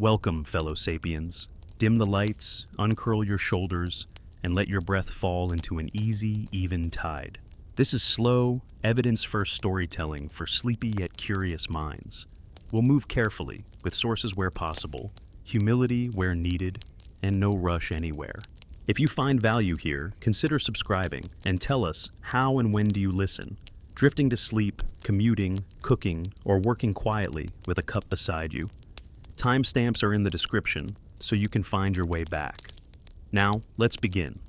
Welcome, fellow sapiens. Dim the lights, uncurl your shoulders, and let your breath fall into an easy, even tide. This is slow, evidence-first storytelling for sleepy yet curious minds. We'll move carefully, with sources where possible, humility where needed, and no rush anywhere. If you find value here, consider subscribing and tell us how and when do you listen. Drifting to sleep, commuting, cooking, or working quietly with a cup beside you. Timestamps are in the description, so you can find your way back. Now, let's begin.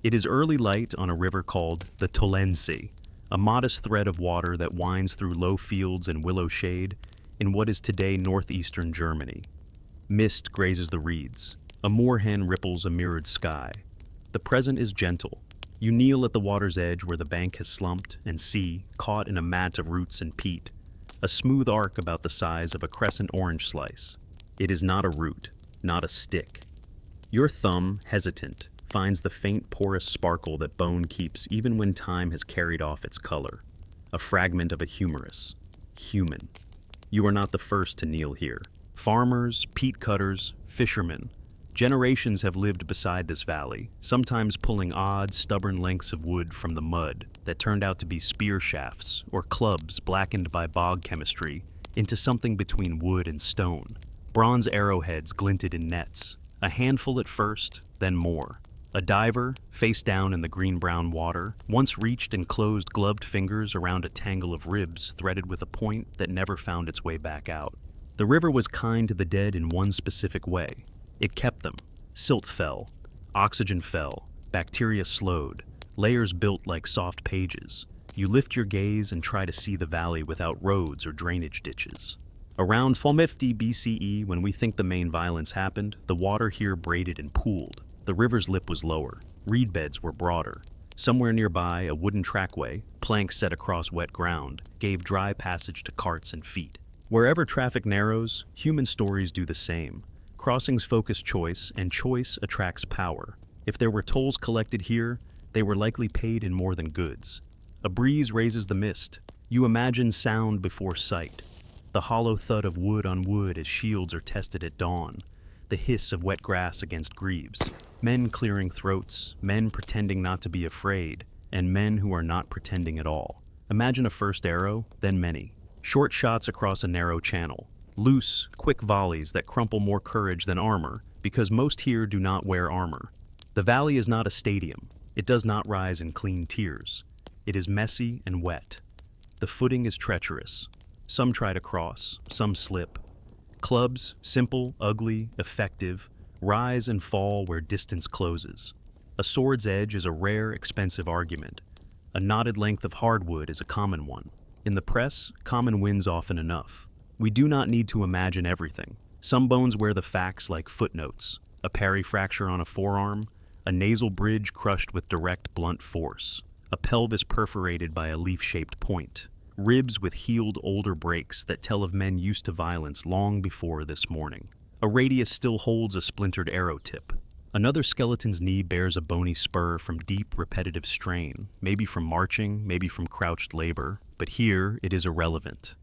It is early light on a river called the Tollense, a modest thread of water that winds through low fields and willow shade in what is today northeastern Germany. Mist grazes the reeds. A moorhen ripples a mirrored sky. The present is gentle. You kneel at the water's edge where the bank has slumped and see, caught in a mat of roots and peat, a smooth arc about the size of a crescent orange slice. It is not a root, not a stick. Your thumb, hesitant, finds the faint porous sparkle that bone keeps even when time has carried off its color. A fragment of a humerus. Human. You are not the first to kneel here. Farmers, peat cutters, fishermen. Generations have lived beside this valley, sometimes pulling odd, stubborn lengths of wood from the mud that turned out to be spear shafts or clubs blackened by bog chemistry into something between wood and stone. Bronze arrowheads glinted in nets, a handful at first, then more. A diver, face down in the green-brown water, once reached and closed gloved fingers around a tangle of ribs threaded with a point that never found its way back out. The river was kind to the dead in one specific way. It kept them. Silt fell, oxygen fell, bacteria slowed, layers built like soft pages. You lift your gaze and try to see the valley without roads or drainage ditches. Around 450 BCE, when we think the main violence happened, the water here braided and pooled. The river's lip was lower. Reed beds were broader. Somewhere nearby, a wooden trackway, planks set across wet ground, gave dry passage to carts and feet. Wherever traffic narrows, human stories do the same. Crossings focus choice, and choice attracts power. If there were tolls collected here, they were likely paid in more than goods. A breeze raises the mist. You imagine sound before sight. The hollow thud of wood on wood as shields are tested at dawn. The hiss of wet grass against greaves. Men clearing throats, men pretending not to be afraid, and men who are not pretending at all. Imagine a first arrow, then many. Short shots across a narrow channel. Loose, quick volleys that crumple more courage than armor, because most here do not wear armor. The valley is not a stadium. It does not rise in clean tiers. It is messy and wet. The footing is treacherous. Some try to cross, some slip. Clubs, simple, ugly, effective, rise and fall where distance closes. A sword's edge is a rare, expensive argument. A knotted length of hardwood is a common one. In the press, common wins often enough. We do not need to imagine everything. Some bones wear the facts like footnotes, a perifracture on a forearm, a nasal bridge crushed with direct blunt force, a pelvis perforated by a leaf-shaped point, ribs with healed older breaks that tell of men used to violence long before this morning. A radius still holds a splintered arrow tip. Another skeleton's knee bears a bony spur from deep, repetitive strain, maybe from marching, maybe from crouched labor, but here it is irrelevant.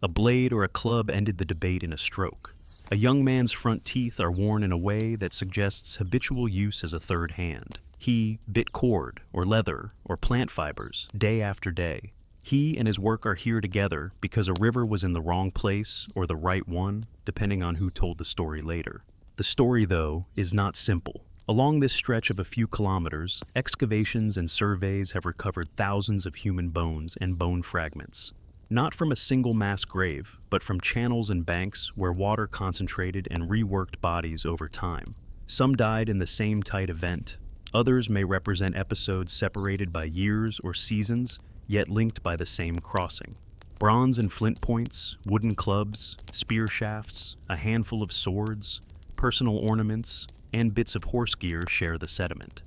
A blade or a club ended the debate in a stroke. A young man's front teeth are worn in a way that suggests habitual use as a third hand. He bit cord, or leather, or plant fibers, day after day. He and his work are here together because a river was in the wrong place or the right one, depending on who told the story later. The story, though, is not simple. Along this stretch of a few kilometers, excavations and surveys have recovered thousands of human bones and bone fragments. Not from a single mass grave, but from channels and banks where water concentrated and reworked bodies over time. Some died in the same tight event. Others may represent episodes separated by years or seasons, yet linked by the same crossing. Bronze and flint points, wooden clubs, spear shafts, a handful of swords, personal ornaments, and bits of horse gear share the sediment.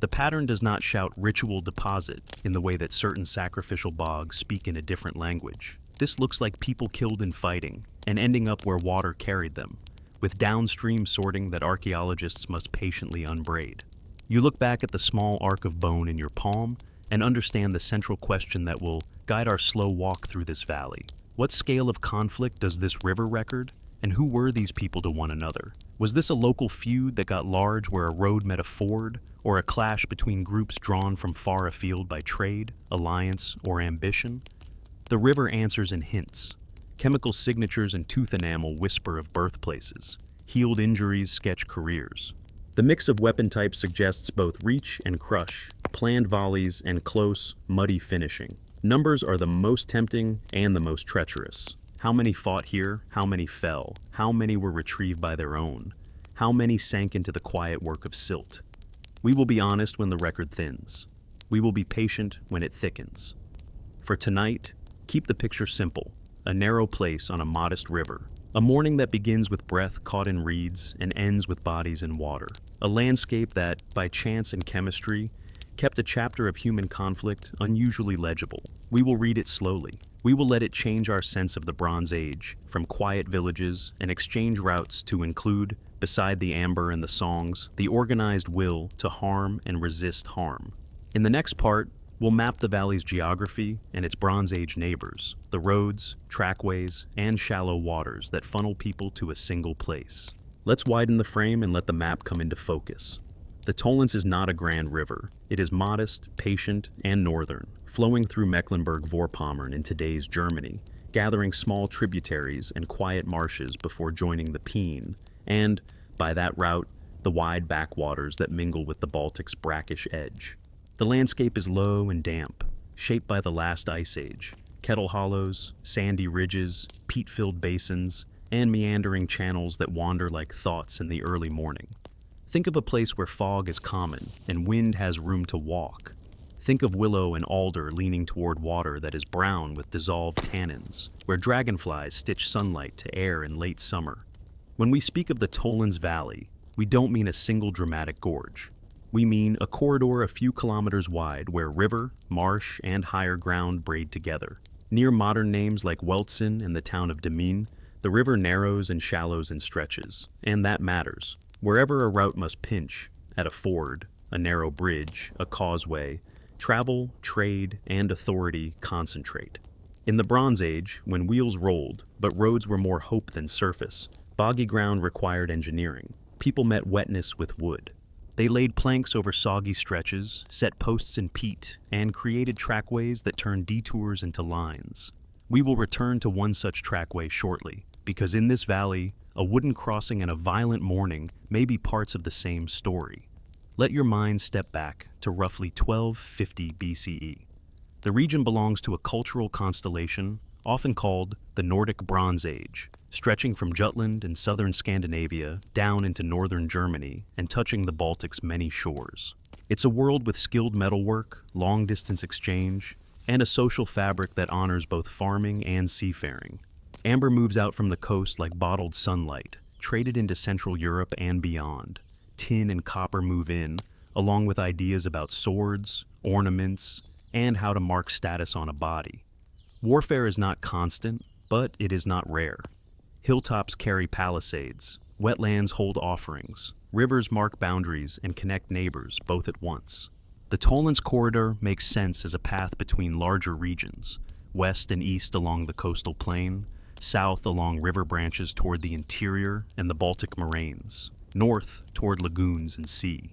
The pattern does not shout ritual deposit in the way that certain sacrificial bogs speak in a different language. This looks like people killed in fighting and ending up where water carried them, with downstream sorting that archaeologists must patiently unbraid. You look back at the small arc of bone in your palm and understand the central question that will guide our slow walk through this valley. What scale of conflict does this river record? And who were these people to one another? Was this a local feud that got large where a road met a ford, or a clash between groups drawn from far afield by trade, alliance, or ambition? The river answers in hints. Chemical signatures and tooth enamel whisper of birthplaces. Healed injuries sketch careers. The mix of weapon types suggests both reach and crush, planned volleys and close, muddy finishing. Numbers are the most tempting and the most treacherous. How many fought here? How many fell? How many were retrieved by their own? How many sank into the quiet work of silt? We will be honest when the record thins. We will be patient when it thickens. For tonight, keep the picture simple. A narrow place on a modest river. A morning that begins with breath caught in reeds and ends with bodies in water. A landscape that, by chance and chemistry, kept a chapter of human conflict unusually legible. We will read it slowly. We will let it change our sense of the Bronze Age, from quiet villages and exchange routes to include, beside the amber and the songs, the organized will to harm and resist harm. In the next part, we'll map the valley's geography and its Bronze Age neighbors, the roads, trackways, and shallow waters that funnel people to a single place. Let's widen the frame and let the map come into focus. The Tollense is not a grand river. It is modest, patient, and northern, flowing through Mecklenburg-Vorpommern in today's Germany, gathering small tributaries and quiet marshes before joining the Peene, and, by that route, the wide backwaters that mingle with the Baltic's brackish edge. The landscape is low and damp, shaped by the last ice age. Kettle hollows, sandy ridges, peat-filled basins, and meandering channels that wander like thoughts in the early morning. Think of a place where fog is common and wind has room to walk. Think of willow and alder leaning toward water that is brown with dissolved tannins, where dragonflies stitch sunlight to air in late summer. When we speak of the Tollense Valley, we don't mean a single dramatic gorge. We mean a corridor a few kilometers wide where river, marsh, and higher ground braid together. Near modern names like Wetlands and the town of Demmin, the river narrows and shallows in stretches, and that matters. Wherever a route must pinch, at a ford, a narrow bridge, a causeway, travel, trade, and authority concentrate. In the Bronze Age, when wheels rolled, but roads were more hope than surface, boggy ground required engineering. People met wetness with wood. They laid planks over soggy stretches, set posts in peat, and created trackways that turned detours into lines. We will return to one such trackway shortly, because in this valley, a wooden crossing and a violent morning may be parts of the same story. Let your mind step back to roughly 1250 BCE. The region belongs to a cultural constellation, often called the Nordic Bronze Age, stretching from Jutland in southern Scandinavia down into northern Germany and touching the Baltic's many shores. It's a world with skilled metalwork, long-distance exchange, and a social fabric that honors both farming and seafaring. Amber moves out from the coast like bottled sunlight, traded into Central Europe and beyond. Tin and copper move in, along with ideas about swords, ornaments, and how to mark status on a body. Warfare is not constant, but it is not rare. Hilltops carry palisades, wetlands hold offerings, rivers mark boundaries and connect neighbors both at once. The Tollense corridor makes sense as a path between larger regions, west and east along the coastal plain, south along river branches toward the interior and the Baltic moraines, north toward lagoons and sea.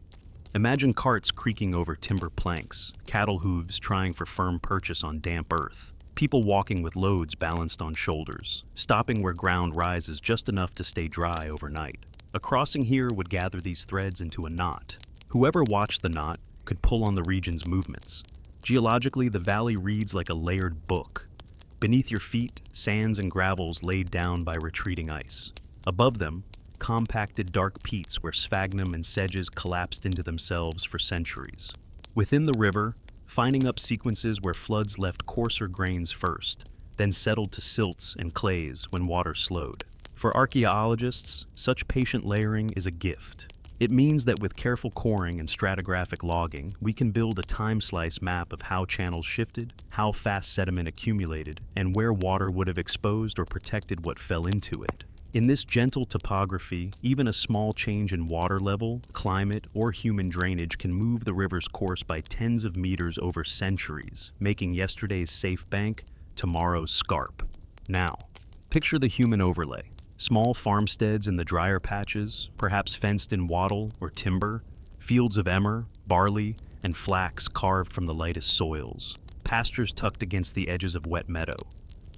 Imagine carts creaking over timber planks, cattle hooves trying for firm purchase on damp earth, people walking with loads balanced on shoulders, stopping where ground rises just enough to stay dry overnight. A crossing here would gather these threads into a knot. Whoever watched the knot could pull on the region's movements. Geologically, the valley reads like a layered book. Beneath your feet, sands and gravels laid down by retreating ice. Above them, compacted dark peats where sphagnum and sedges collapsed into themselves for centuries. Within the river, finding up sequences where floods left coarser grains first, then settled to silts and clays when water slowed. For archaeologists, such patient layering is a gift. It means that with careful coring and stratigraphic logging, we can build a time-slice map of how channels shifted, how fast sediment accumulated, and where water would have exposed or protected what fell into it. In this gentle topography, even a small change in water level, climate, or human drainage can move the river's course by tens of meters over centuries, making yesterday's safe bank tomorrow's scarp. Now, picture the human overlay. Small farmsteads in the drier patches, perhaps fenced in wattle or timber, fields of emmer, barley, and flax carved from the lightest soils, pastures tucked against the edges of wet meadow,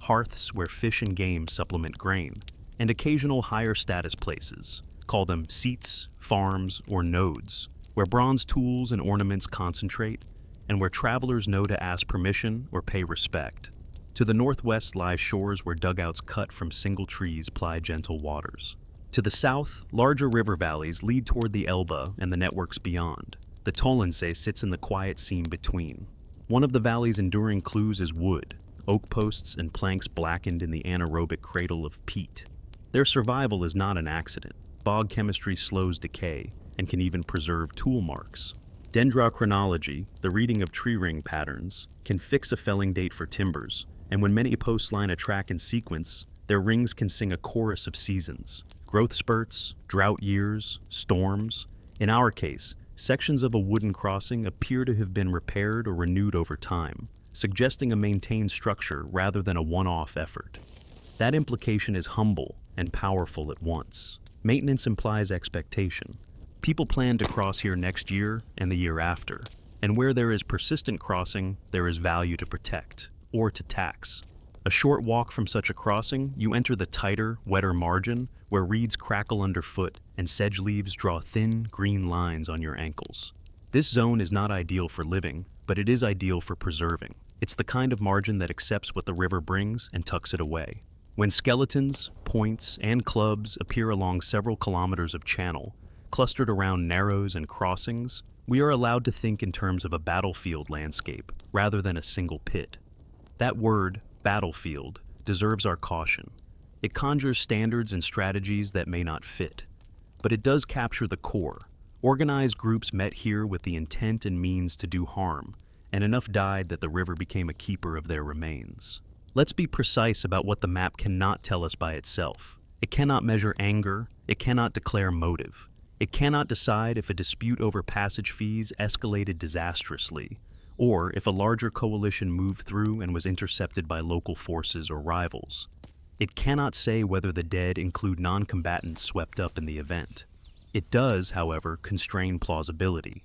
hearths where fish and game supplement grain, and occasional higher status places, call them seats, farms, or nodes, where bronze tools and ornaments concentrate, and where travelers know to ask permission or pay respect. To the northwest lie shores where dugouts cut from single trees ply gentle waters. To the south, larger river valleys lead toward the Elbe and the networks beyond. The Tollense sits in the quiet seam between. One of the valley's enduring clues is wood, oak posts and planks blackened in the anaerobic cradle of peat. Their survival is not an accident. Bog chemistry slows decay and can even preserve tool marks. Dendrochronology, the reading of tree ring patterns, can fix a felling date for timbers, and when many posts line a track in sequence, their rings can sing a chorus of seasons. Growth spurts, drought years, storms. In our case, sections of a wooden crossing appear to have been repaired or renewed over time, suggesting a maintained structure rather than a one-off effort. That implication is humble and powerful at once. Maintenance implies expectation. People plan to cross here next year and the year after, and where there is persistent crossing, there is value to protect, or to tax. A short walk from such a crossing, you enter the tighter, wetter margin, where reeds crackle underfoot and sedge leaves draw thin, green lines on your ankles. This zone is not ideal for living, but it is ideal for preserving. It's the kind of margin that accepts what the river brings and tucks it away. When skeletons, points, and clubs appear along several kilometers of channel, clustered around narrows and crossings, we are allowed to think in terms of a battlefield landscape rather than a single pit. That word, battlefield, deserves our caution. It conjures standards and strategies that may not fit, but it does capture the core. Organized groups met here with the intent and means to do harm, and enough died that the river became a keeper of their remains. Let's be precise about what the map cannot tell us by itself. It cannot measure anger, it cannot declare motive. It cannot decide if a dispute over passage fees escalated disastrously, or if a larger coalition moved through and was intercepted by local forces or rivals. It cannot say whether the dead include non-combatants swept up in the event. It does, however, constrain plausibility.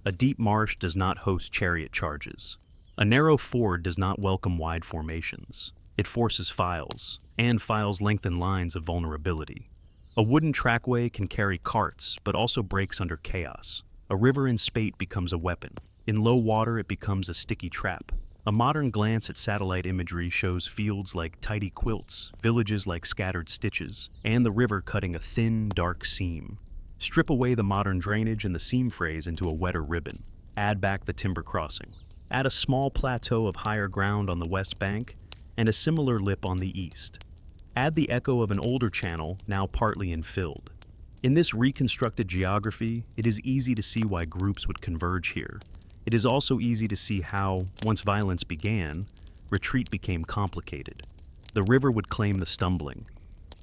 A deep marsh does not host chariot charges. A narrow ford does not welcome wide formations. It forces files, and files lengthen lines of vulnerability. A wooden trackway can carry carts, but also breaks under chaos. A river in spate becomes a weapon. In low water, it becomes a sticky trap. A modern glance at satellite imagery shows fields like tidy quilts, villages like scattered stitches, and the river cutting a thin, dark seam. Strip away the modern drainage and the seam phrase into a wetter ribbon. Add back the timber crossing. Add a small plateau of higher ground on the west bank, and a similar lip on the east. Add the echo of an older channel, now partly infilled. In this reconstructed geography, it is easy to see why groups would converge here. It is also easy to see how, once violence began, retreat became complicated. The river would claim the stumbling.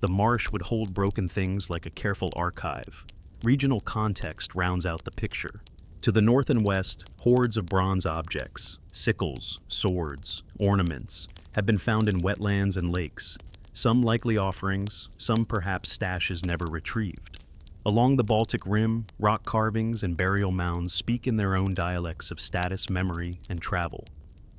The marsh would hold broken things like a careful archive. Regional context rounds out the picture. To the north and west, hoards of bronze objects, sickles, swords, ornaments, have been found in wetlands and lakes. Some likely offerings, some perhaps stashes never retrieved. Along the Baltic Rim, rock carvings and burial mounds speak in their own dialects of status, memory, and travel.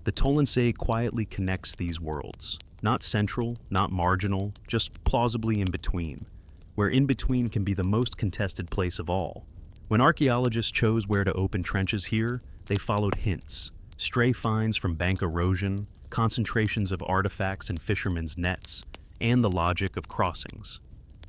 The Tollense quietly connects these worlds. Not central, not marginal, just plausibly in between, where in between can be the most contested place of all. When archaeologists chose where to open trenches here, they followed hints, stray finds from bank erosion, concentrations of artifacts in fishermen's nets, and the logic of crossings.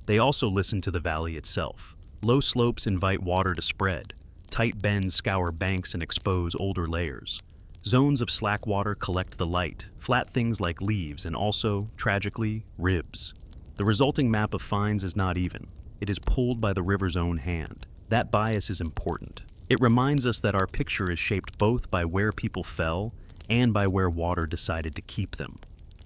They also listened to the valley itself. Low slopes invite water to spread. Tight bends scour banks and expose older layers. Zones of slack water collect the light, flat things like leaves, and also, tragically, ribs. The resulting map of finds is not even. It is pulled by the river's own hand. That bias is important. It reminds us that our picture is shaped both by where people fell and by where water decided to keep them.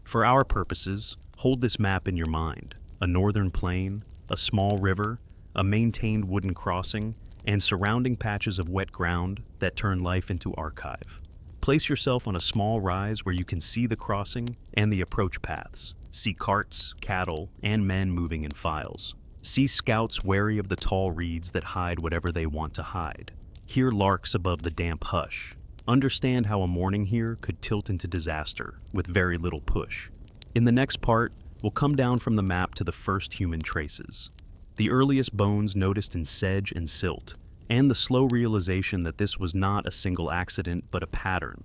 For our purposes, hold this map in your mind. A northern plain, a small river, a maintained wooden crossing, and surrounding patches of wet ground that turn life into archive. Place yourself on a small rise where you can see the crossing and the approach paths. see carts, cattle, and men moving in files. See scouts wary of the tall reeds that hide whatever they want to hide. Hear larks above the damp hush. Understand how a morning here could tilt into disaster with very little push. In the next part, we'll come down from the map to the first human traces. The earliest bones noticed in sedge and silt, and the slow realization that this was not a single accident but a pattern.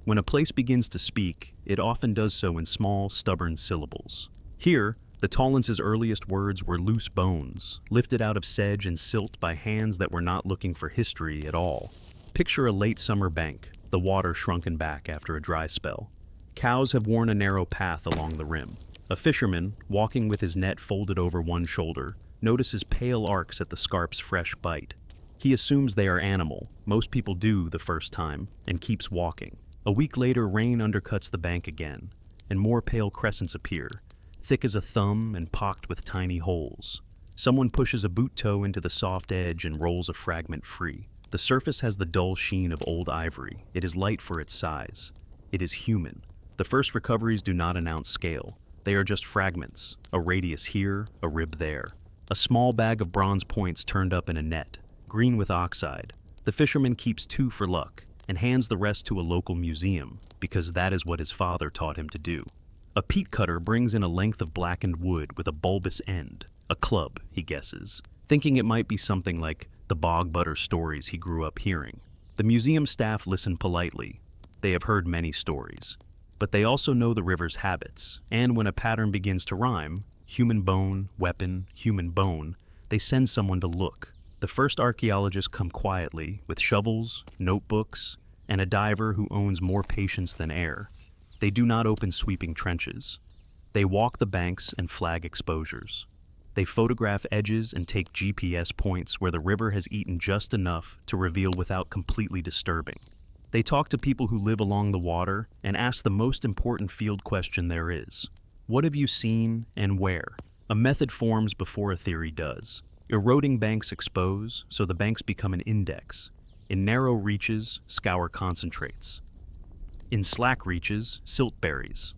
When a place begins to speak, it often does so in small, stubborn syllables. Here, the Tollence's earliest words were loose bones, lifted out of sedge and silt by hands that were not looking for history at all. Picture a late summer bank, the water shrunken back after a dry spell. Cows have worn a narrow path along the rim. A fisherman, walking with his net folded over one shoulder, notices pale arcs at the scarp's fresh bite. He assumes they are animal, most people do the first time, and keeps walking. A week later, rain undercuts the bank again, and more pale crescents appear, thick as a thumb and pocked with tiny holes. Someone pushes a boot toe into the soft edge and rolls a fragment free. The surface has the dull sheen of old ivory. It is light for its size. It is human. The first recoveries do not announce scale. They are just fragments, a radius here, a rib there. A small bag of bronze points turned up in a net, green with oxide. The fisherman keeps 2 for luck and hands the rest to a local museum because that is what his father taught him to do. A peat cutter brings in a length of blackened wood with a bulbous end, a club, he guesses, thinking it might be something like the bog butter stories he grew up hearing. The museum staff listen politely. They have heard many stories, but they also know the river's habits, and when a pattern begins to rhyme, human bone, weapon, human bone, they send someone to look. The first archaeologists come quietly, with shovels, notebooks, and a diver who owns more patience than air. They do not open sweeping trenches. They walk the banks and flag exposures. They photograph edges and take GPS points where the river has eaten just enough to reveal without completely disturbing. They talk to people who live along the water and ask the most important field question there is. What have you seen and where? A method forms before a theory does. Eroding banks expose, so the banks become an index. In narrow reaches, scour concentrates. In slack reaches, silt berries.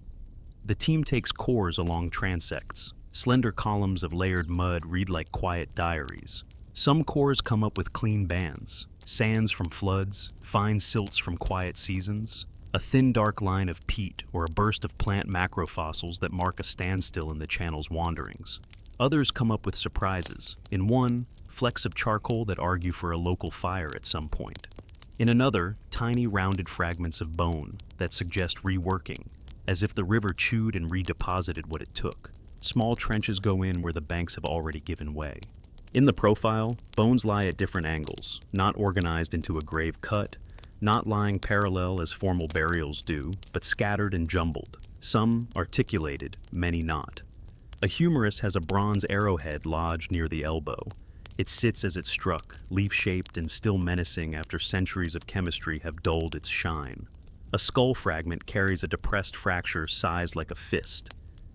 The team takes cores along transects. Slender columns of layered mud read like quiet diaries. Some cores come up with clean bands, sands from floods, fine silts from quiet seasons, a thin dark line of peat or a burst of plant macrofossils that mark a standstill in the channel's wanderings. Others come up with surprises. In one, flecks of charcoal that argue for a local fire at some point. In another, tiny rounded fragments of bone that suggest reworking, as if the river chewed and redeposited what it took. Small trenches go in where the banks have already given way. In the profile, bones lie at different angles, not organized into a grave cut, not lying parallel as formal burials do, but scattered and jumbled. Some articulated, many not. A humerus has a bronze arrowhead lodged near the elbow. It sits as it struck, leaf-shaped and still menacing after centuries of chemistry have dulled its shine. A skull fragment carries a depressed fracture sized like a fist,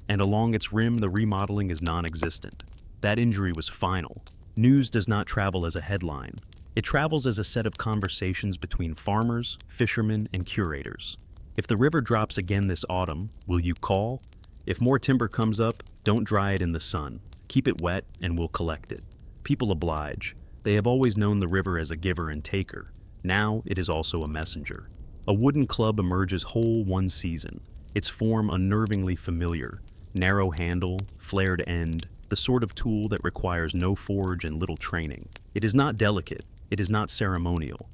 and along its rim the remodeling is non-existent. That injury was final. News does not travel as a headline. It travels as a set of conversations between farmers, fishermen, and curators. If the river drops again this autumn, will you call? If more timber comes up, don't dry it in the sun. Keep it wet and we'll collect it. People oblige. They have always known the river as a giver and taker. Now it is also a messenger. A wooden club emerges whole one season, its form unnervingly familiar. Narrow handle, flared end, the sort of tool that requires no forge and little training. It is not delicate. It is not ceremonial.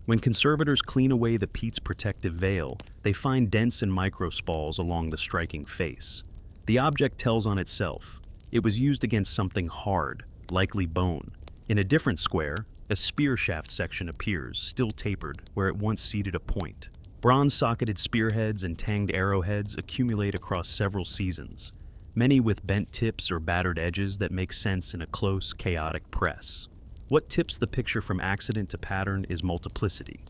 When conservators clean away the peat's protective veil, they find dents and microspalls along the striking face. The object tells on itself. It was used against something hard, likely bone. In a different square, a spear shaft section appears, still tapered, where it once seated a point. Bronze-socketed spearheads and tanged arrowheads accumulate across several seasons, many with bent tips or battered edges that make sense in a close, chaotic press. What tips the picture from accident to pattern is multiplicity.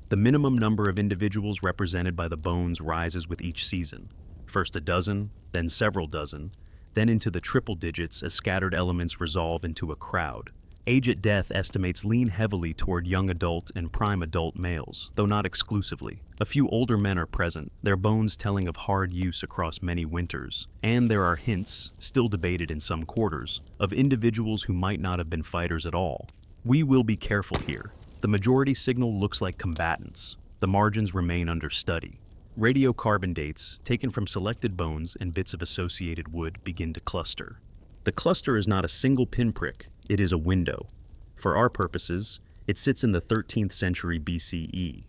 The minimum number of individuals represented by the bones rises with each season. First a dozen, then several dozen, then into the triple digits as scattered elements resolve into a crowd. Age at death estimates lean heavily toward young adult and prime adult males, though not exclusively. A few older men are present, their bones telling of hard use across many winters. And there are hints, still debated in some quarters, of individuals who might not have been fighters at all. We will be careful here. The majority signal looks like combatants. The margins remain under study. Radiocarbon dates, taken from selected bones and bits of associated wood, begin to cluster. The cluster is not a single pinprick, it is a window. For our purposes, it sits in the 13th century BCE.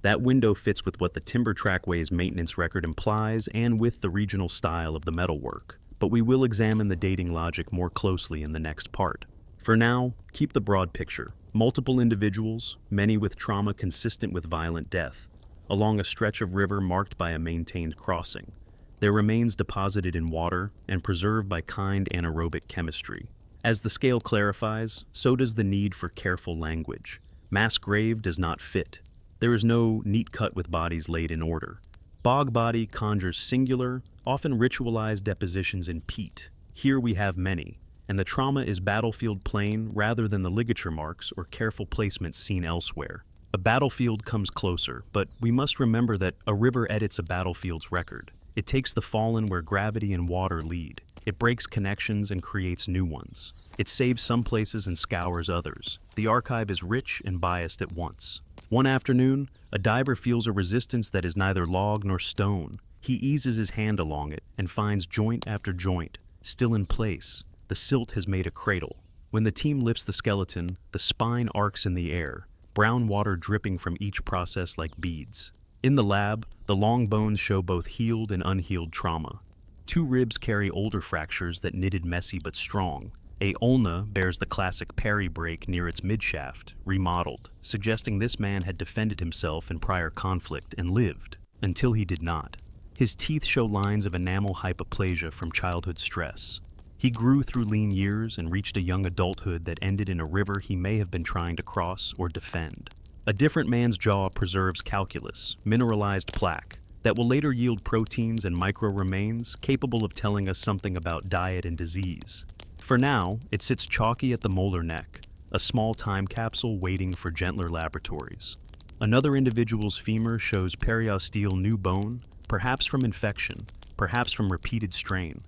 That window fits with what the timber trackway's maintenance record implies and with the regional style of the metalwork, but we will examine the dating logic more closely in the next part. For now, keep the broad picture. Multiple individuals, many with trauma consistent with violent death, along a stretch of river marked by a maintained crossing. Their remains deposited in water and preserved by kind anaerobic chemistry. As the scale clarifies, so does the need for careful language. Mass grave does not fit. There is no neat cut with bodies laid in order. Bog body conjures singular, often ritualized depositions in peat. Here we have many, and the trauma is battlefield plain rather than the ligature marks or careful placement seen elsewhere. A battlefield comes closer, but we must remember that a river edits a battlefield's record. It takes the fallen where gravity and water lead. It breaks connections and creates new ones. It saves some places and scours others. The archive is rich and biased at once. One afternoon, a diver feels a resistance that is neither log nor stone. He eases his hand along it and finds joint after joint, still in place. The silt has made a cradle. When the team lifts the skeleton, the spine arcs in the air, brown water dripping from each process like beads. In the lab, the long bones show both healed and unhealed trauma. Two ribs carry older fractures that knitted messy but strong. A ulna bears the classic parry break near its midshaft, remodeled, suggesting this man had defended himself in prior conflict and lived, until he did not. His teeth show lines of enamel hypoplasia from childhood stress. He grew through lean years and reached a young adulthood that ended in a river he may have been trying to cross or defend. A different man's jaw preserves calculus, mineralized plaque, that will later yield proteins and micro-remains capable of telling us something about diet and disease. For now, it sits chalky at the molar neck, a small time capsule waiting for gentler laboratories. Another individual's femur shows periosteal new bone, perhaps from infection, perhaps from repeated strain.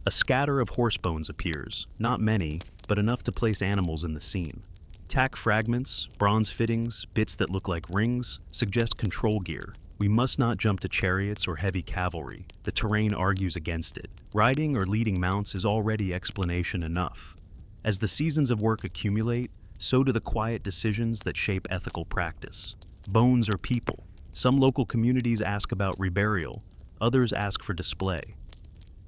A scatter of horse bones appears, not many, but enough to place animals in the scene. Tack fragments, bronze fittings, bits that look like rings, suggest control gear. We must not jump to chariots or heavy cavalry. The terrain argues against it. Riding or leading mounts is already explanation enough. As the seasons of work accumulate, so do the quiet decisions that shape ethical practice. Bones are people. Some local communities ask about reburial, others ask for display.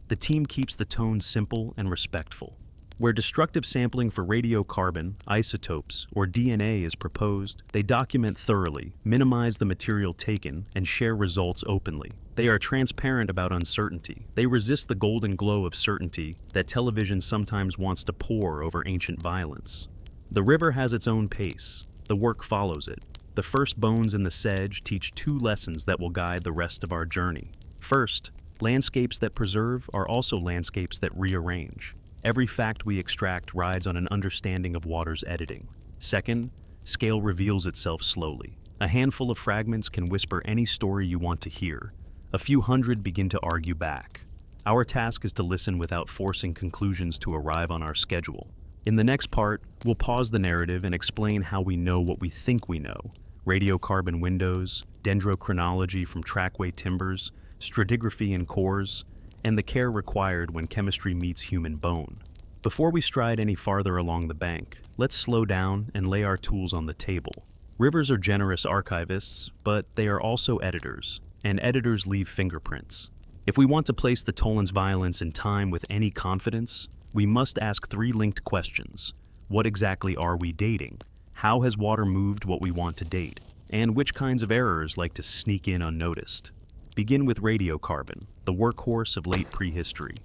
The team keeps the tone simple and respectful. Where destructive sampling for radiocarbon, isotopes, or DNA is proposed, they document thoroughly, minimize the material taken, and share results openly. They are transparent about uncertainty. They resist the golden glow of certainty that television sometimes wants to pour over ancient violence. The river has its own pace. The work follows it. The first bones in the sedge teach two lessons that will guide the rest of our journey. First, landscapes that preserve are also landscapes that rearrange. Every fact we extract rides on an understanding of water's editing. Second, scale reveals itself slowly. A handful of fragments can whisper any story you want to hear. A few hundred begin to argue back. Our task is to listen without forcing conclusions to arrive on our schedule. In the next part, we'll pause the narrative and explain how we know what we think we know. Radiocarbon windows, dendrochronology from trackway timbers, stratigraphy in cores, and the care required when chemistry meets human bone. Before we stride any farther along the bank, let's slow down and lay our tools on the table. Rivers are generous archivists, but they are also editors, and editors leave fingerprints. If we want to place the Tollense violence in time with any confidence, we must ask three linked questions. What exactly are we dating? How has water moved what we want to date? And which kinds of errors like to sneak in unnoticed? Begin with radiocarbon, the workhorse of late prehistory.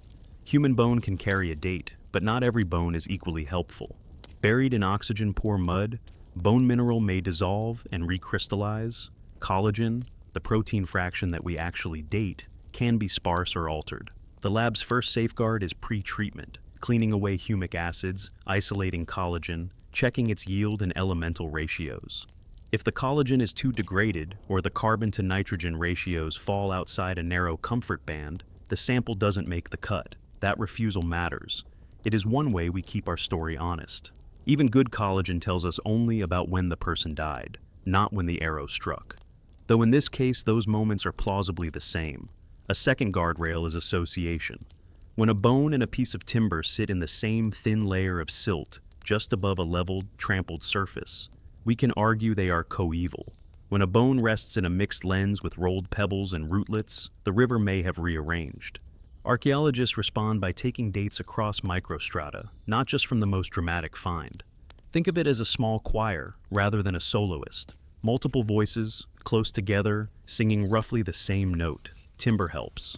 Human bone can carry a date, but not every bone is equally helpful. Buried in oxygen-poor mud, bone mineral may dissolve and recrystallize. Collagen, the protein fraction that we actually date, can be sparse or altered. The lab's first safeguard is pre-treatment, cleaning away humic acids, isolating collagen, checking its yield and elemental ratios. If the collagen is too degraded or the carbon to nitrogen ratios fall outside a narrow comfort band, the sample doesn't make the cut. That refusal matters. It is one way we keep our story honest. Even good collagen tells us only about when the person died, not when the arrow struck. Though in this case, those moments are plausibly the same. A second guardrail is association. When a bone and a piece of timber sit in the same thin layer of silt, just above a leveled, trampled surface, we can argue they are coeval. When a bone rests in a mixed lens with rolled pebbles and rootlets, the river may have rearranged. Archaeologists respond by taking dates across microstrata, not just from the most dramatic find. Think of it as a small choir rather than a soloist. Multiple voices, close together, singing roughly the same note. Timber helps.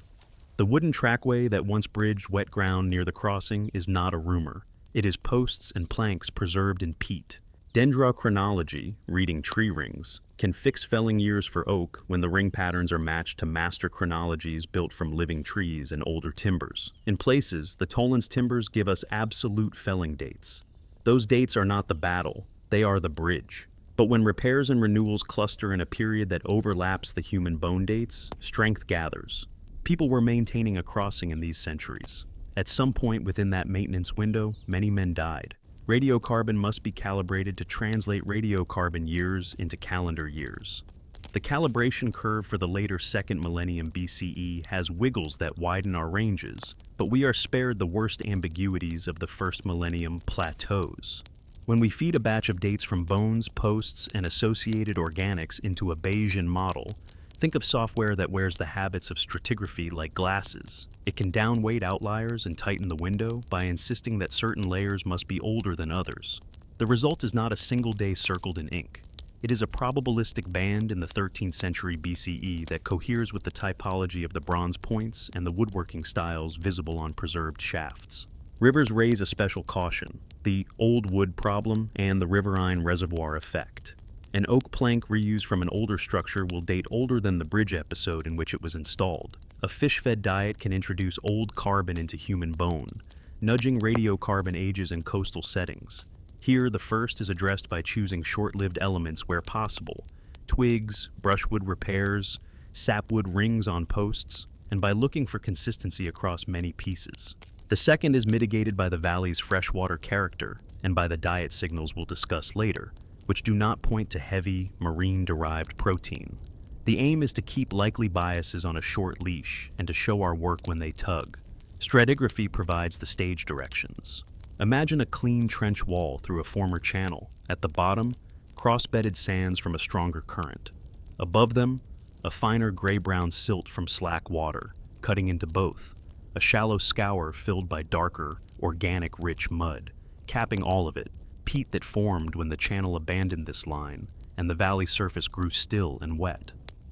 The wooden trackway that once bridged wet ground near the crossing is not a rumor. It is posts and planks preserved in peat. Dendrochronology, reading tree rings, can fix felling years for oak when the ring patterns are matched to master chronologies built from living trees and older timbers. In places, the Tollense timbers give us absolute felling dates. Those dates are not the battle, they are the bridge. But when repairs and renewals cluster in a period that overlaps the human bone dates, strength gathers. People were maintaining a crossing in these centuries. At some point within that maintenance window, many men died. Radiocarbon must be calibrated to translate radiocarbon years into calendar years. The calibration curve for the later 2nd millennium BCE has wiggles that widen our ranges, but we are spared the worst ambiguities of the 1st millennium plateaus. When we feed a batch of dates from bones, posts, and associated organics into a Bayesian model, think of software that wears the habits of stratigraphy like glasses. It can downweight outliers and tighten the window by insisting that certain layers must be older than others. The result is not a single day circled in ink. It is a probabilistic band in the 13th century BCE that coheres with the typology of the bronze points and the woodworking styles visible on preserved shafts. Rivers raise a special caution: the old wood problem and the riverine reservoir effect. An oak plank reused from an older structure will date older than the bridge episode in which it was installed. A fish-fed diet can introduce old carbon into human bone, nudging radiocarbon ages in coastal settings. Here, the first is addressed by choosing short-lived elements where possible: twigs, brushwood repairs, sapwood rings on posts, and by looking for consistency across many pieces. The second is mitigated by the valley's freshwater character and by the diet signals we'll discuss later, which do not point to heavy, marine-derived protein. The aim is to keep likely biases on a short leash and to show our work when they tug. Stratigraphy provides the stage directions. Imagine a clean trench wall through a former channel. At the bottom, cross-bedded sands from a stronger current. Above them, a finer gray-brown silt from slack water, cutting into both. A shallow scour filled by darker, organic-rich mud, capping all of it. Peat that formed when the channel abandoned this line, and the valley surface grew still and wet.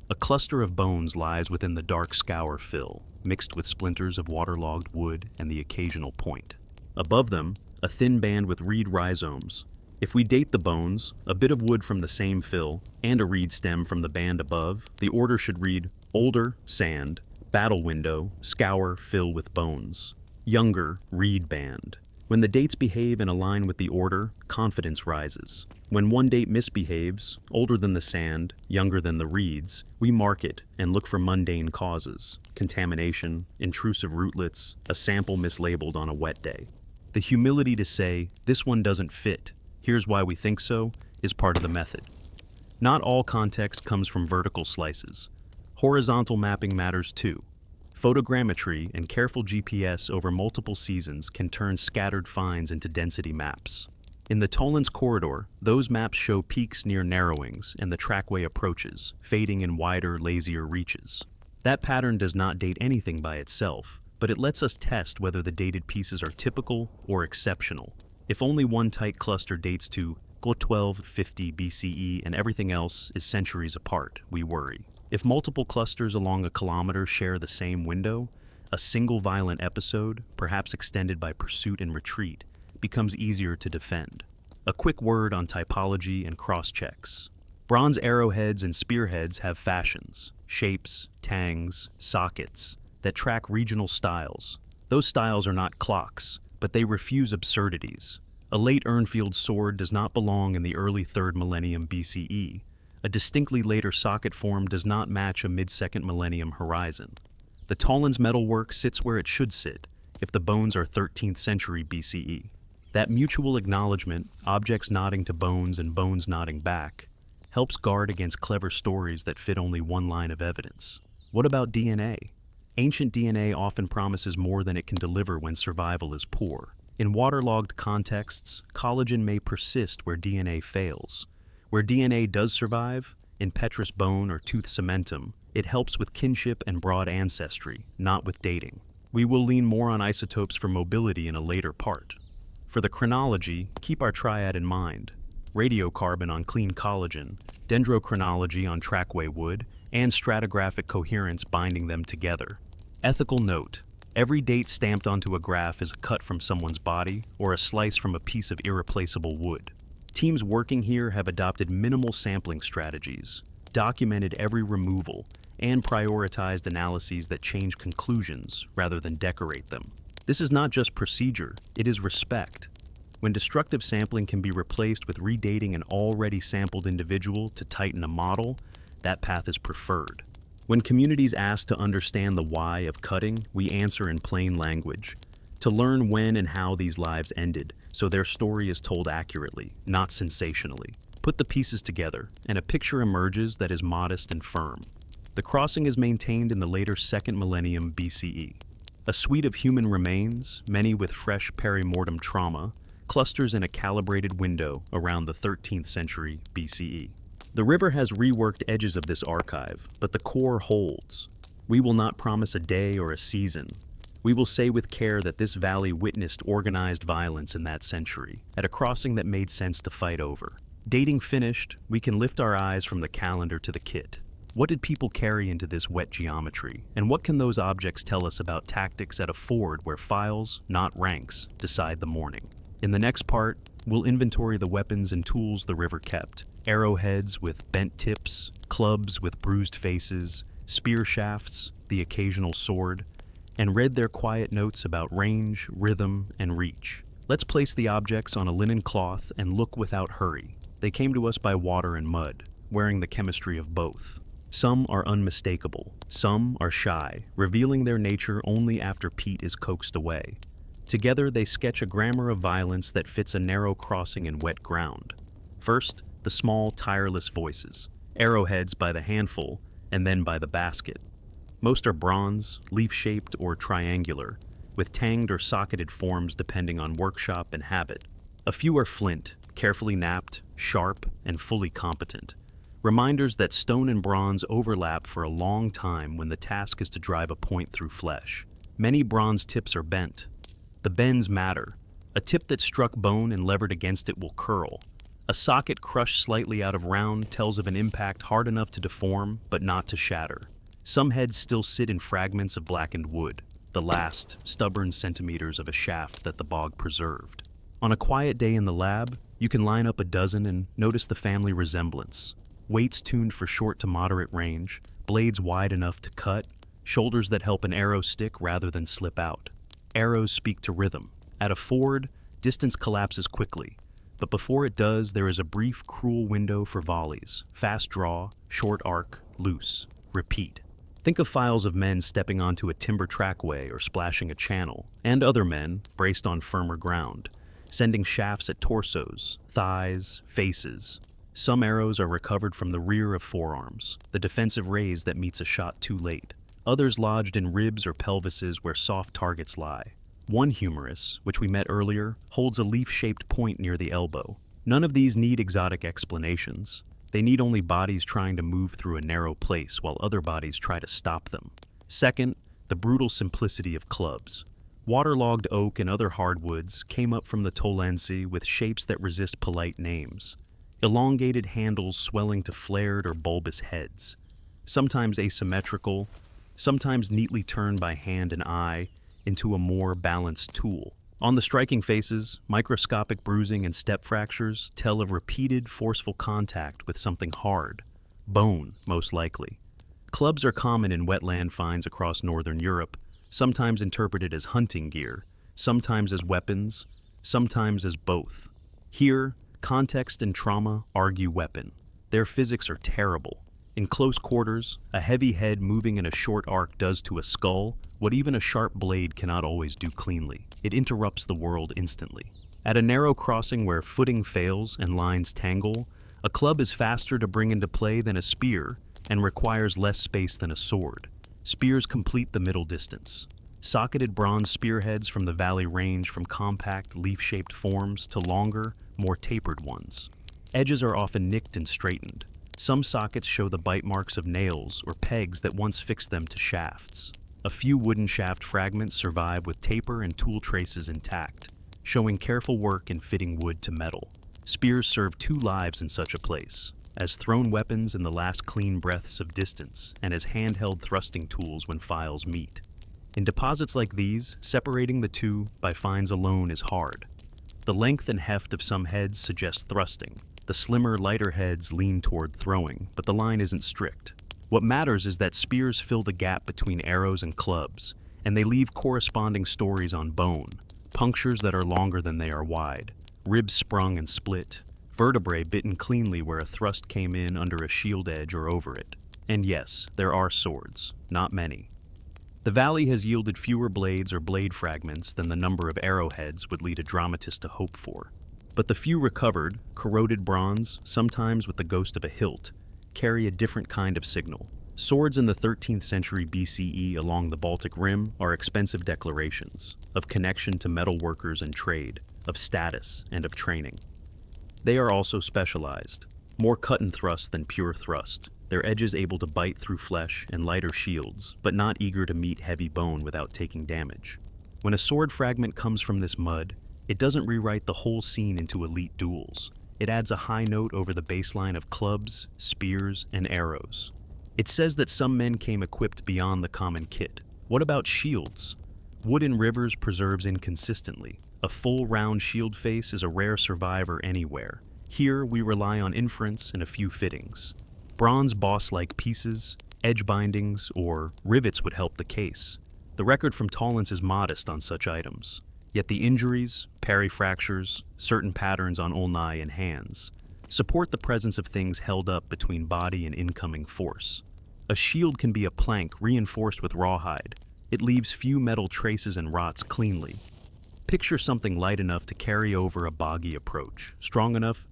A cluster of bones lies within the dark scour fill, mixed with splinters of waterlogged wood and the occasional point. Above them, a thin band with reed rhizomes. If we date the bones, a bit of wood from the same fill, and a reed stem from the band above, the order should read: older, sand; battle window, scour, fill with bones; younger, reed band. When the dates behave and align with the order, confidence rises. When one date misbehaves, older than the sand, younger than the reeds, we mark it and look for mundane causes: contamination, intrusive rootlets, a sample mislabeled on a wet day. The humility to say, "This one doesn't fit, here's why we think so," is part of the method. Not all context comes from vertical slices. Horizontal mapping matters too. Photogrammetry and careful GPS over multiple seasons can turn scattered finds into density maps. In the Tollense corridor, those maps show peaks near narrowings and the trackway approaches, fading in wider, lazier reaches. That pattern does not date anything by itself, but it lets us test whether the dated pieces are typical or exceptional. If only one tight cluster dates to 1250 BCE and everything else is centuries apart, we worry. If multiple clusters along a kilometer share the same window, a single violent episode, perhaps extended by pursuit and retreat, becomes easier to defend. A quick word on typology and cross-checks. Bronze arrowheads and spearheads have fashions, shapes, tangs, sockets, that track regional styles. Those styles are not clocks, but they refuse absurdities. A late Urnfield sword does not belong in the early 3rd millennium BCE. A distinctly later socket form does not match a mid-2nd millennium horizon. The Tollense metalwork sits where it should sit, if the bones are 13th century BCE. That mutual acknowledgement, objects nodding to bones and bones nodding back, helps guard against clever stories that fit only one line of evidence. What about DNA? Ancient DNA often promises more than it can deliver when survival is poor. In waterlogged contexts, collagen may persist where DNA fails. Where DNA does survive, in petrous bone or tooth cementum, it helps with kinship and broad ancestry, not with dating. We will lean more on isotopes for mobility in a later part. For the chronology, keep our triad in mind: radiocarbon on clean collagen, dendrochronology on trackway wood, and stratigraphic coherence binding them together. Ethical note: every date stamped onto a graph is a cut from someone's body or a slice from a piece of irreplaceable wood. Teams working here have adopted minimal sampling strategies, documented every removal, and prioritized analyses that change conclusions rather than decorate them. This is not just procedure, it is respect. When destructive sampling can be replaced with redating an already sampled individual to tighten a model, that path is preferred. When communities ask to understand the why of cutting, we answer in plain language. To learn when and how these lives ended, so their story is told accurately, not sensationally. Put the pieces together, and a picture emerges that is modest and firm. The crossing is maintained in the later 2nd millennium BCE. A suite of human remains, many with fresh perimortem trauma, clusters in a calibrated window around the 13th century BCE. The river has reworked edges of this archive, but the core holds. We will not promise a day or a season. We will say with care that this valley witnessed organized violence in that century, at a crossing that made sense to fight over. Dating finished, we can lift our eyes from the calendar to the kit. What did people carry into this wet geometry? And what can those objects tell us about tactics at a ford where files, not ranks, decide the morning? In the next part, we'll inventory the weapons and tools the river kept. Arrowheads with bent tips, clubs with bruised faces, spear shafts, the occasional sword, and read their quiet notes about range, rhythm, and reach. Let's place the objects on a linen cloth and look without hurry. They came to us by water and mud, wearing the chemistry of both. Some are unmistakable, some are shy, revealing their nature only after peat is coaxed away. Together they sketch a grammar of violence that fits a narrow crossing in wet ground. First, the small, tireless voices, arrowheads by the handful, and then by the basket. Most are bronze, leaf-shaped or triangular, with tanged or socketed forms depending on workshop and habit. A few are flint, carefully knapped, sharp, and fully competent. Reminders that stone and bronze overlap for a long time when the task is to drive a point through flesh. Many bronze tips are bent. The bends matter. A tip that struck bone and levered against it will curl. A socket crushed slightly out of round tells of an impact hard enough to deform, but not to shatter. Some heads still sit in fragments of blackened wood, the last, stubborn centimeters of a shaft that the bog preserved. On a quiet day in the lab, you can line up a dozen and notice the family resemblance. Weights tuned for short to moderate range, blades wide enough to cut, shoulders that help an arrow stick rather than slip out. Arrows speak to rhythm. At a ford, distance collapses quickly, but before it does, there is a brief, cruel window for volleys. Fast draw, short arc, loose, repeat. Think of files of men stepping onto a timber trackway or splashing a channel, and other men, braced on firmer ground, sending shafts at torsos, thighs, faces. Some arrows are recovered from the rear of forearms, the defensive raise that meets a shot too late. Others lodged in ribs or pelvises where soft targets lie. One humerus, which we met earlier, holds a leaf-shaped point near the elbow. None of these need exotic explanations. They need only bodies trying to move through a narrow place while other bodies try to stop them. Second, the brutal simplicity of clubs. Waterlogged oak and other hardwoods came up from the Tollense with shapes that resist polite names. Elongated handles swelling to flared or bulbous heads. Sometimes asymmetrical, sometimes neatly turned by hand and eye into a more balanced tool. On the striking faces, microscopic bruising and step fractures tell of repeated, forceful contact with something hard. Bone, most likely. Clubs are common in wetland finds across northern Europe, sometimes interpreted as hunting gear, sometimes as weapons, sometimes as both. Here, context and trauma argue weapon. Their physics are terrible. In close quarters, a heavy head moving in a short arc does to a skull what even a sharp blade cannot always do cleanly. It interrupts the world instantly. At a narrow crossing where footing fails and lines tangle, a club is faster to bring into play than a spear and requires less space than a sword. Spears complete the middle distance. Socketed bronze spearheads from the valley range from compact, leaf-shaped forms to longer, more tapered ones. Edges are often nicked and straightened. Some sockets show the bite marks of nails or pegs that once fixed them to shafts. A few wooden shaft fragments survive with taper and tool traces intact, showing careful work in fitting wood to metal. Spears serve two lives in such a place, as thrown weapons in the last clean breaths of distance and as handheld thrusting tools when files meet. In deposits like these, separating the two by fines alone is hard. The length and heft of some heads suggest thrusting. The slimmer, lighter heads lean toward throwing, but the line isn't strict. What matters is that spears fill the gap between arrows and clubs, and they leave corresponding stories on bone, punctures that are longer than they are wide, ribs sprung and split, vertebrae bitten cleanly where a thrust came in under a shield edge or over it. And yes, there are swords, not many. The valley has yielded fewer blades or blade fragments than the number of arrowheads would lead a dramatist to hope for. But the few recovered, corroded bronze, sometimes with the ghost of a hilt, carry a different kind of signal. Swords in the 13th century BCE along the Baltic Rim are expensive declarations of connection to metal workers and trade, of status and of training. They are also specialized, more cut and thrust than pure thrust, their edges able to bite through flesh and lighter shields, but not eager to meet heavy bone without taking damage. When a sword fragment comes from this mud, it doesn't rewrite the whole scene into elite duels. It adds a high note over the baseline of clubs, spears, and arrows. It says that some men came equipped beyond the common kit. What about shields? Wood in rivers preserves inconsistently. A full round shield face is a rare survivor anywhere. Here we rely on inference and a few fittings. Bronze boss-like pieces, edge bindings, or rivets would help the case. The record from Tollense is modest on such items. Yet the injuries, perifractures, certain patterns on ulnae and hands, support the presence of things held up between body and incoming force. A shield can be a plank reinforced with rawhide. It leaves few metal traces and rots cleanly. Picture something light enough to carry over a boggy approach, strong enough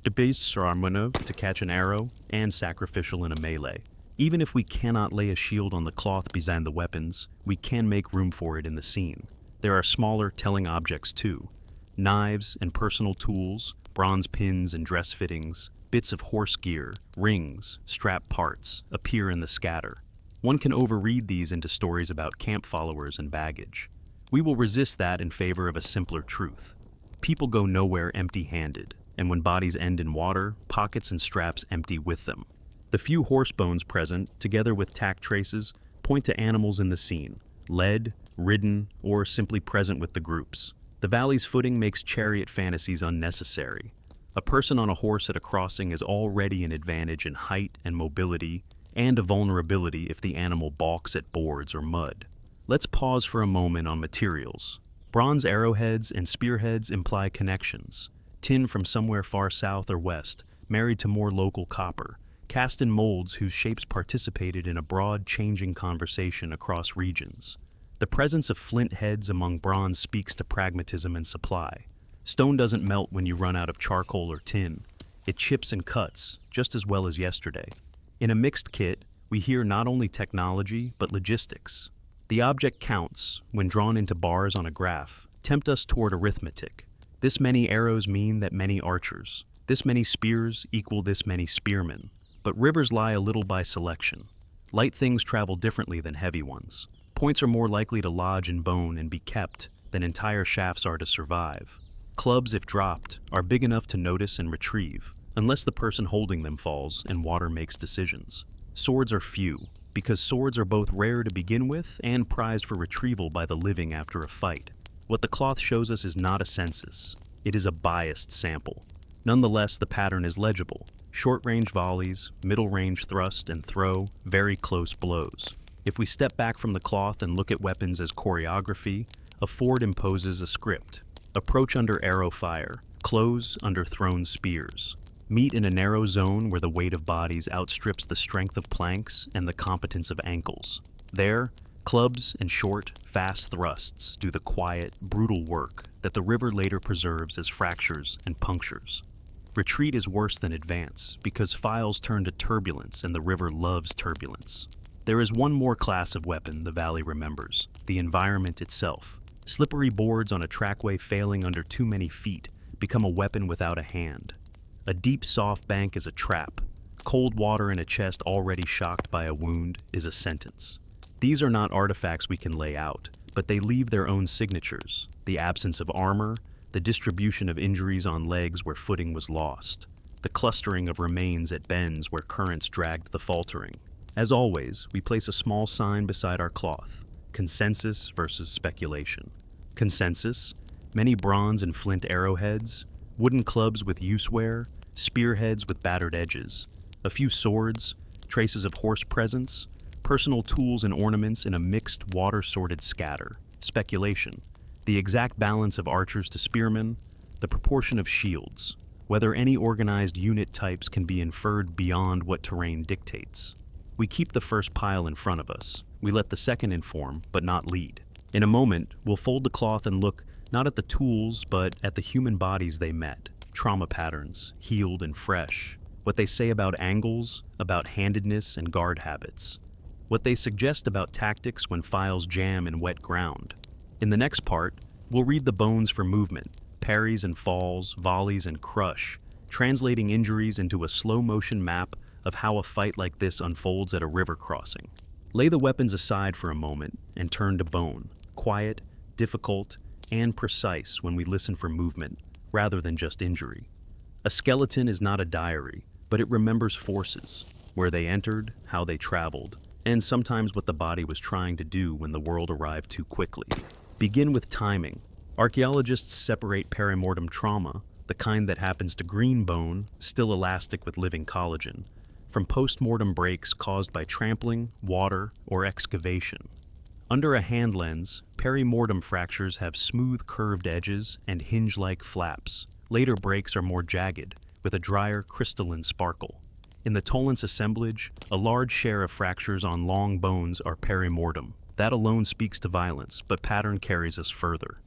to catch an arrow, and sacrificial in a melee. Even if we cannot lay a shield on the cloth behind the weapons, we can make room for it in the scene. There are smaller, telling objects too. Knives and personal tools, bronze pins and dress fittings, bits of horse gear, rings, strap parts appear in the scatter. One can overread these into stories about camp followers and baggage. We will resist that in favor of a simpler truth. People go nowhere empty-handed, and when bodies end in water, pockets and straps empty with them. The few horse bones present, together with tack traces, point to animals in the scene, led, ridden, or simply present with the groups. The valley's footing makes chariot fantasies unnecessary. A person on a horse at a crossing is already an advantage in height and mobility, and a vulnerability if the animal balks at boards or mud. Let's pause for a moment on materials. Bronze arrowheads and spearheads imply connections. Tin from somewhere far south or west, married to more local copper, cast in molds whose shapes participated in a broad, changing conversation across regions. The presence of flint heads among bronze speaks to pragmatism and supply. Stone doesn't melt when you run out of charcoal or tin. It chips and cuts, just as well as yesterday. In a mixed kit, we hear not only technology, but logistics. The object counts, when drawn into bars on a graph, tempt us toward arithmetic. This many arrows mean that many archers. This many spears equal this many spearmen. But rivers lie a little by selection. Light things travel differently than heavy ones. Points are more likely to lodge in bone and be kept than entire shafts are to survive. Clubs, if dropped, are big enough to notice and retrieve, unless the person holding them falls and water makes decisions. Swords are few, because swords are both rare to begin with and prized for retrieval by the living after a fight. What the cloth shows us is not a census. It is a biased sample. Nonetheless, the pattern is legible. Short-range volleys, middle-range thrust and throw, very close blows. If we step back from the cloth and look at weapons as choreography, a ford imposes a script. Approach under arrow fire, close under thrown spears. Meet in a narrow zone where the weight of bodies outstrips the strength of planks and the competence of ankles. There, clubs and short, fast thrusts do the quiet, brutal work that the river later preserves as fractures and punctures. Retreat is worse than advance because files turn to turbulence and the river loves turbulence. There is one more class of weapon the valley remembers, the environment itself. Slippery boards on a trackway failing under too many feet become a weapon without a hand. A deep, soft bank is a trap. Cold water in a chest already shocked by a wound is a sentence. These are not artifacts we can lay out, but they leave their own signatures: the absence of armor, the distribution of injuries on legs where footing was lost, the clustering of remains at bends where currents dragged the faltering. As always, we place a small sign beside our cloth: consensus versus speculation. Consensus: many bronze and flint arrowheads, wooden clubs with use wear, spearheads with battered edges, a few swords, traces of horse presence, personal tools and ornaments in a mixed, water-sorted scatter. Speculation: the exact balance of archers to spearmen, the proportion of shields, whether any organized unit types can be inferred beyond what terrain dictates. We keep the first pile in front of us. We let the second inform, but not lead. In a moment, we'll fold the cloth and look not at the tools, but at the human bodies they met, trauma patterns, healed and fresh, what they say about angles, about handedness and guard habits, what they suggest about tactics when files jam in wet ground. In the next part, we'll read the bones for movement, parries and falls, volleys and crush, translating injuries into a slow-motion map of how a fight like this unfolds at a river crossing. Lay the weapons aside for a moment and turn to bone, quiet, difficult, and precise when we listen for movement, rather than just injury. A skeleton is not a diary, but it remembers forces, where they entered, how they traveled, and sometimes what the body was trying to do when the world arrived too quickly. Begin with timing. Archaeologists separate perimortem trauma, the kind that happens to green bone, still elastic with living collagen, from postmortem breaks caused by trampling, water, or excavation. Under a hand lens, perimortem fractures have smooth curved edges and hinge-like flaps. Later breaks are more jagged, with a drier crystalline sparkle. In the Tollense assemblage, a large share of fractures on long bones are perimortem. That alone speaks to violence, but pattern carries us further.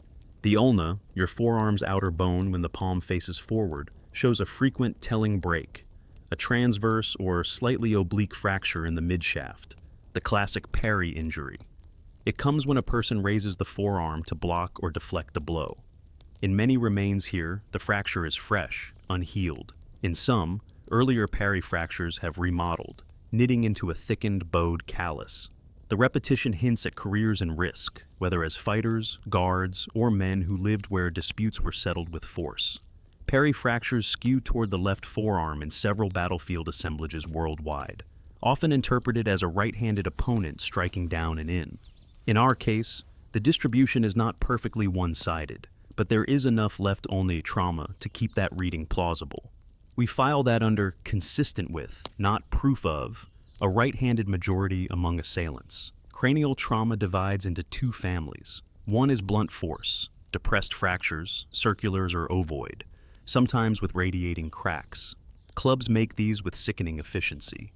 The ulna, your forearm's outer bone when the palm faces forward, shows a frequent telling break, a transverse or slightly oblique fracture in the midshaft, the classic parry injury. It comes when a person raises the forearm to block or deflect a blow. In many remains here, the fracture is fresh, unhealed. In some, earlier parry fractures have remodeled, knitting into a thickened, bowed callus. The repetition hints at careers and risk, whether as fighters, guards, or men who lived where disputes were settled with force. Parry fractures skew toward the left forearm in several battlefield assemblages worldwide, often interpreted as a right-handed opponent striking down and in. In our case, the distribution is not perfectly one-sided, but there is enough left-only trauma to keep that reading plausible. We file that under consistent with, not proof of, a right-handed majority among assailants. Cranial trauma divides into two families. One is blunt force, depressed fractures, circulars or ovoid, sometimes with radiating cracks. Clubs make these with sickening efficiency.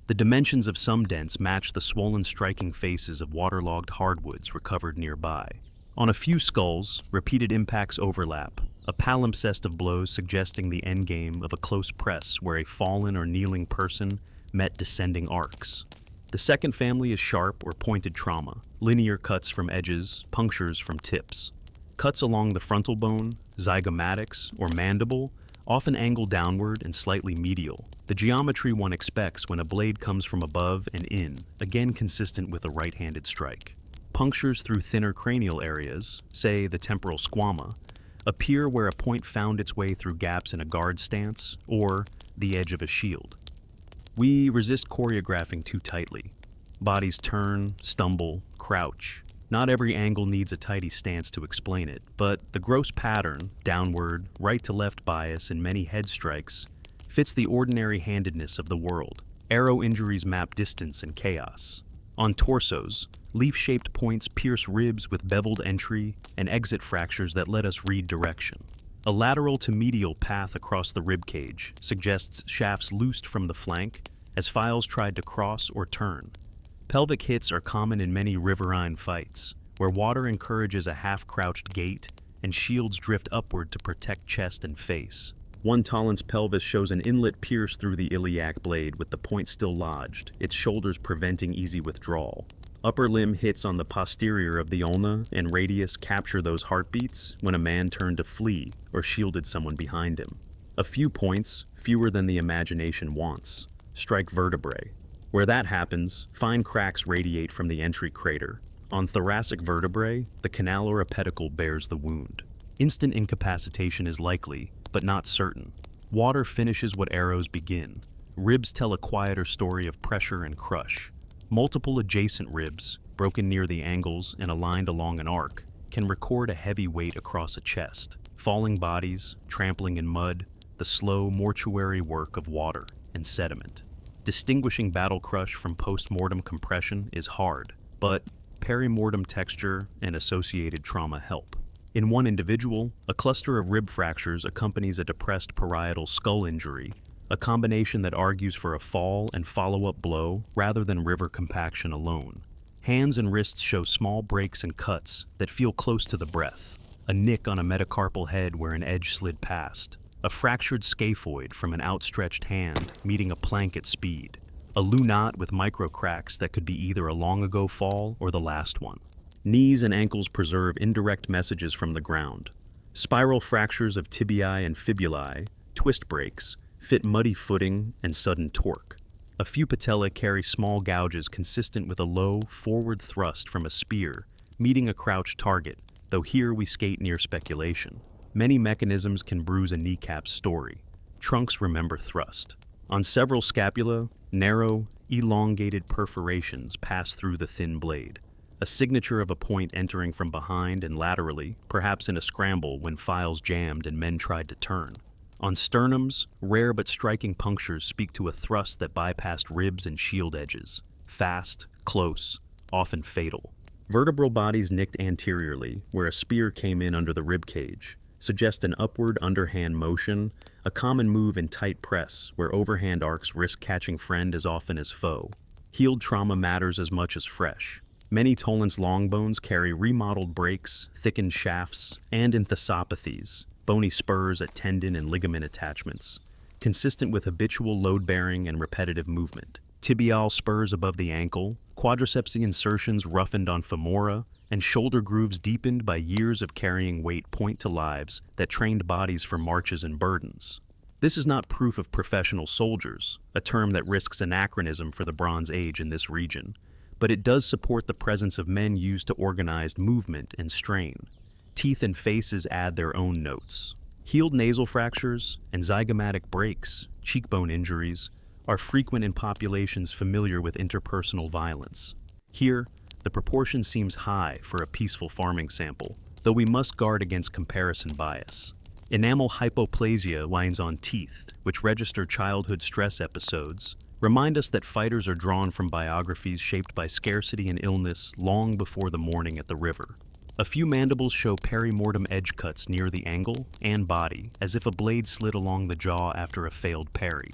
The dimensions of some dents match the swollen striking faces of waterlogged hardwoods recovered nearby. On a few skulls, repeated impacts overlap, a palimpsest of blows suggesting the endgame of a close press where a fallen or kneeling person met descending arcs. The second family is sharp or pointed trauma, linear cuts from edges, punctures from tips. Cuts along the frontal bone, zygomatics, or mandible often angle downward and slightly medial, the geometry one expects when a blade comes from above and in, again consistent with a right-handed strike. Punctures through thinner cranial areas, say the temporal squama, appear where a point found its way through gaps in a guard stance or the edge of a shield. We resist choreographing too tightly. Bodies turn, stumble, crouch. Not every angle needs a tidy stance to explain it, but the gross pattern, downward, right to left bias in many head strikes, fits the ordinary handedness of the world. Arrow injuries map distance and chaos. On torsos, leaf-shaped points pierce ribs with beveled entry and exit fractures that let us read direction. A lateral to medial path across the ribcage suggests shafts loosed from the flank as files tried to cross or turn. Pelvic hits are common in many riverine fights, where water encourages a half-crouched gait and shields drift upward to protect chest and face. One Tollense pelvis shows an inlet pierce through the iliac blade with the point still lodged, its shoulders preventing easy withdrawal. Upper limb hits on the posterior of the ulna and radius capture those heartbeats when a man turned to flee or shielded someone behind him. A few points, fewer than the imagination wants, strike vertebrae. Where that happens, fine cracks radiate from the entry crater. On thoracic vertebrae, the canal or a pedicle bears the wound. Instant incapacitation is likely, but not certain. Water finishes what arrows begin. Ribs tell a quieter story of pressure and crush. Multiple adjacent ribs, broken near the angles and aligned along an arc, can record a heavy weight across a chest. Falling bodies, trampling in mud, the slow mortuary work of water and sediment. Distinguishing battle crush from post-mortem compression is hard, but perimortem texture and associated trauma help. In one individual, a cluster of rib fractures accompanies a depressed parietal skull injury, a combination that argues for a fall and follow-up blow rather than river compaction alone. Hands and wrists show small breaks and cuts that feel close to the breath, a nick on a metacarpal head where an edge slid past, a fractured scaphoid from an outstretched hand meeting a plank at speed, a lunate with micro-cracks that could be either a long-ago fall or the last one. Knees and ankles preserve indirect messages from the ground. Spiral fractures of tibiae and fibulae, twist breaks, fit muddy footing and sudden torque. A few patella carry small gouges consistent with a low, forward thrust from a spear, meeting a crouched target, though here we skate near speculation. Many mechanisms can bruise a kneecap's story. Trunks remember thrust. On several scapula, narrow, elongated perforations pass through the thin blade, a signature of a point entering from behind and laterally, perhaps in a scramble when files jammed and men tried to turn. On sternums, rare but striking punctures speak to a thrust that bypassed ribs and shield edges. Fast, close, often fatal. Vertebral bodies nicked anteriorly, where a spear came in under the rib cage, suggest an upward underhand motion, a common move in tight press, where overhand arcs risk catching friend as often as foe. Healed trauma matters as much as fresh. Many Tollense longbones carry remodeled breaks, thickened shafts, and enthesopathies, bony spurs at tendon and ligament attachments, consistent with habitual load-bearing and repetitive movement. Tibial spurs above the ankle, quadriceps insertions roughened on femora, and shoulder grooves deepened by years of carrying weight point to lives that trained bodies for marches and burdens. This is not proof of professional soldiers, a term that risks anachronism for the Bronze Age in this region, but it does support the presence of men used to organized movement and strain. Teeth and faces add their own notes. Healed nasal fractures and zygomatic breaks, cheekbone injuries, are frequent in populations familiar with interpersonal violence. Here, the proportion seems high for a peaceful farming sample, though we must guard against comparison bias. Enamel hypoplasia lines on teeth, which register childhood stress episodes, remind us that fighters are drawn from biographies shaped by scarcity and illness long before the morning at the river. A few mandibles show perimortem edge cuts near the angle and body, as if a blade slid along the jaw after a failed parry.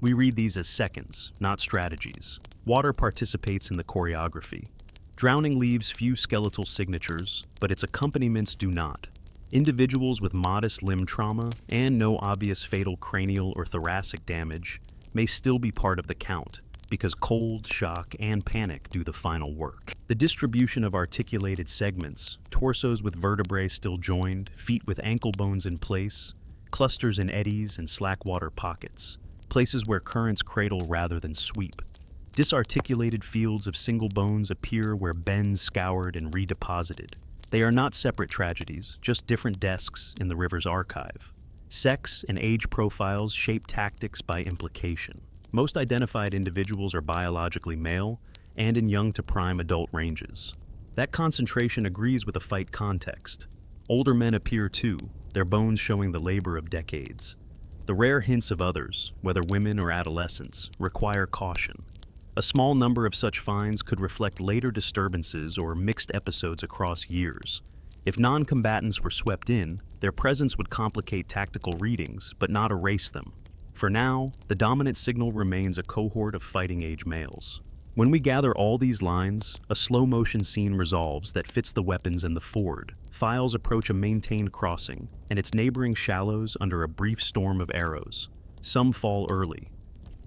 We read these as seconds, not strategies. Water participates in the choreography. Drowning leaves few skeletal signatures, but its accompaniments do not. Individuals with modest limb trauma and no obvious fatal cranial or thoracic damage may still be part of the count, because cold, shock, and panic do the final work. The distribution of articulated segments, torsos with vertebrae still joined, feet with ankle bones in place, clusters in eddies and slackwater pockets, places where currents cradle rather than sweep. Disarticulated fields of single bones appear where bends scoured and redeposited. They are not separate tragedies, just different desks in the river's archive. Sex and age profiles shape tactics by implication. Most identified individuals are biologically male and in young to prime adult ranges. That concentration agrees with the fight context. Older men appear too, their bones showing the labor of decades. The rare hints of others, whether women or adolescents, require caution. A small number of such finds could reflect later disturbances or mixed episodes across years. If non-combatants were swept in, their presence would complicate tactical readings, but not erase them. For now, the dominant signal remains a cohort of fighting-age males. When we gather all these lines, a slow-motion scene resolves that fits the weapons and the ford. Files approach a maintained crossing, and its neighboring shallows under a brief storm of arrows. Some fall early.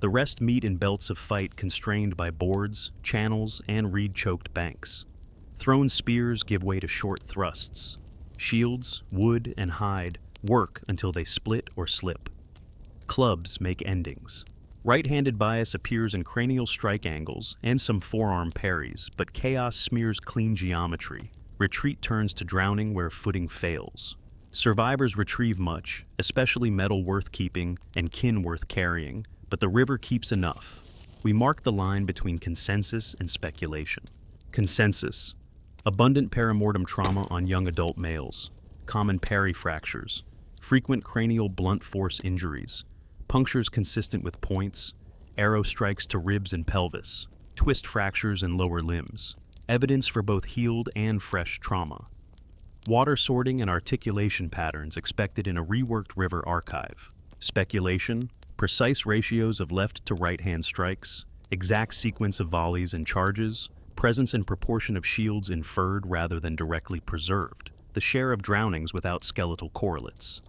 The rest meet in belts of fight constrained by boards, channels, and reed-choked banks. Thrown spears give way to short thrusts. Shields, wood, and hide work until they split or slip. Clubs make endings. Right-handed bias appears in cranial strike angles and some forearm parries, but chaos smears clean geometry. Retreat turns to drowning where footing fails. Survivors retrieve much, especially metal worth keeping and kin worth carrying, but the river keeps enough. We mark the line between consensus and speculation. Consensus. Abundant perimortem trauma on young adult males. Common peri fractures. Frequent cranial blunt force injuries. Punctures consistent with points. Arrow strikes to ribs and pelvis. Twist fractures in lower limbs. Evidence for both healed and fresh trauma. Water sorting and articulation patterns expected in a reworked river archive. Speculation. Precise ratios of left to right hand strikes. Exact sequence of volleys and charges. Presence and proportion of shields inferred rather than directly preserved. The share of drownings without skeletal correlates.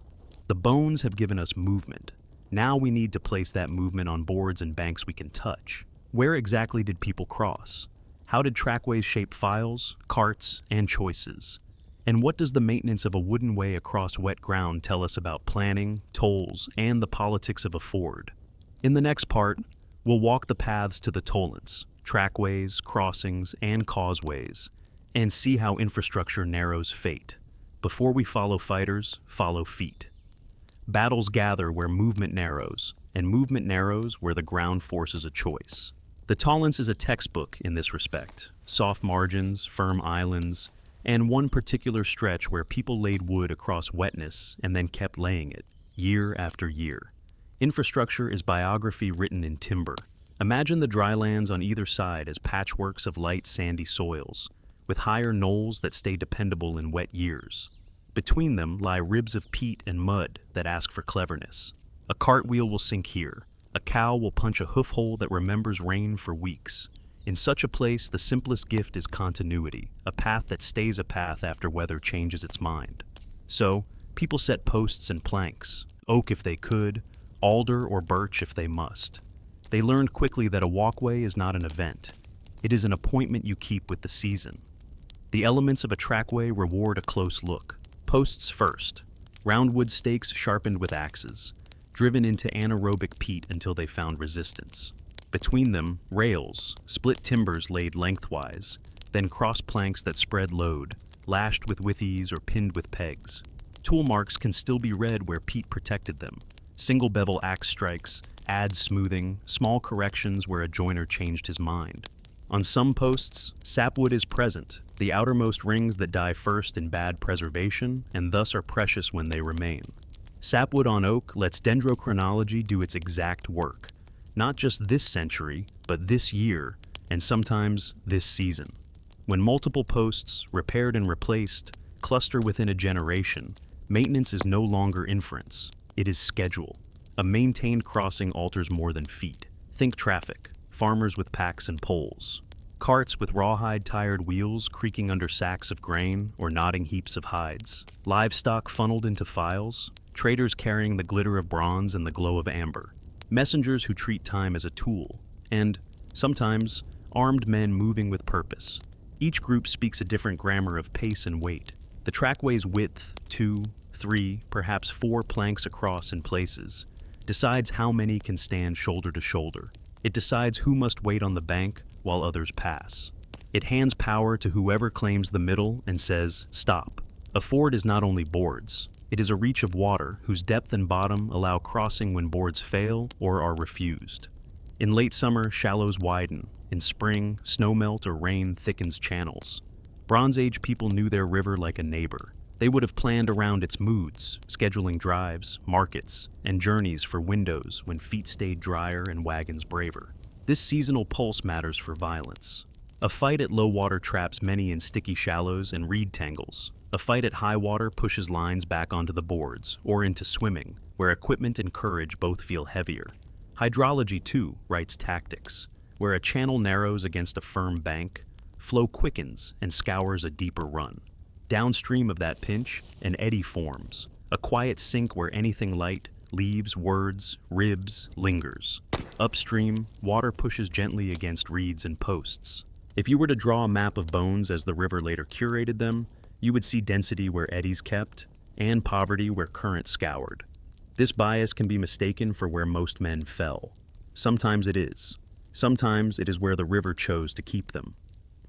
The bones have given us movement. Now we need to place that movement on boards and banks we can touch. Where exactly did people cross? How did trackways shape files, carts, and choices? And what does the maintenance of a wooden way across wet ground tell us about planning, tolls, and the politics of a ford? In the next part, we'll walk the paths to the Tollense, trackways, crossings, and causeways, and see how infrastructure narrows fate. Before we follow fighters, follow feet. Battles gather where movement narrows, and movement narrows where the ground forces a choice. The Tollense is a textbook in this respect. Soft margins, firm islands, and one particular stretch where people laid wood across wetness and then kept laying it, year after year. Infrastructure is biography written in timber. Imagine the drylands on either side as patchworks of light sandy soils, with higher knolls that stay dependable in wet years. Between them lie ribs of peat and mud that ask for cleverness. A cartwheel will sink here. A cow will punch a hoof hole that remembers rain for weeks. In such a place, the simplest gift is continuity, a path that stays a path after weather changes its mind. So, people set posts and planks, oak if they could, alder or birch if they must. They learned quickly that a walkway is not an event. It is an appointment you keep with the season. The elements of a trackway reward a close look. Posts first. Round wood stakes sharpened with axes, driven into anaerobic peat until they found resistance. Between them, rails, split timbers laid lengthwise, then cross planks that spread load, lashed with withies or pinned with pegs. Tool marks can still be read where peat protected them. Single bevel axe strikes, adze smoothing, small corrections where a joiner changed his mind. On some posts, sapwood is present, the outermost rings that die first in bad preservation and thus are precious when they remain. Sapwood on oak lets dendrochronology do its exact work. Not just this century, but this year, and sometimes this season. When multiple posts, repaired and replaced, cluster within a generation, maintenance is no longer inference, it is schedule. A maintained crossing alters more than feet. Think traffic, farmers with packs and poles. Carts with rawhide-tired wheels creaking under sacks of grain or nodding heaps of hides. Livestock funneled into files, traders carrying the glitter of bronze and the glow of amber. Messengers who treat time as a tool, and, sometimes, armed men moving with purpose. Each group speaks a different grammar of pace and weight. The trackway's width, 2, 3, perhaps 4 planks across in places, decides how many can stand shoulder to shoulder. It decides who must wait on the bank while others pass. It hands power to whoever claims the middle and says, stop. A ford is not only boards. It is a reach of water whose depth and bottom allow crossing when boards fail or are refused. In late summer, shallows widen. In spring, snowmelt or rain thickens channels. Bronze Age people knew their river like a neighbor. They would have planned around its moods, scheduling drives, markets, and journeys for windows when feet stayed drier and wagons braver. This seasonal pulse matters for violence. A fight at low water traps many in sticky shallows and reed tangles. A fight at high water pushes lines back onto the boards, or into swimming, where equipment and courage both feel heavier. Hydrology, too, writes tactics. Where a channel narrows against a firm bank, flow quickens and scours a deeper run. Downstream of that pinch, an eddy forms, a quiet sink where anything light, leaves, words, ribs, lingers. Upstream, water pushes gently against reeds and posts. If you were to draw a map of bones as the river later curated them, you would see density where eddies kept, and poverty where current scoured. This bias can be mistaken for where most men fell. Sometimes it is. Sometimes it is where the river chose to keep them.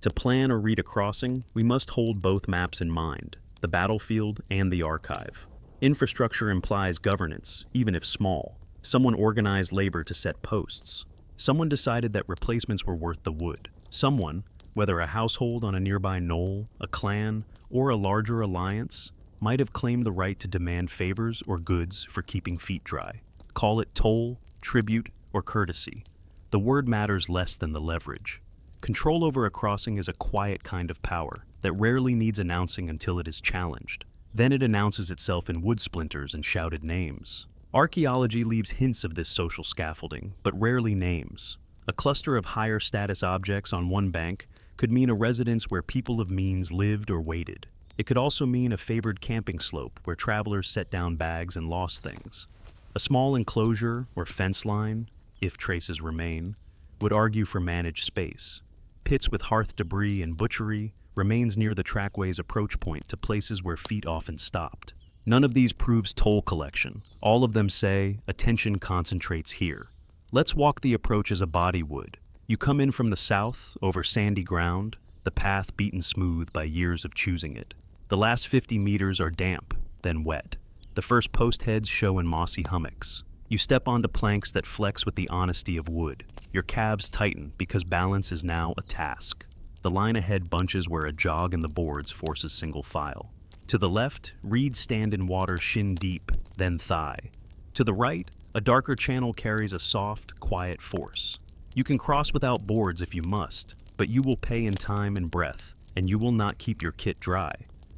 To plan or read a crossing, we must hold both maps in mind, the battlefield and the archive. Infrastructure implies governance, even if small. Someone organized labor to set posts. Someone decided that replacements were worth the wood. Someone, whether a household on a nearby knoll, a clan, or a larger alliance, might have claimed the right to demand favors or goods for keeping feet dry. Call it toll, tribute, or courtesy. The word matters less than the leverage. Control over a crossing is a quiet kind of power that rarely needs announcing until it is challenged. Then it announces itself in wood splinters and shouted names. Archaeology leaves hints of this social scaffolding, but rarely names. A cluster of higher status objects on one bank could mean a residence where people of means lived or waited. It could also mean a favored camping slope where travelers set down bags and lost things. A small enclosure or fence line, if traces remain, would argue for managed space. Pits with hearth debris and butchery remains near the trackway's approach point to places where feet often stopped. None of these proves toll collection. All of them say, attention concentrates here. Let's walk the approach as a body would. You come in from the south, over sandy ground, the path beaten smooth by years of choosing it. The last 50 meters are damp, then wet. The first post heads show in mossy hummocks. You step onto planks that flex with the honesty of wood. Your calves tighten because balance is now a task. The line ahead bunches where a jog in the boards forces single file. To the left, reeds stand in water shin deep, then thigh. To the right, a darker channel carries a soft, quiet force. You can cross without boards if you must, but you will pay in time and breath, and you will not keep your kit dry.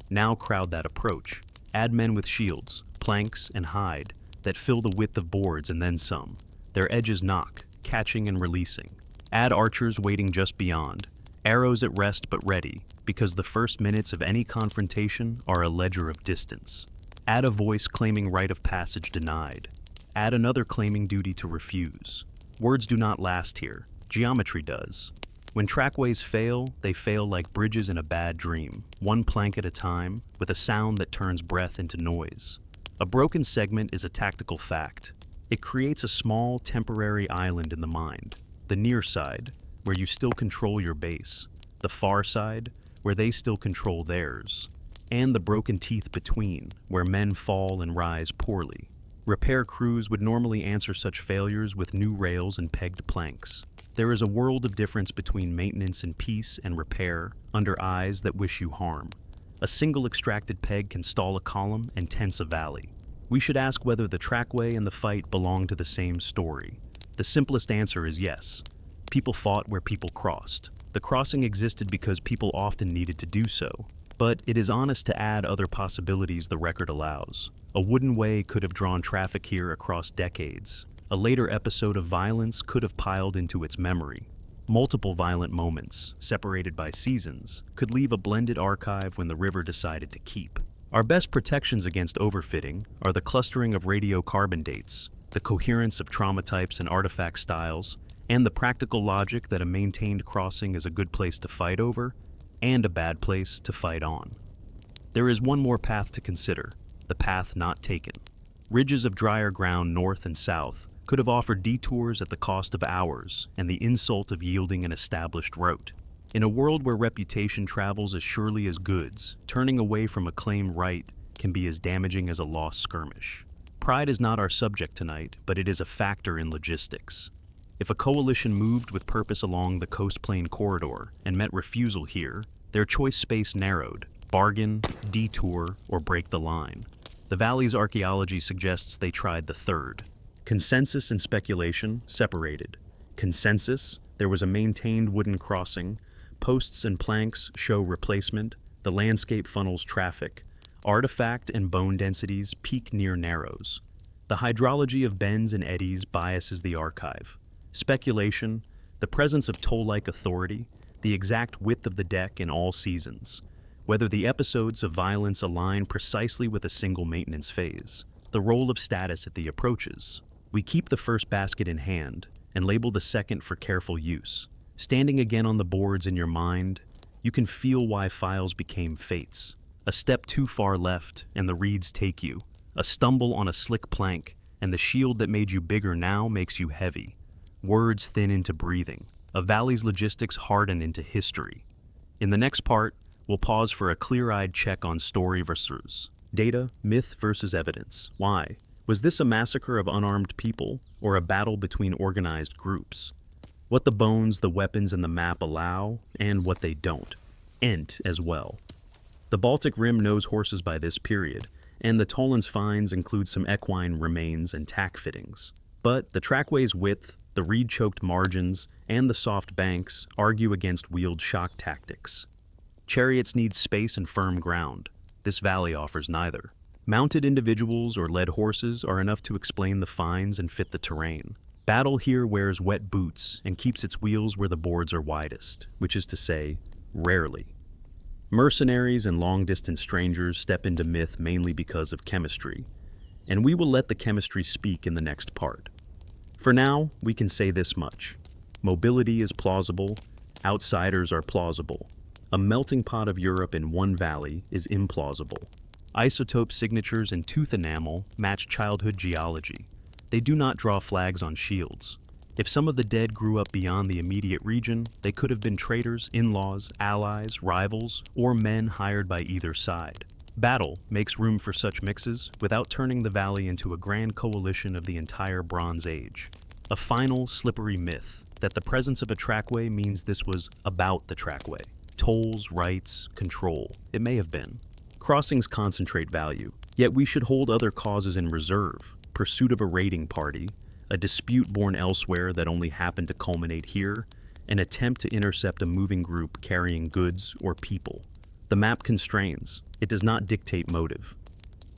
Now crowd that approach. Add men with shields, planks, and hide that fill the width of boards and then some. Their edges knock, catching and releasing. Add archers waiting just beyond, arrows at rest but ready, because the first minutes of any confrontation are a ledger of distance. Add a voice claiming right of passage denied. Add another claiming duty to refuse. Words do not last here. Geometry does. When trackways fail, they fail like bridges in a bad dream, one plank at a time, with a sound that turns breath into noise. A broken segment is a tactical fact. It creates a small, temporary island in the mind. The near side, where you still control your base. The far side, where they still control theirs. And the broken teeth between, where men fall and rise poorly. Repair crews would normally answer such failures with new rails and pegged planks. There is a world of difference between maintenance and peace and repair under eyes that wish you harm. A single extracted peg can stall a column and tense a valley. We should ask whether the trackway and the fight belong to the same story. The simplest answer is yes. People fought where people crossed. The crossing existed because people often needed to do so. But it is honest to add other possibilities the record allows. A wooden way could have drawn traffic here across decades. A later episode of violence could have piled into its memory. Multiple violent moments, separated by seasons, could leave a blended archive when the river decided to keep. Our best protections against overfitting are the clustering of radiocarbon dates, the coherence of trauma types and artifact styles, and the practical logic that a maintained crossing is a good place to fight over and a bad place to fight on. There is one more path to consider, the path not taken. Ridges of drier ground north and south could have offered detours at the cost of hours and the insult of yielding an established route. In a world where reputation travels as surely as goods, turning away from a claim right can be as damaging as a lost skirmish. Pride is not our subject tonight, but it is a factor in logistics. If a coalition moved with purpose along the Coast Plain corridor and met refusal here, their choice space narrowed: bargain, detour, or break the line. The valley's archaeology suggests they tried the third. Consensus and speculation separated. Consensus: there was a maintained wooden crossing. Posts and planks show replacement. The landscape funnels traffic. Artifact and bone densities peak near narrows. The hydrology of bends and eddies biases the archive. Speculation: the presence of toll-like authority, the exact width of the deck in all seasons. Whether the episodes of violence align precisely with a single maintenance phase. The role of status at the approaches. We keep the first basket in hand and label the second for careful use. Standing again on the boards in your mind, you can feel why files became fates. A step too far left and the reeds take you. A stumble on a slick plank and the shield that made you bigger now makes you heavy. Words thin into breathing. A valley's logistics harden into history. In the next part, we'll pause for a clear-eyed check on story versus data, myth versus evidence. Why? Was this a massacre of unarmed people or a battle between organized groups? What the bones, the weapons, and the map allow, and what they don't. Ent as well. The Baltic Rim knows horses by this period, and the Tollense finds include some equine remains and tack fittings. But the trackway's width, the reed-choked margins, and the soft banks argue against wheeled shock tactics. Chariots need space and firm ground. This valley offers neither. Mounted individuals or led horses are enough to explain the finds and fit the terrain. Battle here wears wet boots and keeps its wheels where the boards are widest, which is to say, rarely. Mercenaries and long-distance strangers step into myth mainly because of chemistry, and we will let the chemistry speak in the next part. For now, we can say this much. Mobility is plausible, outsiders are plausible. A melting pot of Europe in one valley is implausible. Isotope signatures and tooth enamel match childhood geology. They do not draw flags on shields. If some of the dead grew up beyond the immediate region, they could have been traitors, in-laws, allies, rivals, or men hired by either side. Battle makes room for such mixes without turning the valley into a grand coalition of the entire Bronze Age. A final, slippery myth that the presence of a trackway means this was about the trackway. Tolls, rights, control. It may have been. Crossings concentrate value, yet we should hold other causes in reserve. Pursuit of a raiding party, a dispute born elsewhere that only happened to culminate here, an attempt to intercept a moving group carrying goods or people. The map constrains. It does not dictate motive.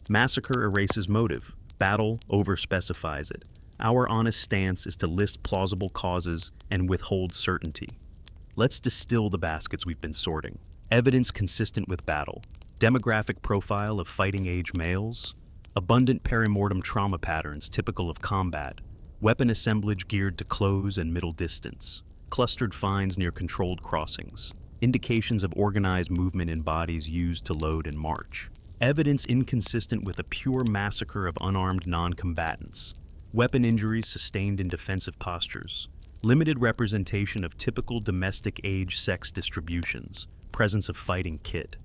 Massacre erases motive. Battle overspecifies it. Our honest stance is to list plausible causes and withhold certainty. Let's distill the baskets we've been sorting. Evidence consistent with battle. Demographic profile of fighting age males. Abundant perimortem trauma patterns typical of combat. Weapon assemblage geared to close and middle distance. Clustered finds near controlled crossings. Indications of organized movement in bodies used to load and march. Evidence inconsistent with a pure massacre of unarmed non-combatants. Weapon injuries sustained in defensive postures. Limited representation of typical domestic age sex distributions. Presence of fighting kit.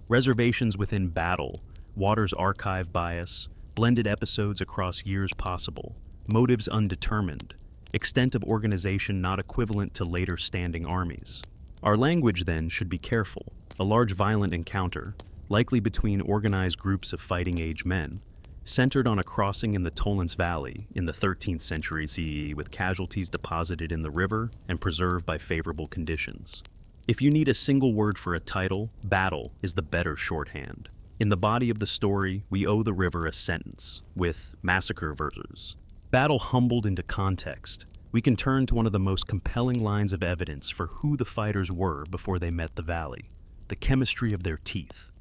Reservations within battle. Water's archive bias. Blended episodes across years possible. Motives undetermined. Extent of organization not equivalent to later standing armies. Our language, then, should be careful. A large violent encounter, likely between organized groups of fighting-age men, centered on a crossing in the Tollense Valley in the 13th century CE with casualties deposited in the river and preserved by favorable conditions. If you need a single word for a title, battle is the better shorthand. In the body of the story, we owe the river a sentence, with massacre versus. Battle humbled into context. We can turn to one of the most compelling lines of evidence for who the fighters were before they met the valley, the chemistry of their teeth.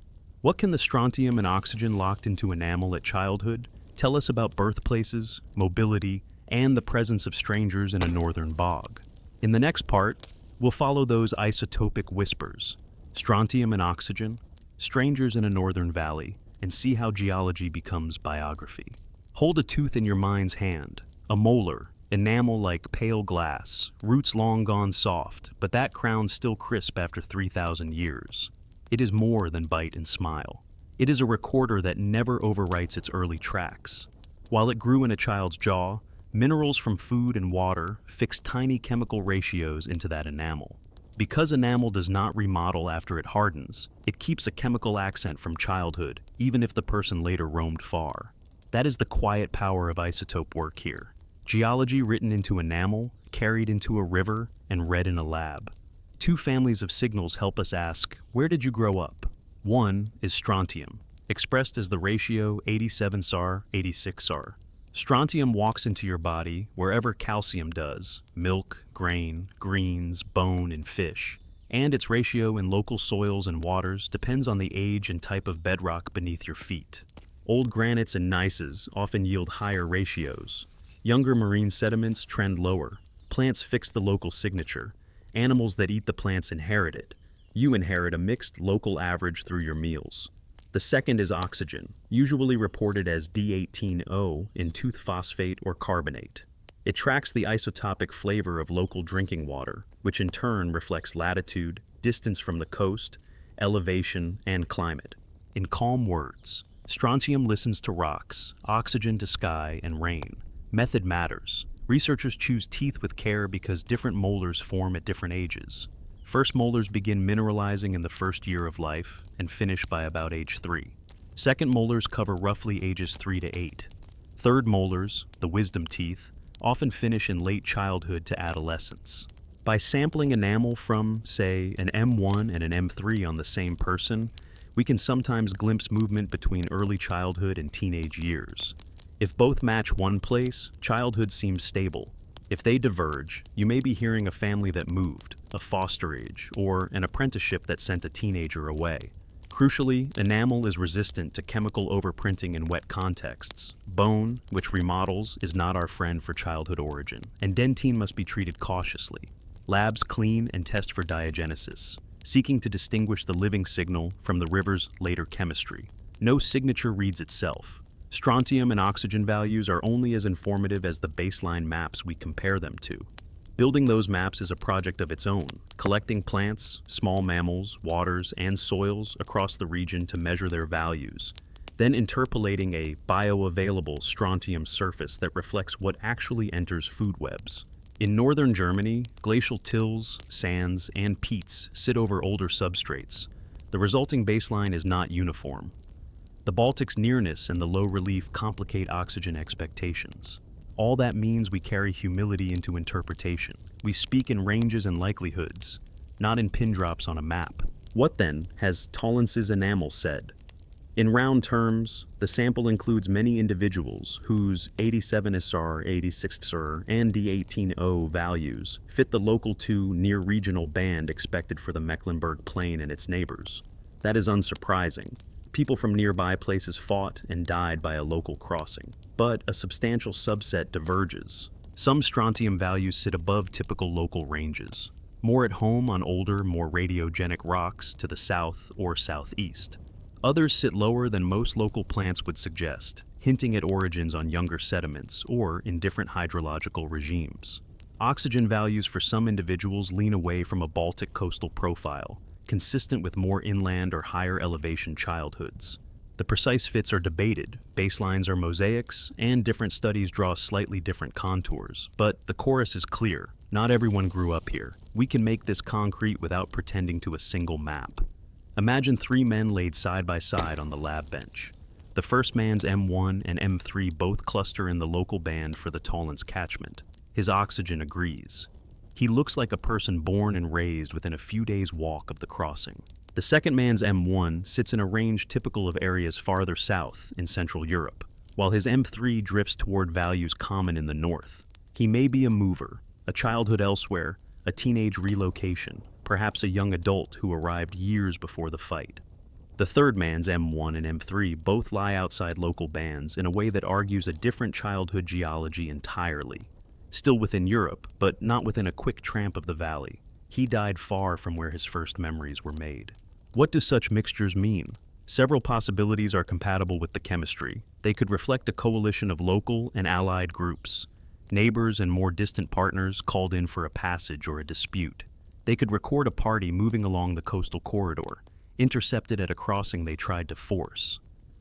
What can the strontium and oxygen locked into enamel at childhood tell us about birthplaces, mobility, and the presence of strangers in a northern bog? In the next part, we'll follow those isotopic whispers, strontium and oxygen, strangers in a northern valley, and see how geology becomes biography. Hold a tooth in your mind's hand, a molar, enamel like pale glass, roots long gone soft, but that crown's still crisp after 3,000 years. It is more than bite and smile. It is a recorder that never overwrites its early tracks. While it grew in a child's jaw, minerals from food and water fixed tiny chemical ratios into that enamel. Because enamel does not remodel after it hardens, it keeps a chemical accent from childhood, even if the person later roamed far. That is the quiet power of isotope work here. Geology written into enamel, carried into a river, and read in a lab. Two families of signals help us ask, where did you grow up? One is strontium, expressed as the ratio 87 SAR, 86 SAR. Strontium walks into your body wherever calcium does, milk, grain, greens, bone, and fish. And its ratio in local soils and waters depends on the age and type of bedrock beneath your feet. Old granites and gneisses often yield higher ratios. Younger marine sediments trend lower. Plants fix the local signature. Animals that eat the plants inherit it. You inherit a mixed local average through your meals. The second is oxygen, usually reported as D18O in tooth phosphate or carbonate. It tracks the isotopic flavor of local drinking water, which in turn reflects latitude, distance from the coast, elevation, and climate. In calm words, strontium listens to rocks, oxygen to sky, and rain. Method matters. Researchers choose teeth with care because different molars form at different ages. First molars begin mineralizing in the first year of life and finish by about age 3. Second molars cover roughly ages 3 to 8. Third molars, the wisdom teeth, often finish in late childhood to adolescence. By sampling enamel from, say, an M1 and an M3 on the same person, we can sometimes glimpse movement between early childhood and teenage years. If both match one place, childhood seems stable. If they diverge, you may be hearing a family that moved, a fosterage, or an apprenticeship that sent a teenager away. Crucially, enamel is resistant to chemical overprinting in wet contexts. Bone, which remodels, is not our friend for childhood origin, and dentine must be treated cautiously. Labs clean and test for diagenesis, seeking to distinguish the living signal from the river's later chemistry. No signature reads itself. Strontium and oxygen values are only as informative as the baseline maps we compare them to. Building those maps is a project of its own, collecting plants, small mammals, waters, and soils across the region to measure their values, then interpolating a bioavailable strontium surface that reflects what actually enters food webs. In northern Germany, glacial tills, sands, and peats sit over older substrates. The resulting baseline is not uniform. The Baltic's nearness and the low relief complicate oxygen expectations. All that means we carry humility into interpretation. We speak in ranges and likelihoods, not in pin drops on a map. What then has Tollence's enamel said? In round terms, the sample includes many individuals whose 87 SR, 86 SR, and D18O values fit the local to near-regional band expected for the Mecklenburg Plain and its neighbors. That is unsurprising. People from nearby places fought and died by a local crossing, but a substantial subset diverges. Some strontium values sit above typical local ranges, more at home on older, more radiogenic rocks to the south or southeast. Others sit lower than most local plants would suggest, hinting at origins on younger sediments or in different hydrological regimes. Oxygen values for some individuals lean away from a Baltic coastal profile, consistent with more inland or higher elevation childhoods. The precise fits are debated, baselines are mosaics, and different studies draw slightly different contours. But the chorus is clear. Not everyone grew up here. We can make this concrete without pretending to a single map. Imagine 3 men laid side by side on the lab bench. The first man's M1 and M3 both cluster in the local band for the Tollense catchment. His oxygen agrees. He looks like a person born and raised within a few days' walk of the crossing. The second man's M1 sits in a range typical of areas farther south in Central Europe, while his M3 drifts toward values common in the north. He may be a mover, a childhood elsewhere, a teenage relocation, perhaps a young adult who arrived years before the fight. The third man's M1 and M3 both lie outside local bands in a way that argues a different childhood geology entirely. Still within Europe, but not within a quick tramp of the valley. He died far from where his first memories were made. What do such mixtures mean? Several possibilities are compatible with the chemistry. They could reflect a coalition of local and allied groups, neighbors and more distant partners called in for a passage or a dispute. They could record a party moving along the coastal corridor, intercepted at a crossing they tried to force.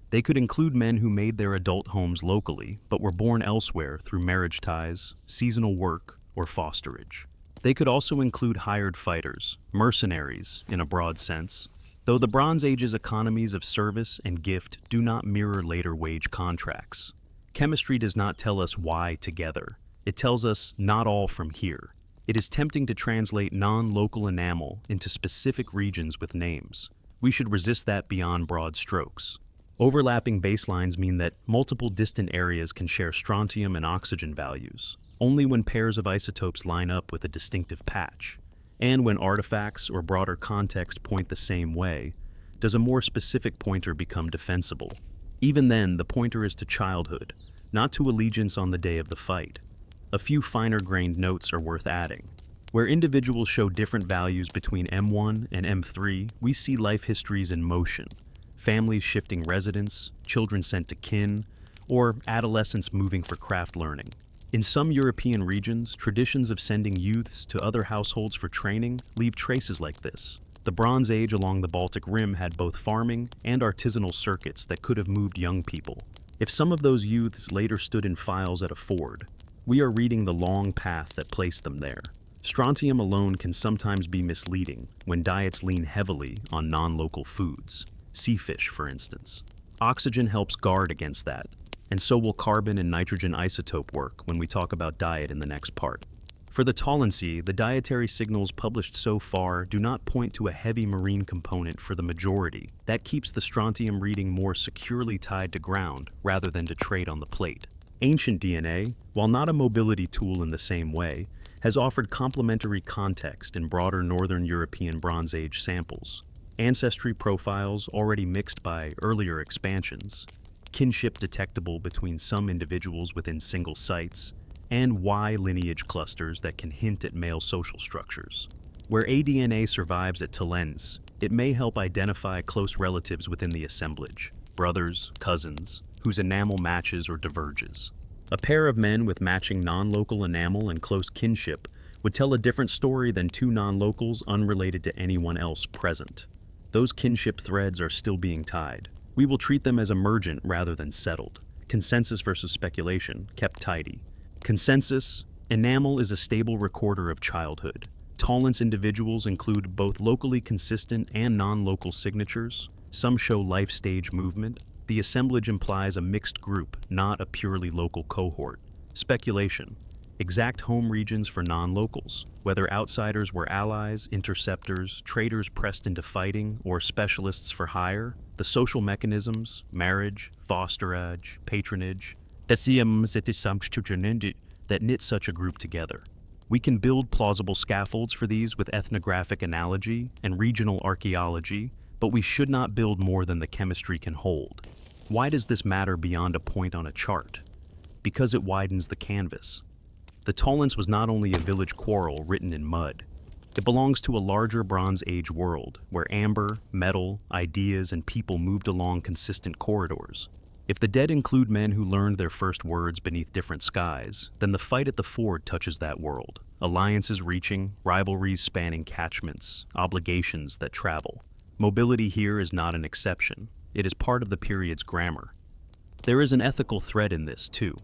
They could include men who made their adult homes locally, but were born elsewhere through marriage ties, seasonal work, or fosterage. They could also include hired fighters, mercenaries in a broad sense, though the Bronze Age's economies of service and gift do not mirror later wage contracts. Chemistry does not tell us why together. It tells us not all from here. It is tempting to translate non-local enamel into specific regions with names. We should resist that beyond broad strokes. Overlapping baselines mean that multiple distant areas can share strontium and oxygen values, only when pairs of isotopes line up with a distinctive patch. And when artifacts or broader context point the same way, does a more specific pointer become defensible. Even then, the pointer is to childhood, not to allegiance on the day of the fight. A few finer-grained notes are worth adding. Where individuals show different values between M1 and M3, we see life histories in motion. Families shifting residence, children sent to kin, or adolescents moving for craft learning. In some European regions, traditions of sending youths to other households for training leave traces like this. The Bronze Age along the Baltic Rim had both farming and artisanal circuits that could have moved young people. If some of those youths later stood in files at a ford, we are reading the long path that placed them there. Strontium alone can sometimes be misleading when diets lean heavily on non-local foods. Sea fish, for instance. Oxygen helps guard against that, and so will carbon and nitrogen isotope work when we talk about diet in the next part. For the Tollense, the dietary signals published so far do not point to a heavy marine component for the majority. That keeps the strontium reading more securely tied to ground rather than to trade on the plate. Ancient DNA, while not a mobility tool in the same way, has offered complementary context in broader Northern European Bronze Age samples. Ancestry profiles already mixed by earlier expansions, kinship detectable between some individuals within single sites, and Y lineage clusters that can hint at male social structures. Where aDNA survives at Tollense, it may help identify close relatives within the assemblage, brothers, cousins, whose enamel matches or diverges. A pair of men with matching non-local enamel and close kinship would tell a different story than two non-locals unrelated to anyone else present. Those kinship threads are still being tied. We will treat them as emergent rather than settled. Consensus versus speculation, kept tidy. Consensus: enamel is a stable recorder of childhood. Tollense individuals include both locally consistent and non-local signatures. Some show life stage movement. The assemblage implies a mixed group, not a purely local cohort. Speculation: exact home regions for non-locals, whether outsiders were allies, interceptors, traitors pressed into fighting, or specialists for hire. The social mechanisms, marriage, fosterage, patronage, that knit such a group together. We can build plausible scaffolds for these with ethnographic analogy and regional archaeology, but we should not build more than the chemistry can hold. Why does this matter beyond a point on a chart? Because it widens the canvas. The Tollense was not only a village quarrel written in mud. It belongs to a larger Bronze Age world, where amber, metal, ideas, and people moved along consistent corridors. If the dead include men who learned their first words beneath different skies, then the fight at the ford touches that world. Alliances reaching, rivalries spanning catchments, obligations that travel. Mobility here is not an exception. It is part of the period's grammar. There is an ethical thread in this, too.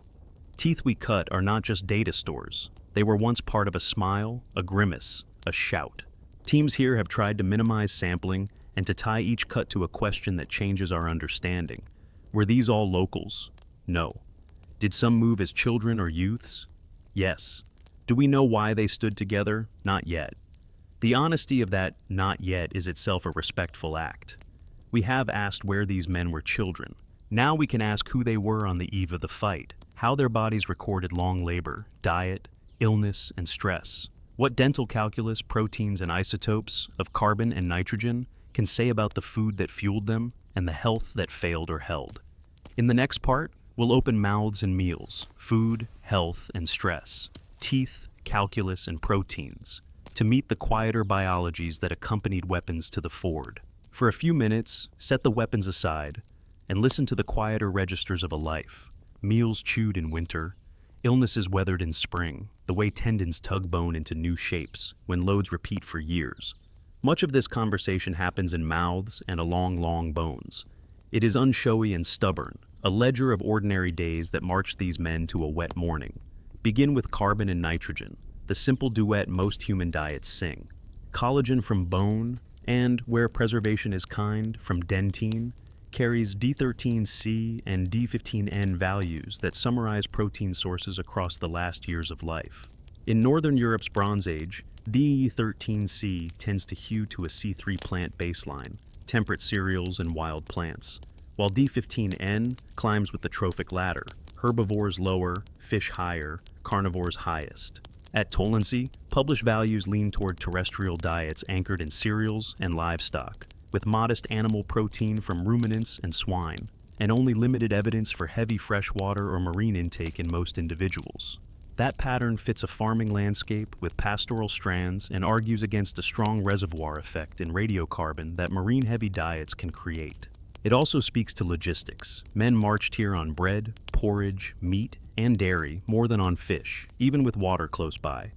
Teeth we cut are not just data stores. They were once part of a smile, a grimace, a shout. Teams here have tried to minimize sampling and to tie each cut to a question that changes our understanding. Were these all locals? No. Did some move as children or youths? Yes. Do we know why they stood together? Not yet. The honesty of that "not yet" is itself a respectful act. We have asked where these men were children. Now we can ask who they were on the eve of the fight, how their bodies recorded long labor, diet, illness, and stress, what dental calculus, proteins, and isotopes of carbon and nitrogen can say about the food that fueled them and the health that failed or held. In the next part, we'll open mouths and meals, food, health, and stress, teeth, calculus, and proteins, to meet the quieter biologies that accompanied weapons to the ford. For a few minutes, set the weapons aside and listen to the quieter registers of a life. Meals chewed in winter, illnesses weathered in spring, the way tendons tug bone into new shapes when loads repeat for years. Much of this conversation happens in mouths and along long bones. It is unshowy and stubborn, a ledger of ordinary days that marched these men to a wet morning. Begin with carbon and nitrogen, the simple duet most human diets sing. Collagen from bone, and, where preservation is kind, from dentine, carries d13C and d15N values that summarize protein sources across the last years of life. In Northern Europe's Bronze Age, d13C tends to hew to a C3 plant baseline, temperate cereals and wild plants, while d15N climbs with the trophic ladder, herbivores lower, fish higher, carnivores highest. At Tollense, published values lean toward terrestrial diets anchored in cereals and livestock, with modest animal protein from ruminants and swine, and only limited evidence for heavy freshwater or marine intake in most individuals. That pattern fits a farming landscape with pastoral strands and argues against a strong reservoir effect in radiocarbon that marine-heavy diets can create. It also speaks to logistics. Men marched here on bread, porridge, meat, and dairy more than on fish, even with water close by.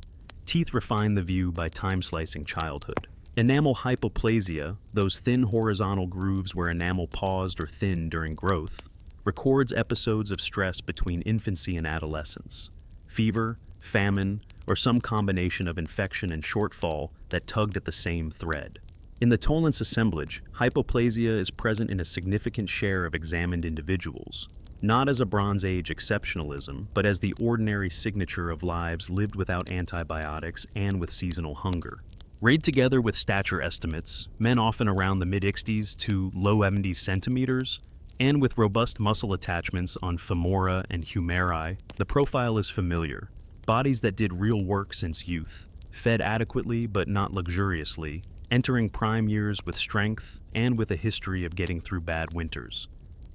Teeth refine the view by time-slicing childhood. Enamel hypoplasia, those thin horizontal grooves where enamel paused or thinned during growth, records episodes of stress between infancy and adolescence. Fever, famine, or some combination of infection and shortfall that tugged at the same thread. In the Tollense assemblage, hypoplasia is present in a significant share of examined individuals, not as a Bronze Age exceptionalism, but as the ordinary signature of lives lived without antibiotics and with seasonal hunger. Read together with stature estimates, men often around the mid-60s to low 70s centimeters, and with robust muscle attachments on femora and humeri, the profile is familiar. Bodies that did real work since youth, fed adequately but not luxuriously, entering prime years with strength and with a history of getting through bad winters.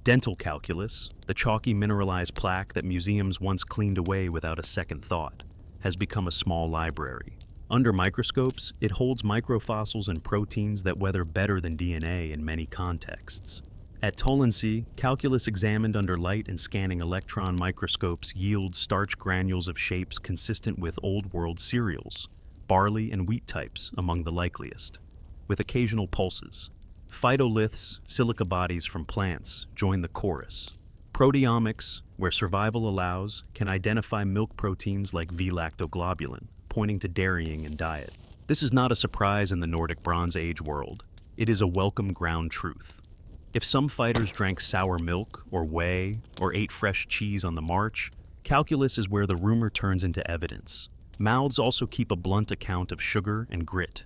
Dental calculus, the chalky mineralized plaque that museums once cleaned away without a second thought, has become a small library. Under microscopes, it holds microfossils and proteins that weather better than DNA in many contexts. At Tollense, calculus examined under light and scanning electron microscopes yields starch granules of shapes consistent with Old World cereals, barley and wheat types among the likeliest, with occasional pulses. Phytoliths, silica bodies from plants, join the chorus. Proteomics, where survival allows, can identify milk proteins like V-lactoglobulin, pointing to dairying and diet. This is not a surprise in the Nordic Bronze Age world. It is a welcome ground truth. If some fighters drank sour milk, or whey, or ate fresh cheese on the march, calculus is where the rumor turns into evidence. Mouths also keep a blunt account of sugar and grit.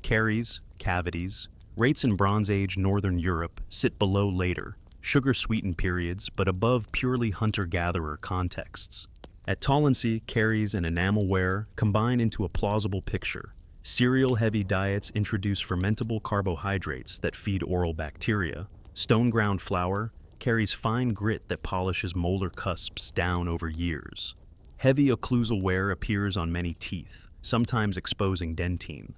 Caries, cavities, rates in Bronze Age Northern Europe sit below later, sugar-sweetened periods, but above purely hunter-gatherer contexts. At Tollense, caries and enamelware combine into a plausible picture. Cereal-heavy diets introduce fermentable carbohydrates that feed oral bacteria. Stone-ground flour carries fine grit that polishes molar cusps down over years. Heavy occlusal wear appears on many teeth, sometimes exposing dentine.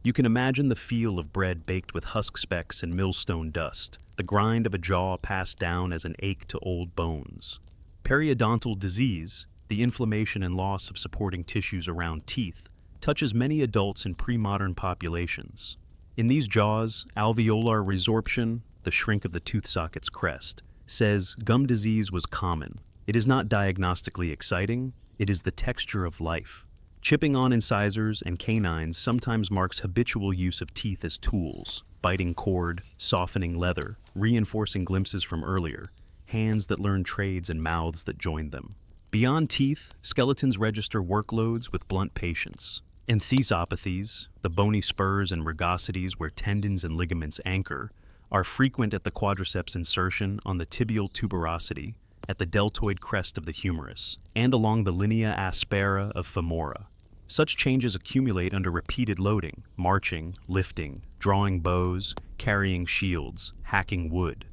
You can imagine the feel of bread baked with husk specks and millstone dust, the grind of a jaw passed down as an ache to old bones. Periodontal disease, the inflammation and loss of supporting tissues around teeth, touches many adults in pre-modern populations. In these jaws, alveolar resorption, the shrink of the tooth socket's crest, says gum disease was common. It is not diagnostically exciting, it is the texture of life. Chipping on incisors and canines sometimes marks habitual use of teeth as tools, biting cord, softening leather, reinforcing glimpses from earlier, hands that learn trades and mouths that join them. Beyond teeth, skeletons register workloads with blunt patience. Enthesopathies, the bony spurs and rugosities where tendons and ligaments anchor, are frequent at the quadriceps insertion on the tibial tuberosity, at the deltoid crest of the humerus, and along the linea aspera of femora. Such changes accumulate under repeated loading, marching, lifting, drawing bows, carrying shields, hacking wood.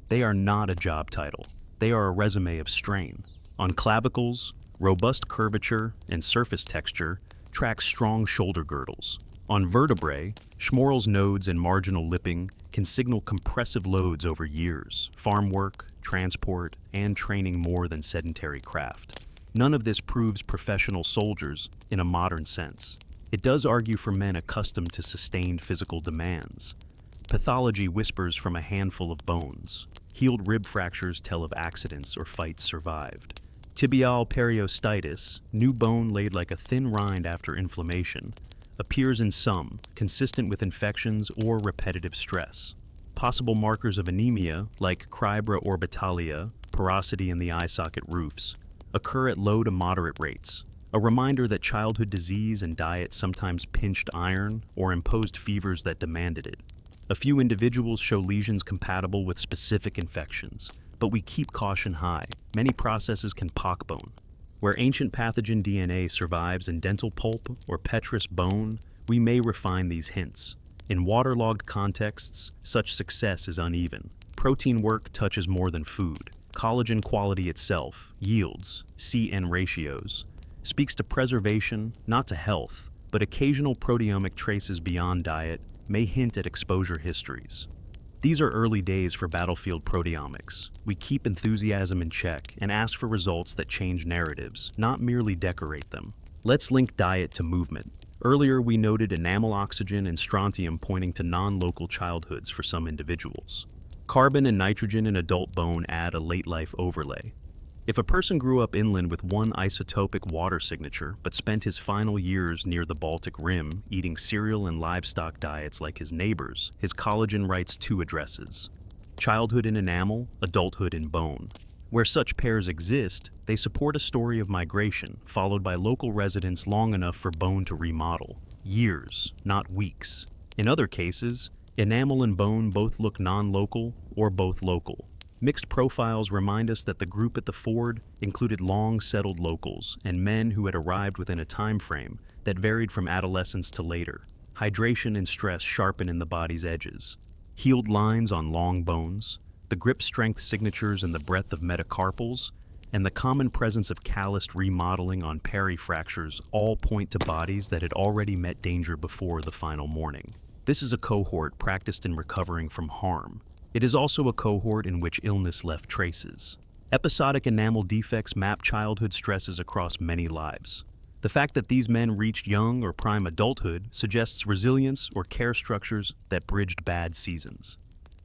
They are not a job title. They are a resume of strain. On clavicles, robust curvature and surface texture track strong shoulder girdles. On vertebrae, Schmorl's nodes and marginal lipping can signal compressive loads over years, farm work, transport, and training more than sedentary craft. None of this proves professional soldiers in a modern sense. It does argue for men accustomed to sustained physical demands. Pathology whispers from a handful of bones. Healed rib fractures tell of accidents or fights survived. Tibial periostitis, new bone laid like a thin rind after inflammation, appears in some, consistent with infections or repetitive stress. Possible markers of anemia, like cribra orbitalia, porosity in the eye socket roofs, occur at low to moderate rates, a reminder that childhood disease and diet sometimes pinched iron or imposed fevers that demanded it. A few individuals show lesions compatible with specific infections, but we keep caution high. Many processes can pockbone. Where ancient pathogen DNA survives in dental pulp or petrous bone, we may refine these hints. In waterlogged contexts, such success is uneven. Protein work touches more than food. Collagen quality itself, yields, C/N ratios, speaks to preservation, not to health, but occasional proteomic traces beyond diet may hint at exposure histories. These are early days for battlefield proteomics. We keep enthusiasm in check and ask for results that change narratives, not merely decorate them. Let's link diet to movement. Earlier, we noted enamel oxygen and strontium pointing to non-local childhoods for some individuals. Carbon and nitrogen in adult bone add a late-life overlay. If a person grew up inland with one isotopic water signature but spent his final years near the Baltic Rim eating cereal and livestock diets like his neighbors, his collagen writes two addresses: childhood in enamel, adulthood in bone. Where such pairs exist, they support a story of migration followed by local residence long enough for bone to remodel. Years, not weeks. In other cases, enamel and bone both look non-local or both local. Mixed profiles remind us that the group at the ford included long-settled locals and men who had arrived within a time frame that varied from adolescence to later. Hydration and stress sharpen in the body's edges. Healed lines on long bones, the grip strength signatures and the breadth of metacarpals, and the common presence of calloused remodeling on perifractures all point to bodies that had already met danger before the final morning. This is a cohort practiced in recovering from harm. It is also a cohort in which illness left traces. Episodic enamel defects map childhood stresses across many lives. The fact that these men reached young or prime adulthood suggests resilience or care structures that bridged bad seasons.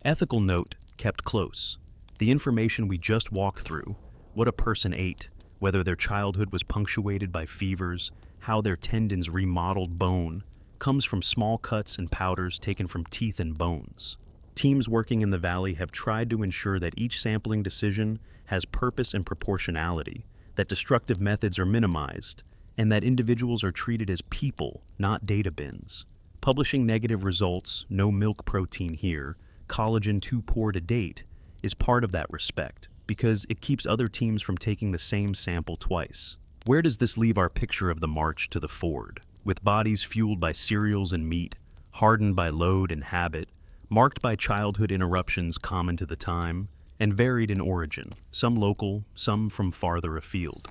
Ethical note kept close. The information we just walked through, what a person ate, whether their childhood was punctuated by fevers, how their tendons remodeled bone, comes from small cuts and powders taken from teeth and bones. Teams working in the valley have tried to ensure that each sampling decision has purpose and proportionality, that destructive methods are minimized, and that individuals are treated as people, not data bins. Publishing negative results, no milk protein here, collagen too poor to date, is part of that respect, because it keeps other teams from taking the same sample twice. Where does this leave our picture of the march to the ford? With bodies fueled by cereals and meat, hardened by load and habit, marked by childhood interruptions common to the time, and varied in origin, some local, some from farther afield.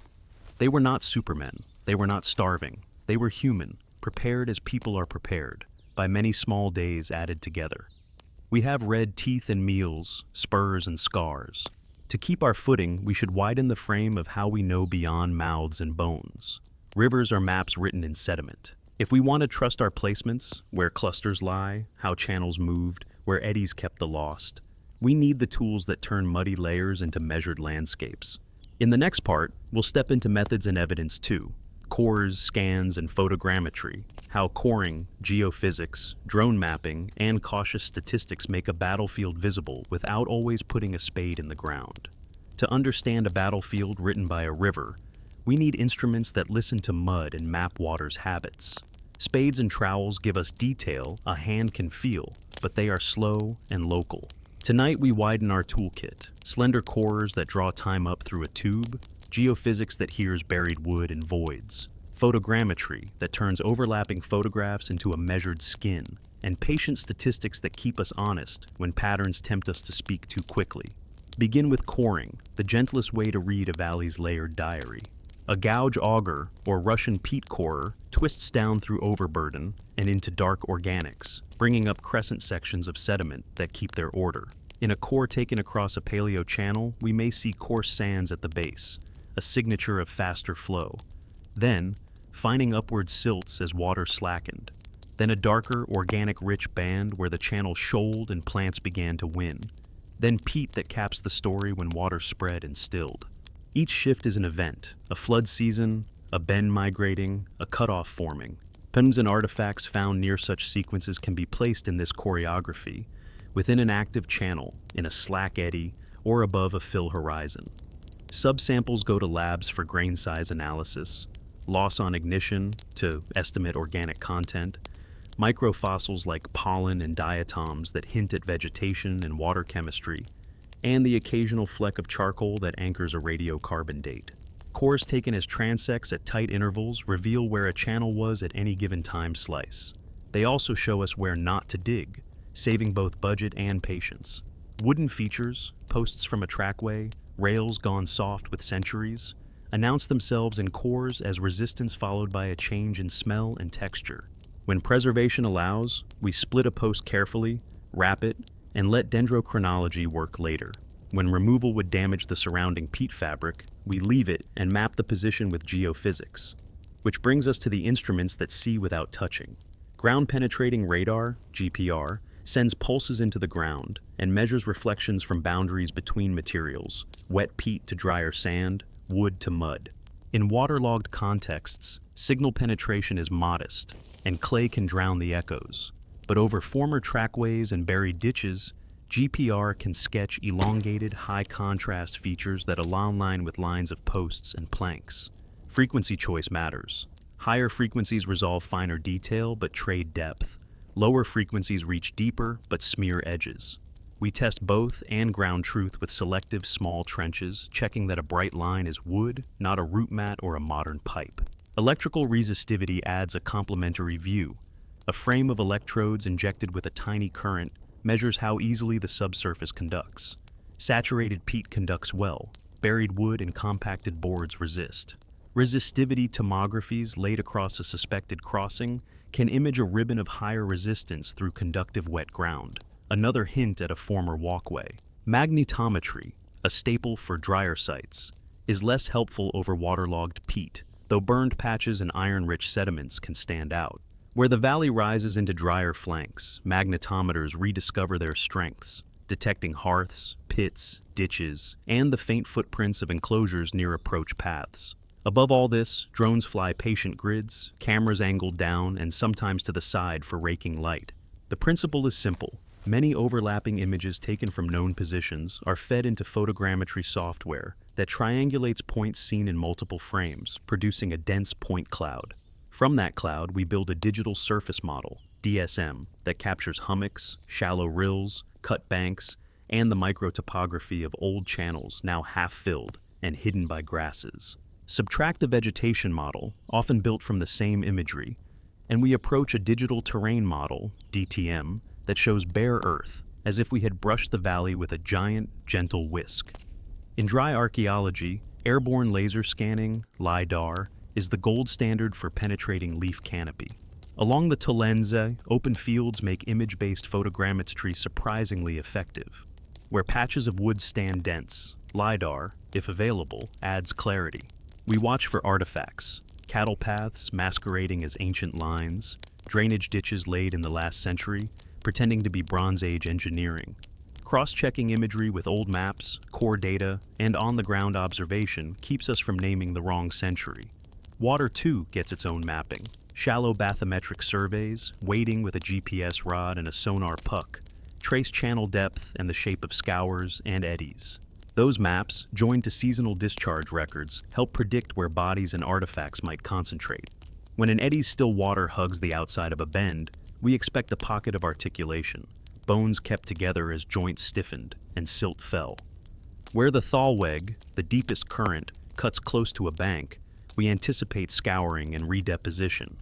They were not supermen, they were not starving, they were human, prepared as people are prepared, by many small days added together. We have red teeth and meals, spurs and scars. To keep our footing, we should widen the frame of how we know beyond mouths and bones. Rivers are maps written in sediment. If we want to trust our placements, where clusters lie, how channels moved, where eddies kept the lost, we need the tools that turn muddy layers into measured landscapes. In the next part, we'll step into methods and evidence too. Cores, scans, and photogrammetry, how coring, geophysics, drone mapping, and cautious statistics make a battlefield visible without always putting a spade in the ground. To understand a battlefield written by a river, we need instruments that listen to mud and map water's habits. Spades and trowels give us detail a hand can feel, but they are slow and local. Tonight we widen our toolkit, slender cores that draw time up through a tube, geophysics that hears buried wood and voids, photogrammetry that turns overlapping photographs into a measured skin, and patient statistics that keep us honest when patterns tempt us to speak too quickly. Begin with coring, the gentlest way to read a valley's layered diary. A gouge auger, or Russian peat corer, twists down through overburden and into dark organics, bringing up crescent sections of sediment that keep their order. In a core taken across a paleo channel, we may see coarse sands at the base, a signature of faster flow. Then, fining upward silts as water slackened. Then a darker, organic-rich band where the channel shoaled and plants began to win. Then peat that caps the story when water spread and stilled. Each shift is an event, a flood season, a bend migrating, a cutoff forming. Pens and artifacts found near such sequences can be placed in this choreography, within an active channel, in a slack eddy, or above a fill horizon. Subsamples go to labs for grain size analysis, loss on ignition to estimate organic content, microfossils like pollen and diatoms that hint at vegetation and water chemistry, and the occasional fleck of charcoal that anchors a radiocarbon date. Cores taken as transects at tight intervals reveal where a channel was at any given time slice. They also show us where not to dig, saving both budget and patience. Wooden features, posts from a trackway, rails gone soft with centuries, announce themselves in cores as resistance followed by a change in smell and texture. When preservation allows, we split a post carefully, wrap it, and let dendrochronology work later. When removal would damage the surrounding peat fabric, we leave it and map the position with geophysics. Which brings us to the instruments that see without touching. Ground-penetrating radar, GPR, sends pulses into the ground and measures reflections from boundaries between materials, wet peat to drier sand, wood to mud. In waterlogged contexts, signal penetration is modest, and clay can drown the echoes. But over former trackways and buried ditches, GPR can sketch elongated, high-contrast features that align with lines of posts and planks. Frequency choice matters. Higher frequencies resolve finer detail but trade depth. Lower frequencies reach deeper but smear edges. We test both and ground truth with selective small trenches, checking that a bright line is wood, not a root mat or a modern pipe. Electrical resistivity adds a complementary view. A frame of electrodes injected with a tiny current measures how easily the subsurface conducts. Saturated peat conducts well. Buried wood and compacted boards resist. Resistivity tomographies laid across a suspected crossing can image a ribbon of higher resistance through conductive wet ground, another hint at a former walkway. Magnetometry, a staple for drier sites, is less helpful over waterlogged peat, though burned patches and iron-rich sediments can stand out. Where the valley rises into drier flanks, magnetometers rediscover their strengths, detecting hearths, pits, ditches, and the faint footprints of enclosures near approach paths. Above all this, drones fly patient grids, cameras angled down and sometimes to the side for raking light. The principle is simple. Many overlapping images taken from known positions are fed into photogrammetry software that triangulates points seen in multiple frames, producing a dense point cloud. From that cloud, we build a digital surface model, DSM, that captures hummocks, shallow rills, cut banks, and the microtopography of old channels now half-filled and hidden by grasses. Subtract a vegetation model, often built from the same imagery, and we approach a digital terrain model, DTM, that shows bare earth, as if we had brushed the valley with a giant, gentle whisk. In dry archaeology, airborne laser scanning, LiDAR, is the gold standard for penetrating leaf canopy. Along the Tollense, open fields make image-based photogrammetry surprisingly effective. Where patches of wood stand dense, LiDAR, if available, adds clarity. We watch for artifacts, cattle paths masquerading as ancient lines, drainage ditches laid in the last century, pretending to be Bronze Age engineering. Cross-checking imagery with old maps, core data, and on-the-ground observation keeps us from naming the wrong century. Water, too, gets its own mapping. Shallow bathymetric surveys, wading with a GPS rod and a sonar puck, trace channel depth and the shape of scours and eddies. Those maps, joined to seasonal discharge records, help predict where bodies and artifacts might concentrate. When an eddy's still water hugs the outside of a bend, we expect a pocket of articulation, bones kept together as joints stiffened and silt fell. Where the Thalweg, the deepest current, cuts close to a bank, we anticipate scouring and redeposition,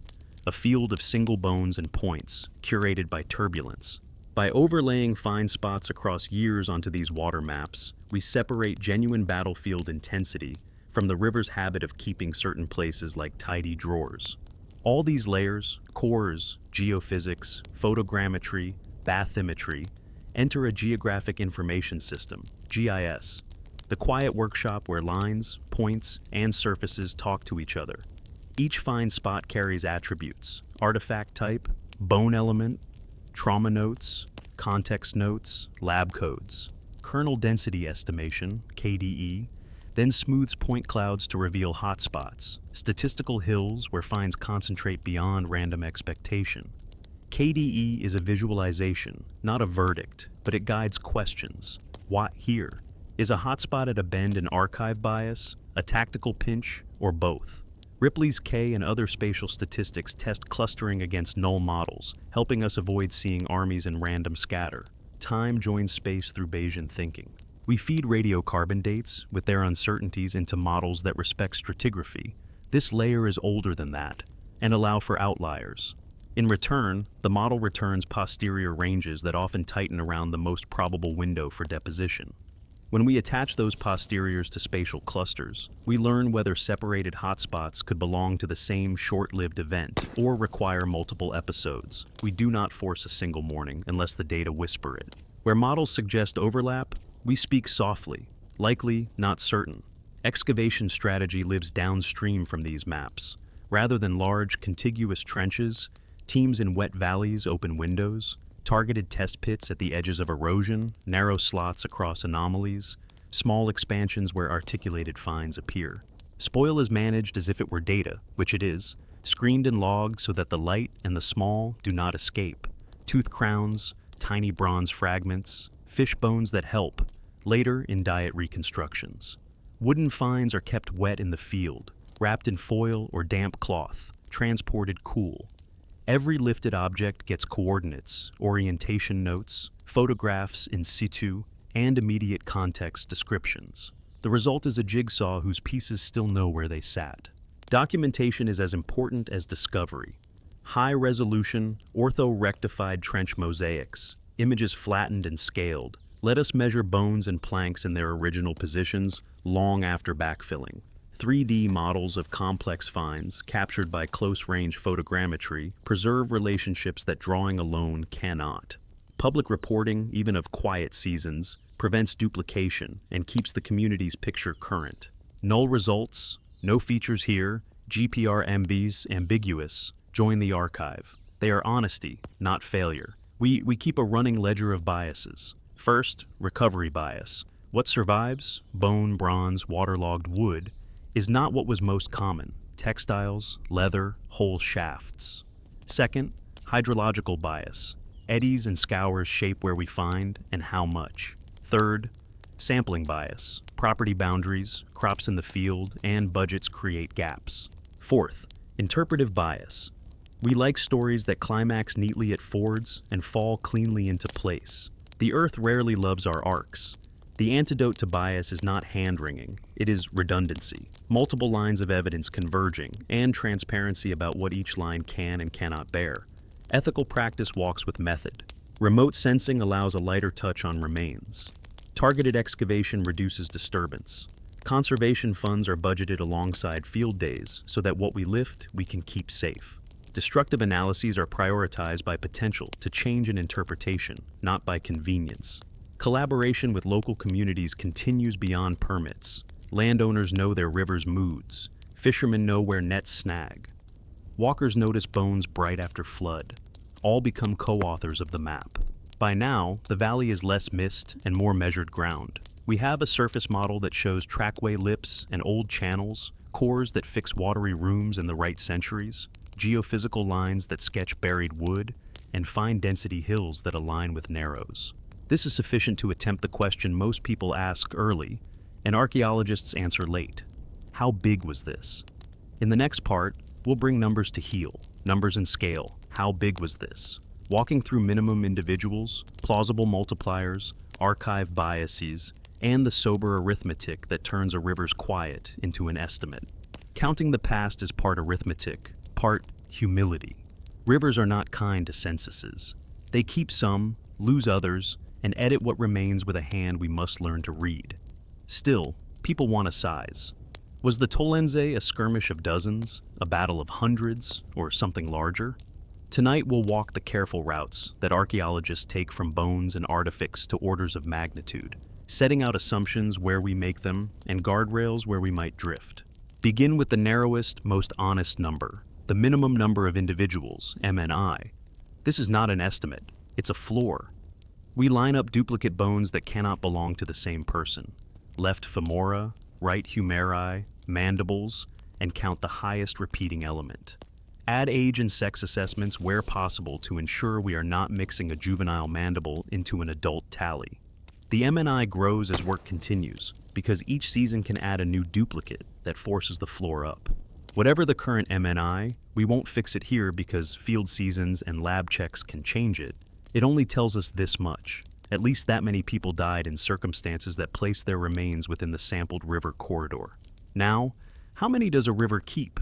a field of single bones and points, curated by turbulence. By overlaying fine spots across years onto these water maps, we separate genuine battlefield intensity from the river's habit of keeping certain places like tidy drawers. All these layers, cores, geophysics, photogrammetry, bathymetry, enter a geographic information system, GIS, the quiet workshop where lines, points, and surfaces talk to each other. Each fine spot carries attributes, artifact type, bone element, trauma notes, context notes, lab codes, kernel density estimation, KDE, then smooths point clouds to reveal hotspots, statistical hills where finds concentrate beyond random expectation. KDE is a visualization, not a verdict, but it guides questions. Why here? Is a hotspot at a bend an archive bias, a tactical pinch, or both? Ripley's K and other spatial statistics test clustering against null models, helping us avoid seeing armies in random scatter. Time joins space through Bayesian thinking. We feed radiocarbon dates, with their uncertainties, into models that respect stratigraphy. This layer is older than that, and allow for outliers. In return, the model returns posterior ranges that often tighten around the most probable window for deposition. When we attach those posteriors to spatial clusters, we learn whether separated hotspots could belong to the same short-lived event or require multiple episodes. We do not force a single morning unless the data whisper it. Where models suggest overlap, we speak softly, likely, not certain. Excavation strategy lives downstream from these maps. Rather than large, contiguous trenches, teams in wet valleys open windows, targeted test pits at the edges of erosion, narrow slots across anomalies, small expansions where articulated finds appear. Spoil is managed as if it were data, which it is, screened and logged so that the light and the small do not escape. Tooth crowns, tiny bronze fragments, fish bones that help, later in diet reconstructions. Wooden finds are kept wet in the field, wrapped in foil or damp cloth, transported cool. Every lifted object gets coordinates, orientation notes, photographs in situ, and immediate context descriptions. The result is a jigsaw whose pieces still know where they sat. Documentation is as important as discovery. High-resolution, ortho-rectified trench mosaics, images flattened and scaled, let us measure bones and planks in their original positions long after backfilling. 3D models of complex finds, captured by close-range photogrammetry, preserve relationships that drawing alone cannot. Public reporting, even of quiet seasons, prevents duplication and keeps the community's picture current. Null results, no features here, GPR MVs ambiguous, join the archive. They are honesty, not failure. We keep a running ledger of biases. First, recovery bias. What survives, bone, bronze, waterlogged wood, is not what was most common, textiles, leather, whole shafts. Second, hydrological bias. Eddies and scours shape where we find and how much. Third, sampling bias. Property boundaries, crops in the field, and budgets create gaps. Fourth, interpretive bias. We like stories that climax neatly at fords and fall cleanly into place. The Earth rarely loves our arcs. The antidote to bias is not hand-wringing, it is redundancy. Multiple lines of evidence converging, and transparency about what each line can and cannot bear. Ethical practice walks with method. Remote sensing allows a lighter touch on remains. Targeted excavation reduces disturbance. Conservation funds are budgeted alongside field days so that what we lift, we can keep safe. Destructive analyses are prioritized by potential to change an interpretation, not by convenience. Collaboration with local communities continues beyond permits. Landowners know their rivers' moods. Fishermen know where nets snag. Walkers notice bones bright after flood. All become co-authors of the map. By now, the valley is less mist and more measured ground. We have a surface model that shows trackway lips and old channels, cores that fix watery rooms in the right centuries, geophysical lines that sketch buried wood, and fine density hills that align with narrows. This is sufficient to attempt the question most people ask early, and archaeologists answer late. How big was this? In the next part, we'll bring numbers to heel, numbers and scale. How big was this? Walking through minimum individuals, plausible multipliers, archive biases, and the sober arithmetic that turns a river's quiet into an estimate. Counting the past is part arithmetic, part humility. Rivers are not kind to censuses. They keep some, lose others, and edit what remains with a hand we must learn to read. Still, people want a size. Was the Tollense a skirmish of dozens, a battle of hundreds, or something larger? Tonight we'll walk the careful routes that archaeologists take from bones and artifacts to orders of magnitude, setting out assumptions where we make them and guardrails where we might drift. Begin with the narrowest, most honest number, the minimum number of individuals, MNI. This is not an estimate, it's a floor. We line up duplicate bones that cannot belong to the same person. Left femora, right humeri, mandibles, and count the highest repeating element. Add age and sex assessments where possible to ensure we are not mixing a juvenile mandible into an adult tally. The MNI grows as work continues, because each season can add a new duplicate that forces the floor up. Whatever the current MNI, we won't fix it here because field seasons and lab checks can change it. It only tells us this much. At least that many people died in circumstances that placed their remains within the sampled river corridor. Now, how many does a river keep?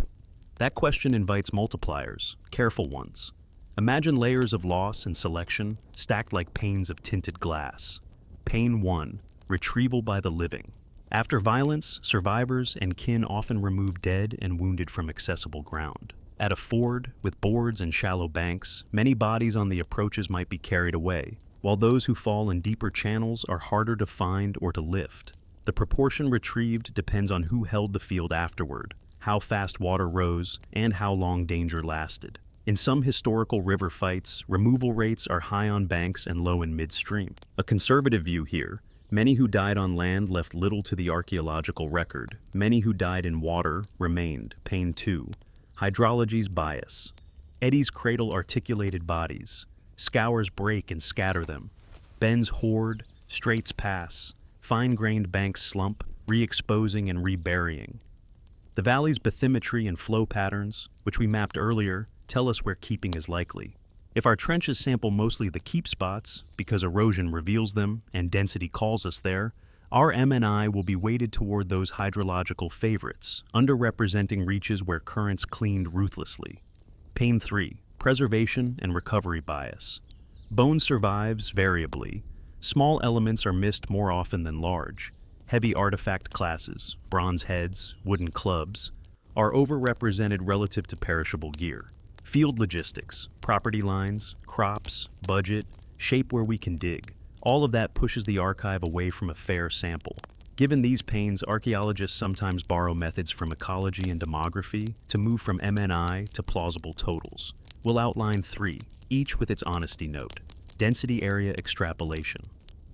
That question invites multipliers, careful ones. Imagine layers of loss and selection stacked like panes of tinted glass. Pane 1, retrieval by the living. After violence, survivors and kin often remove dead and wounded from accessible ground. At a ford, with boards and shallow banks, many bodies on the approaches might be carried away, while those who fall in deeper channels are harder to find or to lift. The proportion retrieved depends on who held the field afterward, how fast water rose, and how long danger lasted. In some historical river fights, removal rates are high on banks and low in midstream. A conservative view here: many who died on land left little to the archaeological record. Many who died in water remained. Pane 2. Hydrology's bias. Eddies cradle articulated bodies. Scours break and scatter them. Bends hoard, straits pass. Fine-grained banks slump, re-exposing and reburying. The valley's bathymetry and flow patterns, which we mapped earlier, tell us where keeping is likely. If our trenches sample mostly the keep spots, because erosion reveals them and density calls us there, our MNI will be weighted toward those hydrological favorites, underrepresenting reaches where currents cleaned ruthlessly. Pane 3, preservation and recovery bias. Bone survives variably. Small elements are missed more often than large. Heavy artifact classes, bronze heads, wooden clubs, are overrepresented relative to perishable gear. Field logistics, property lines, crops, budget, shape where we can dig. All of that pushes the archive away from a fair sample. Given these pains, archaeologists sometimes borrow methods from ecology and demography to move from MNI to plausible totals. We'll outline 3, each with its honesty note. Density area extrapolation.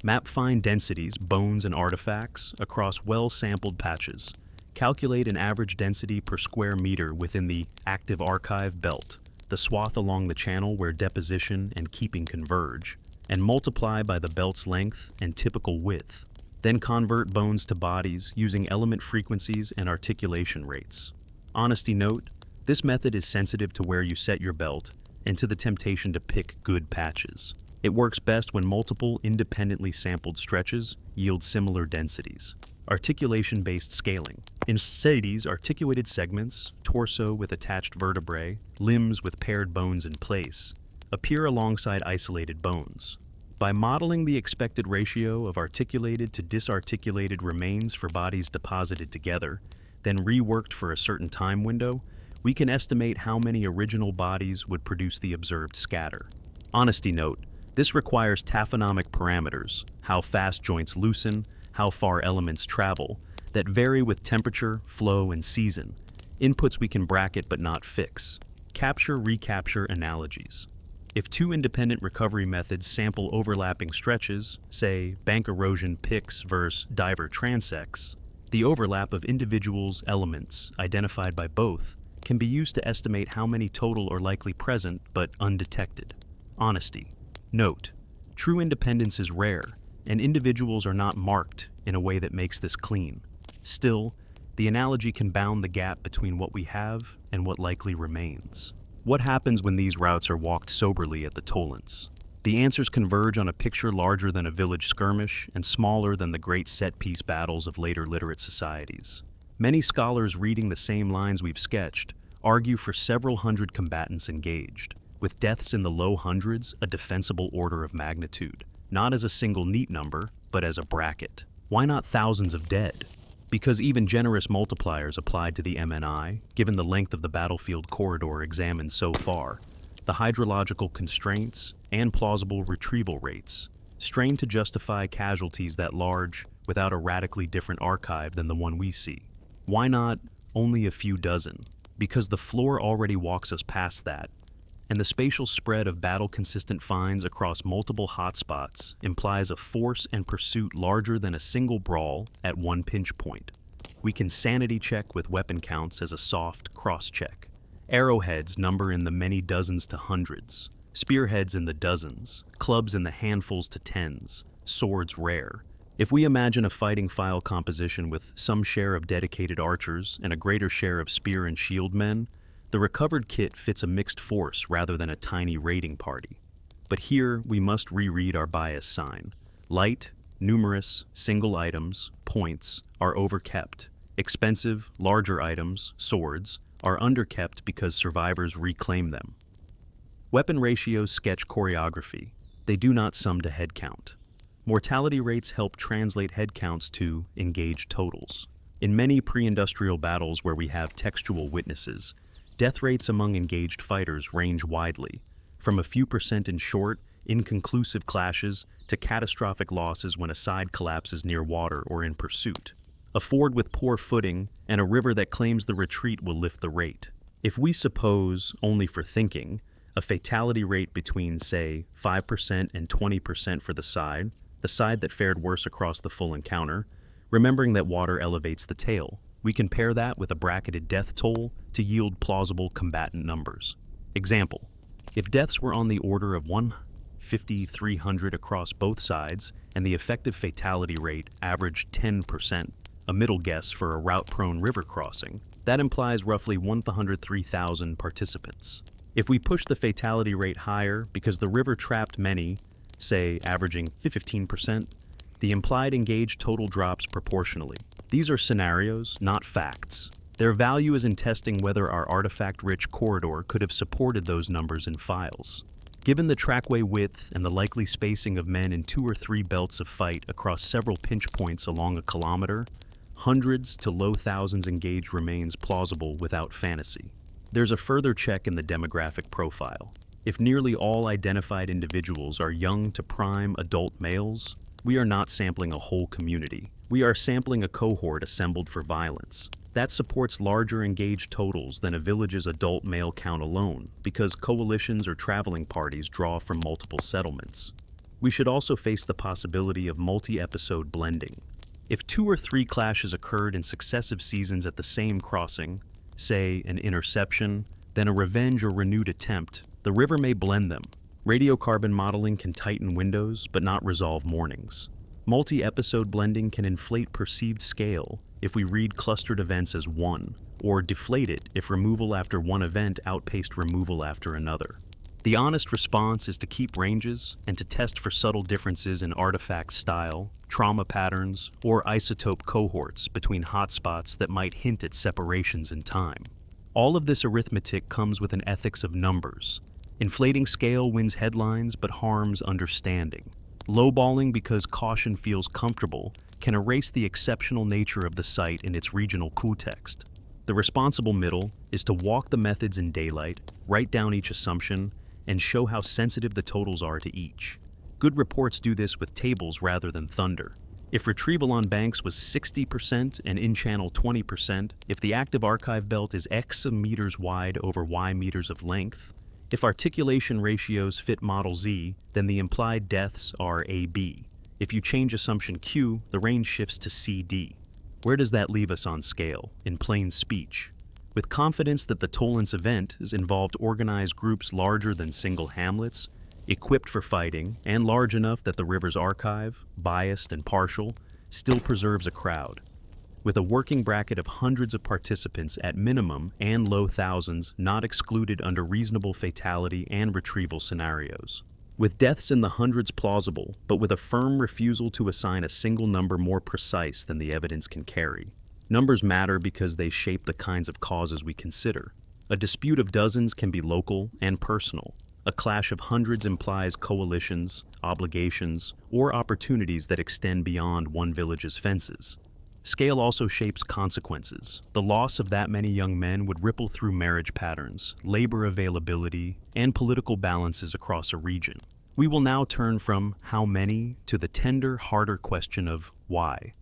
Map fine densities, bones and artifacts, across well-sampled patches. Calculate an average density per square meter within the active archive belt, the swath along the channel where deposition and keeping converge, and multiply by the belt's length and typical width. Then convert bones to bodies using element frequencies and articulation rates. Honesty note: this method is sensitive to where you set your belt and to the temptation to pick good patches. It works best when multiple independently sampled stretches yield similar densities. Articulation-based scaling. In cities, articulated segments, torso with attached vertebrae, limbs with paired bones in place, appear alongside isolated bones. By modeling the expected ratio of articulated to disarticulated remains for bodies deposited together, then reworked for a certain time window, we can estimate how many original bodies would produce the observed scatter. Honesty note: this requires taphonomic parameters, how fast joints loosen, how far elements travel, that vary with temperature, flow, and season. Inputs we can bracket but not fix. Capture-recapture analogies. If 2 independent recovery methods sample overlapping stretches, say bank erosion picks versus diver transects, the overlap of individuals' elements identified by both can be used to estimate how many total are likely present but undetected. Honesty. Note: true independence is rare, and individuals are not marked in a way that makes this clean. Still, the analogy can bound the gap between what we have and what likely remains. What happens when these routes are walked soberly at the Tollense? The answers converge on a picture larger than a village skirmish and smaller than the great set-piece battles of later literate societies. Many scholars reading the same lines we've sketched argue for several hundred combatants engaged, with deaths in the low hundreds a defensible order of magnitude, not as a single neat number, but as a bracket. Why not thousands of dead? Because even generous multipliers applied to the MNI, given the length of the battlefield corridor examined so far, the hydrological constraints, and plausible retrieval rates, strain to justify casualties that large without a radically different archive than the one we see. Why not only a few dozen? Because the floor already walks us past that, and the spatial spread of battle-consistent finds across multiple hotspots implies a force and pursuit larger than a single brawl at one pinch point. We can sanity check with weapon counts as a soft cross-check, Arrowheads number in the many dozens to hundreds, spearheads in the dozens, clubs in the handfuls to tens, swords rare. If we imagine a fighting file composition with some share of dedicated archers and a greater share of spear and shield men, the recovered kit fits a mixed force rather than a tiny raiding party. But here we must reread our bias sign. Light, numerous, single items, points, are overkept. Expensive, larger items, swords, are underkept because survivors reclaim them. Weapon ratios sketch choreography. They do not sum to head count. Mortality rates help translate head counts to engaged totals. In many pre-industrial battles where we have textual witnesses, death rates among engaged fighters range widely, from a few percent in short, inconclusive clashes to catastrophic losses when a side collapses near water or in pursuit. A ford with poor footing and a river that claims the retreat will lift the rate. If we suppose, only for thinking, a fatality rate between, say, 5% and 20% for the side that fared worse across the full encounter, remembering that water elevates the tale, we can pair that with a bracketed death toll to yield plausible combatant numbers. Example: if deaths were on the order of 150-300 across both sides and the effective fatality rate averaged 10%, a middle guess for a route-prone river crossing, that implies roughly 103,000 participants. If we push the fatality rate higher because the river trapped many, say averaging 15%, the implied engaged total drops proportionally. These are scenarios, not facts. Their value is in testing whether our artifact-rich corridor could have supported those numbers in files. Given the trackway width and the likely spacing of men in 2 or 3 belts of fight across several pinch points along a kilometer, hundreds to low thousands engaged remains plausible without fantasy. There's a further check in the demographic profile. If nearly all identified individuals are young to prime adult males, we are not sampling a whole community. We are sampling a cohort assembled for violence. That supports larger engaged totals than a village's adult male count alone, because coalitions or traveling parties draw from multiple settlements. We should also face the possibility of multi-episode blending. If 2 or 3 clashes occurred in successive seasons at the same crossing, say an interception, then a revenge or renewed attempt, the river may blend them. Radiocarbon modeling can tighten windows, but not resolve mournings. Multi-episode blending can inflate perceived scale if we read clustered events as one, or deflate it if removal after one event outpaced removal after another. The honest response is to keep ranges and to test for subtle differences in artifact style, trauma patterns, or isotope cohorts between hotspots that might hint at separations in time. All of this arithmetic comes with an ethics of numbers. Inflating scale wins headlines but harms understanding. Lowballing because caution feels comfortable can erase the exceptional nature of the site in its regional context. The responsible middle is to walk the methods in daylight, write down each assumption, and show how sensitive the totals are to each. Good reports do this with tables rather than thunder. If retrieval on banks was 60% and in-channel 20%, if the active archive belt is X meters wide over Y meters of length, if articulation ratios fit model Z, then the implied depths are AB. If you change assumption Q, the range shifts to CD. Where does that leave us on scale, in plain speech? With confidence that the Tollense event has involved organized groups larger than single hamlets, equipped for fighting, and large enough that the river's archive, biased and partial, still preserves a crowd. With a working bracket of hundreds of participants at minimum and low thousands not excluded under reasonable fatality and retrieval scenarios. With deaths in the hundreds plausible, but with a firm refusal to assign a single number more precise than the evidence can carry. Numbers matter because they shape the kinds of causes we consider. A dispute of dozens can be local and personal. A clash of hundreds implies coalitions, obligations, or opportunities that extend beyond one village's fences. Scale also shapes consequences. The loss of that many young men would ripple through marriage patterns, labor availability, and political balances across a region. We will now turn from how many to the tender, harder question of why.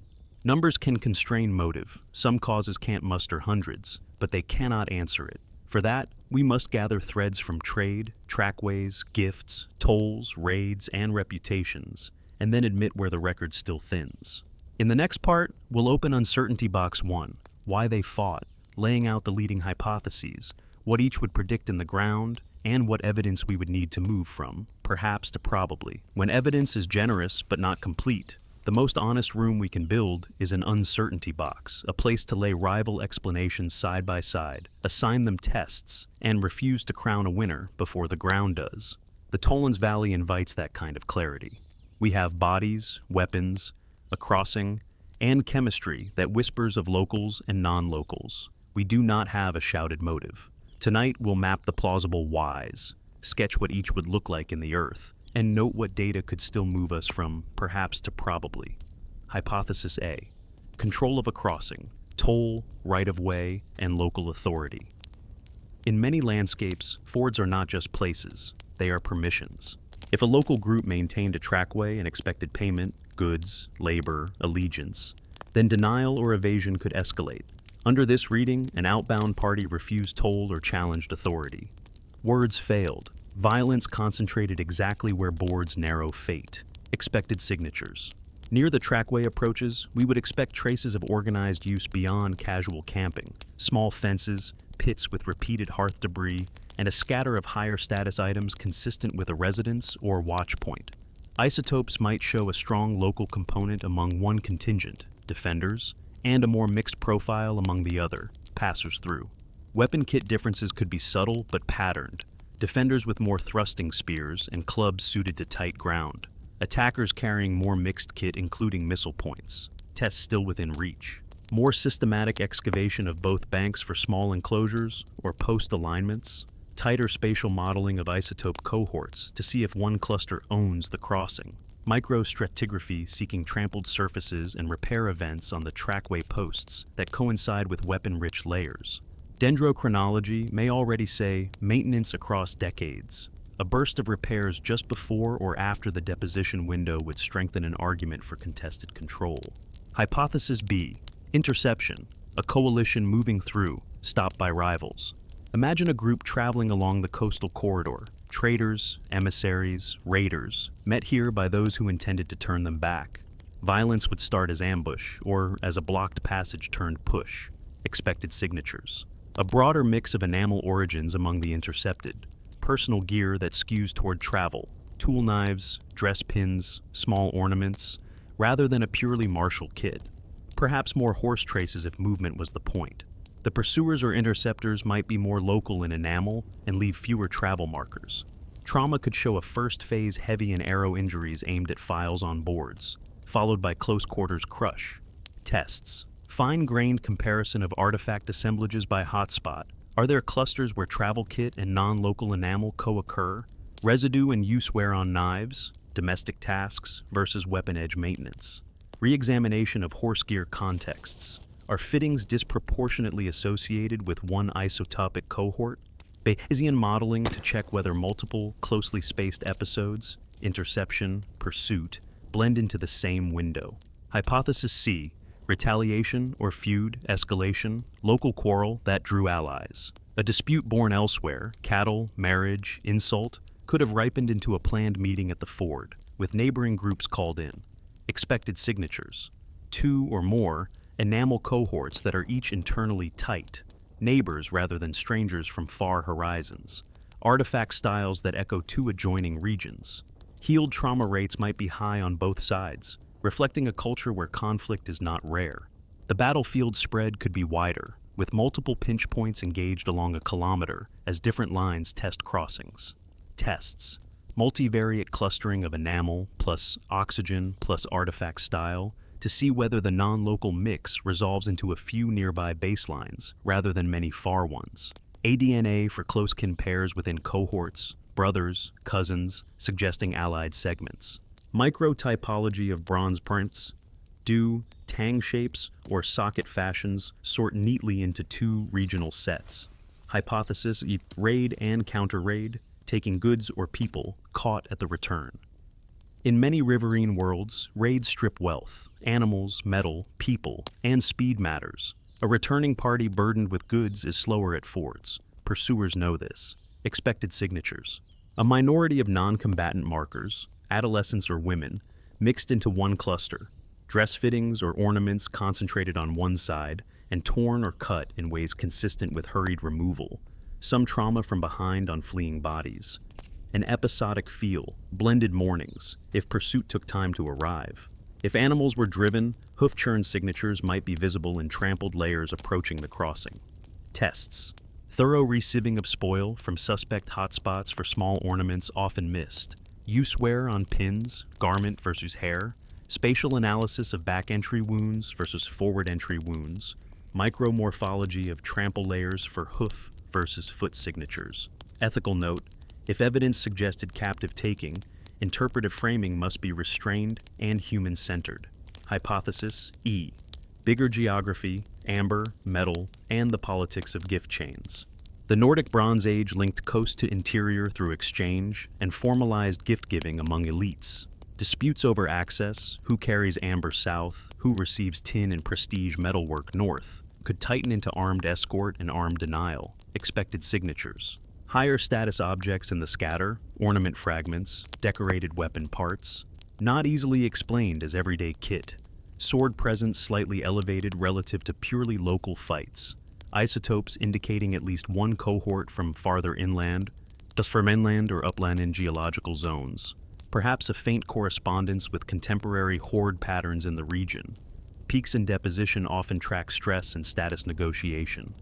Numbers can constrain motive. Some causes can't muster hundreds, but they cannot answer it. For that, we must gather threads from trade, trackways, gifts, tolls, raids, and reputations, and then admit where the record still thins. In the next part, we'll open Uncertainty Box 1, why they fought, laying out the leading hypotheses, what each would predict in the ground, and what evidence we would need to move from, perhaps to probably. When evidence is generous but not complete, the most honest room we can build is an uncertainty box, a place to lay rival explanations side by side, assign them tests, and refuse to crown a winner before the ground does. The Tollense Valley invites that kind of clarity. We have bodies, weapons, a crossing, and chemistry that whispers of locals and non-locals. We do not have a shouted motive. Tonight we'll map the plausible whys, sketch what each would look like in the earth, and note what data could still move us from perhaps to probably. Hypothesis A: control of a crossing, toll, right-of-way, and local authority. In many landscapes, fords are not just places, they are permissions. If a local group maintained a trackway and expected payment, goods, labor, allegiance, then denial or evasion could escalate. Under this reading, an outbound party refused toll or challenged authority. Words failed. Violence concentrated exactly where boards narrow fate. Expected signatures. Near the trackway approaches, we would expect traces of organized use beyond casual camping. Small fences, pits with repeated hearth debris, and a scatter of higher status items consistent with a residence or watch point. Isotopes might show a strong local component among one contingent, defenders, and a more mixed profile among the other, passers through. Weapon kit differences could be subtle but patterned. Defenders with more thrusting spears and clubs suited to tight ground. Attackers carrying more mixed kit including missile points. Tests still within reach. More systematic excavation of both banks for small enclosures or post alignments. Tighter spatial modeling of isotope cohorts to see if one cluster owns the crossing. Microstratigraphy seeking trampled surfaces and repair events on the trackway posts that coincide with weapon-rich layers. Dendrochronology may already say maintenance across decades. A burst of repairs just before or after the deposition window would strengthen an argument for contested control. Hypothesis B: interception, a coalition moving through, stopped by rivals. Imagine a group traveling along the coastal corridor. Traders, emissaries, raiders, met here by those who intended to turn them back. Violence would start as ambush, or as a blocked passage turned push. Expected signatures. A broader mix of enamel origins among the intercepted. Personal gear that skews toward travel. Tool knives, dress pins, small ornaments, rather than a purely martial kit. Perhaps more horse traces if movement was the point. The pursuers or interceptors might be more local in enamel and leave fewer travel markers. Trauma could show a first phase heavy and arrow injuries aimed at files on boards, followed by close quarters crush. Tests. Fine-grained comparison of artifact assemblages by hotspot. Are there clusters where travel kit and non-local enamel co-occur? Residue and use wear on knives, domestic tasks versus weapon edge maintenance. Re-examination of horse gear contexts. Are fittings disproportionately associated with one isotopic cohort? Bayesian modeling to check whether multiple, closely spaced episodes, interception, pursuit, blend into the same window. Hypothesis C: retaliation or feud, escalation, local quarrel that drew allies. A dispute born elsewhere, cattle, marriage, insult, could have ripened into a planned meeting at the ford, with neighboring groups called in. Expected signatures. 2 or more enamel cohorts that are each internally tight, neighbors rather than strangers from far horizons, artifact styles that echo 2 adjoining regions. Healed trauma rates might be high on both sides, reflecting a culture where conflict is not rare. The battlefield spread could be wider, with multiple pinch points engaged along a kilometer as different lines test crossings. Tests. Multivariate clustering of enamel plus oxygen plus artifact style to see whether the non-local mix resolves into a few nearby baselines rather than many far ones. ADNA for close-kin pairs within cohorts, brothers, cousins, suggesting allied segments. Microtypology of bronze prints. Do, tang shapes, or socket fashions sort neatly into 2 regional sets. Hypothesis: raid and counter-raid, taking goods or people caught at the return. In many riverine worlds, raids strip wealth, animals, metal, people, and speed matters. A returning party burdened with goods is slower at fords. Pursuers know this. Expected signatures. A minority of non-combatant markers, adolescents or women, mixed into one cluster. Dress fittings or ornaments concentrated on one side and torn or cut in ways consistent with hurried removal. some trauma from behind on fleeing bodies. An episodic feel, blended mornings, if pursuit took time to arrive. If animals were driven, hoof churn signatures might be visible in trampled layers approaching the crossing. Tests. Thorough resieving of spoil from suspect hotspots for small ornaments often missed. Use wear on pins, garment versus hair. Spatial analysis of back entry wounds versus forward entry wounds. Micromorphology of trample layers for hoof versus foot signatures. Ethical note, if evidence suggested captive taking, interpretive framing must be restrained and human-centered. Hypothesis E. Bigger geography, amber, metal, and the politics of gift chains. The Nordic Bronze Age linked coast to interior through exchange and formalized gift-giving among elites. Disputes over access, who carries amber south, who receives tin and prestige metalwork north, could tighten into armed escort and armed denial, expected signatures. Higher status objects in the scatter, ornament fragments, decorated weapon parts, not easily explained as everyday kit. Sword presence slightly elevated relative to purely local fights. Isotopes indicating at least one cohort from farther inland, δ²⁵N or upland in geological zones. Perhaps a faint correspondence with contemporary hoard patterns in the region. Peaks in deposition often track stress and status negotiation.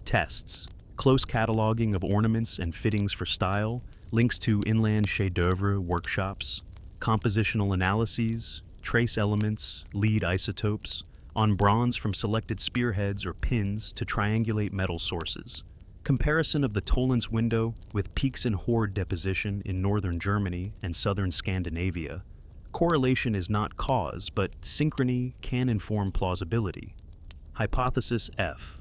Tests. Close cataloging of ornaments and fittings for style, links to inland chef-d'oeuvre workshops, compositional analyses, trace elements, lead isotopes, on bronze from selected spearheads or pins to triangulate metal sources. Comparison of the Tollense window with peaks in hoard deposition in northern Germany and southern Scandinavia. Correlation is not cause, but synchrony can inform plausibility. Hypothesis F.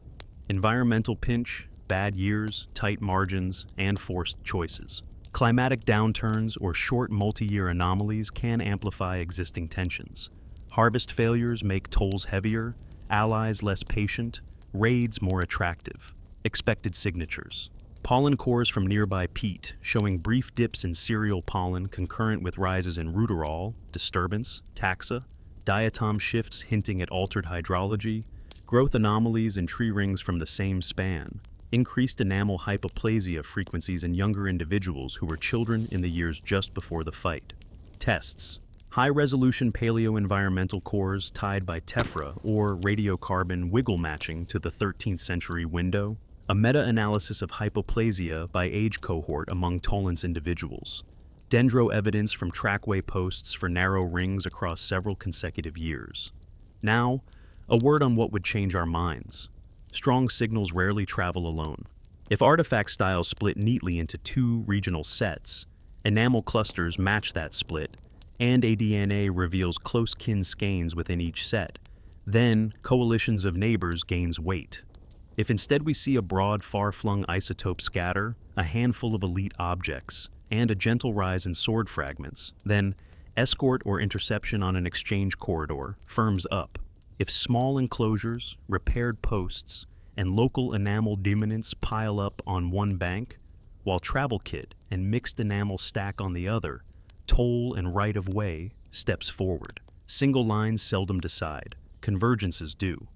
Environmental pinch, bad years, tight margins, and forced choices. Climatic downturns or short multi-year anomalies can amplify existing tensions. Harvest failures make tolls heavier, allies less patient, raids more attractive. Expected signatures. Pollen cores from nearby peat, showing brief dips in cereal pollen concurrent with rises in rudderol, disturbance, taxa, diatom shifts hinting at altered hydrology, growth anomalies in tree rings from the same span, increased enamel hypoplasia frequencies in younger individuals who were children in the years just before the fight. Tests. High-resolution paleo-environmental cores tied by tephra or radiocarbon wiggle matching to the 13th century window. A meta-analysis of hypoplasia by age cohort among Tollense individuals. Dendro evidence from trackway posts for narrow rings across several consecutive years. Now, a word on what would change our minds. Strong signals rarely travel alone. If artifact styles split neatly into two regional sets, enamel clusters match that split, and ADNA reveals close kin skeins within each set, then coalitions of neighbors gains weight. If instead we see a broad, far-flung isotope scatter, a handful of elite objects, and a gentle rise in sword fragments, then escort or interception on an exchange corridor firms up. If small enclosures, repaired posts, and local enamel dominants pile up on one bank, while travel kit and mixed enamel stack on the other, toll and right-of-way steps forward. Single lines seldom decide, convergences do.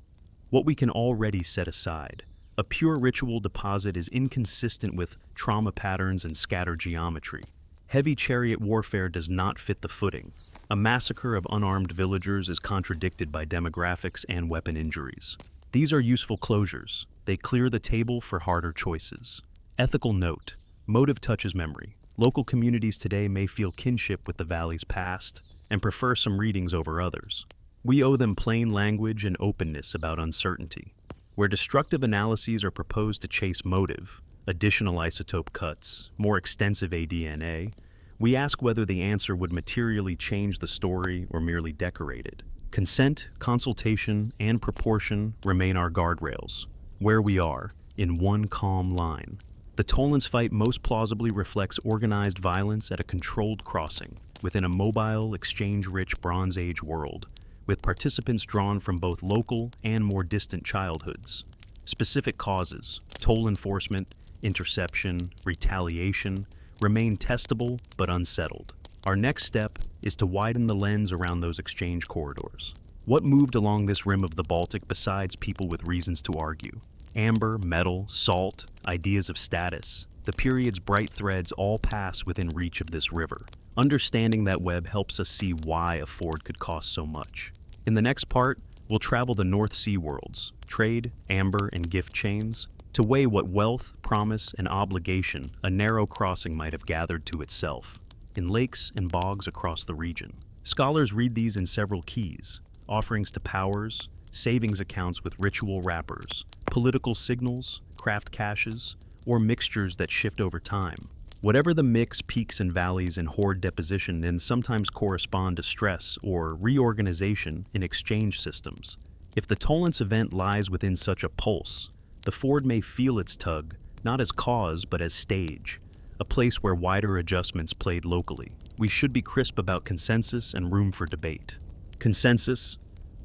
What we can already set aside. A pure ritual deposit is inconsistent with trauma patterns and scatter geometry. Heavy chariot warfare does not fit the footing. A massacre of unarmed villagers is contradicted by demographics and weapon injuries. These are useful closures. They clear the table for harder choices. Ethical note. Motive touches memory. Local communities today may feel kinship with the valley's past and prefer some readings over others. We owe them plain language and openness about uncertainty. Where destructive analyses are proposed to chase motive, additional isotope cuts, more extensive ADNA, we ask whether the answer would materially change the story or merely decorate it. Consent, consultation, and proportion remain our guardrails, where we are, in one calm line. The Tollense fight most plausibly reflects organized violence at a controlled crossing within a mobile, exchange-rich Bronze Age world, with participants drawn from both local and more distant childhoods. Specific causes, toll enforcement, interception, retaliation, remain testable but unsettled. Our next step is to widen the lens around those exchange corridors. What moved along this rim of the Baltic besides people with reasons to argue? Amber, metal, salt, ideas of status. The period's bright threads all pass within reach of this river. Understanding that web helps us see why a ford could cost so much. In the next part, we'll travel the North Sea worlds, trade, amber, and gift chains, to weigh what wealth, promise, and obligation a narrow crossing might have gathered to itself, in lakes and bogs across the region. Scholars read these in several keys: offerings to powers, savings accounts with ritual wrappers, political signals, craft caches, or mixtures that shift over time. Whatever the mix, peaks and valleys in hoard deposition and sometimes correspond to stress or reorganization in exchange systems. If the Tollense event lies within such a pulse, the ford may feel its tug, not as cause but as stage, a place where wider adjustments played locally. We should be crisp about consensus and room for debate. Consensus: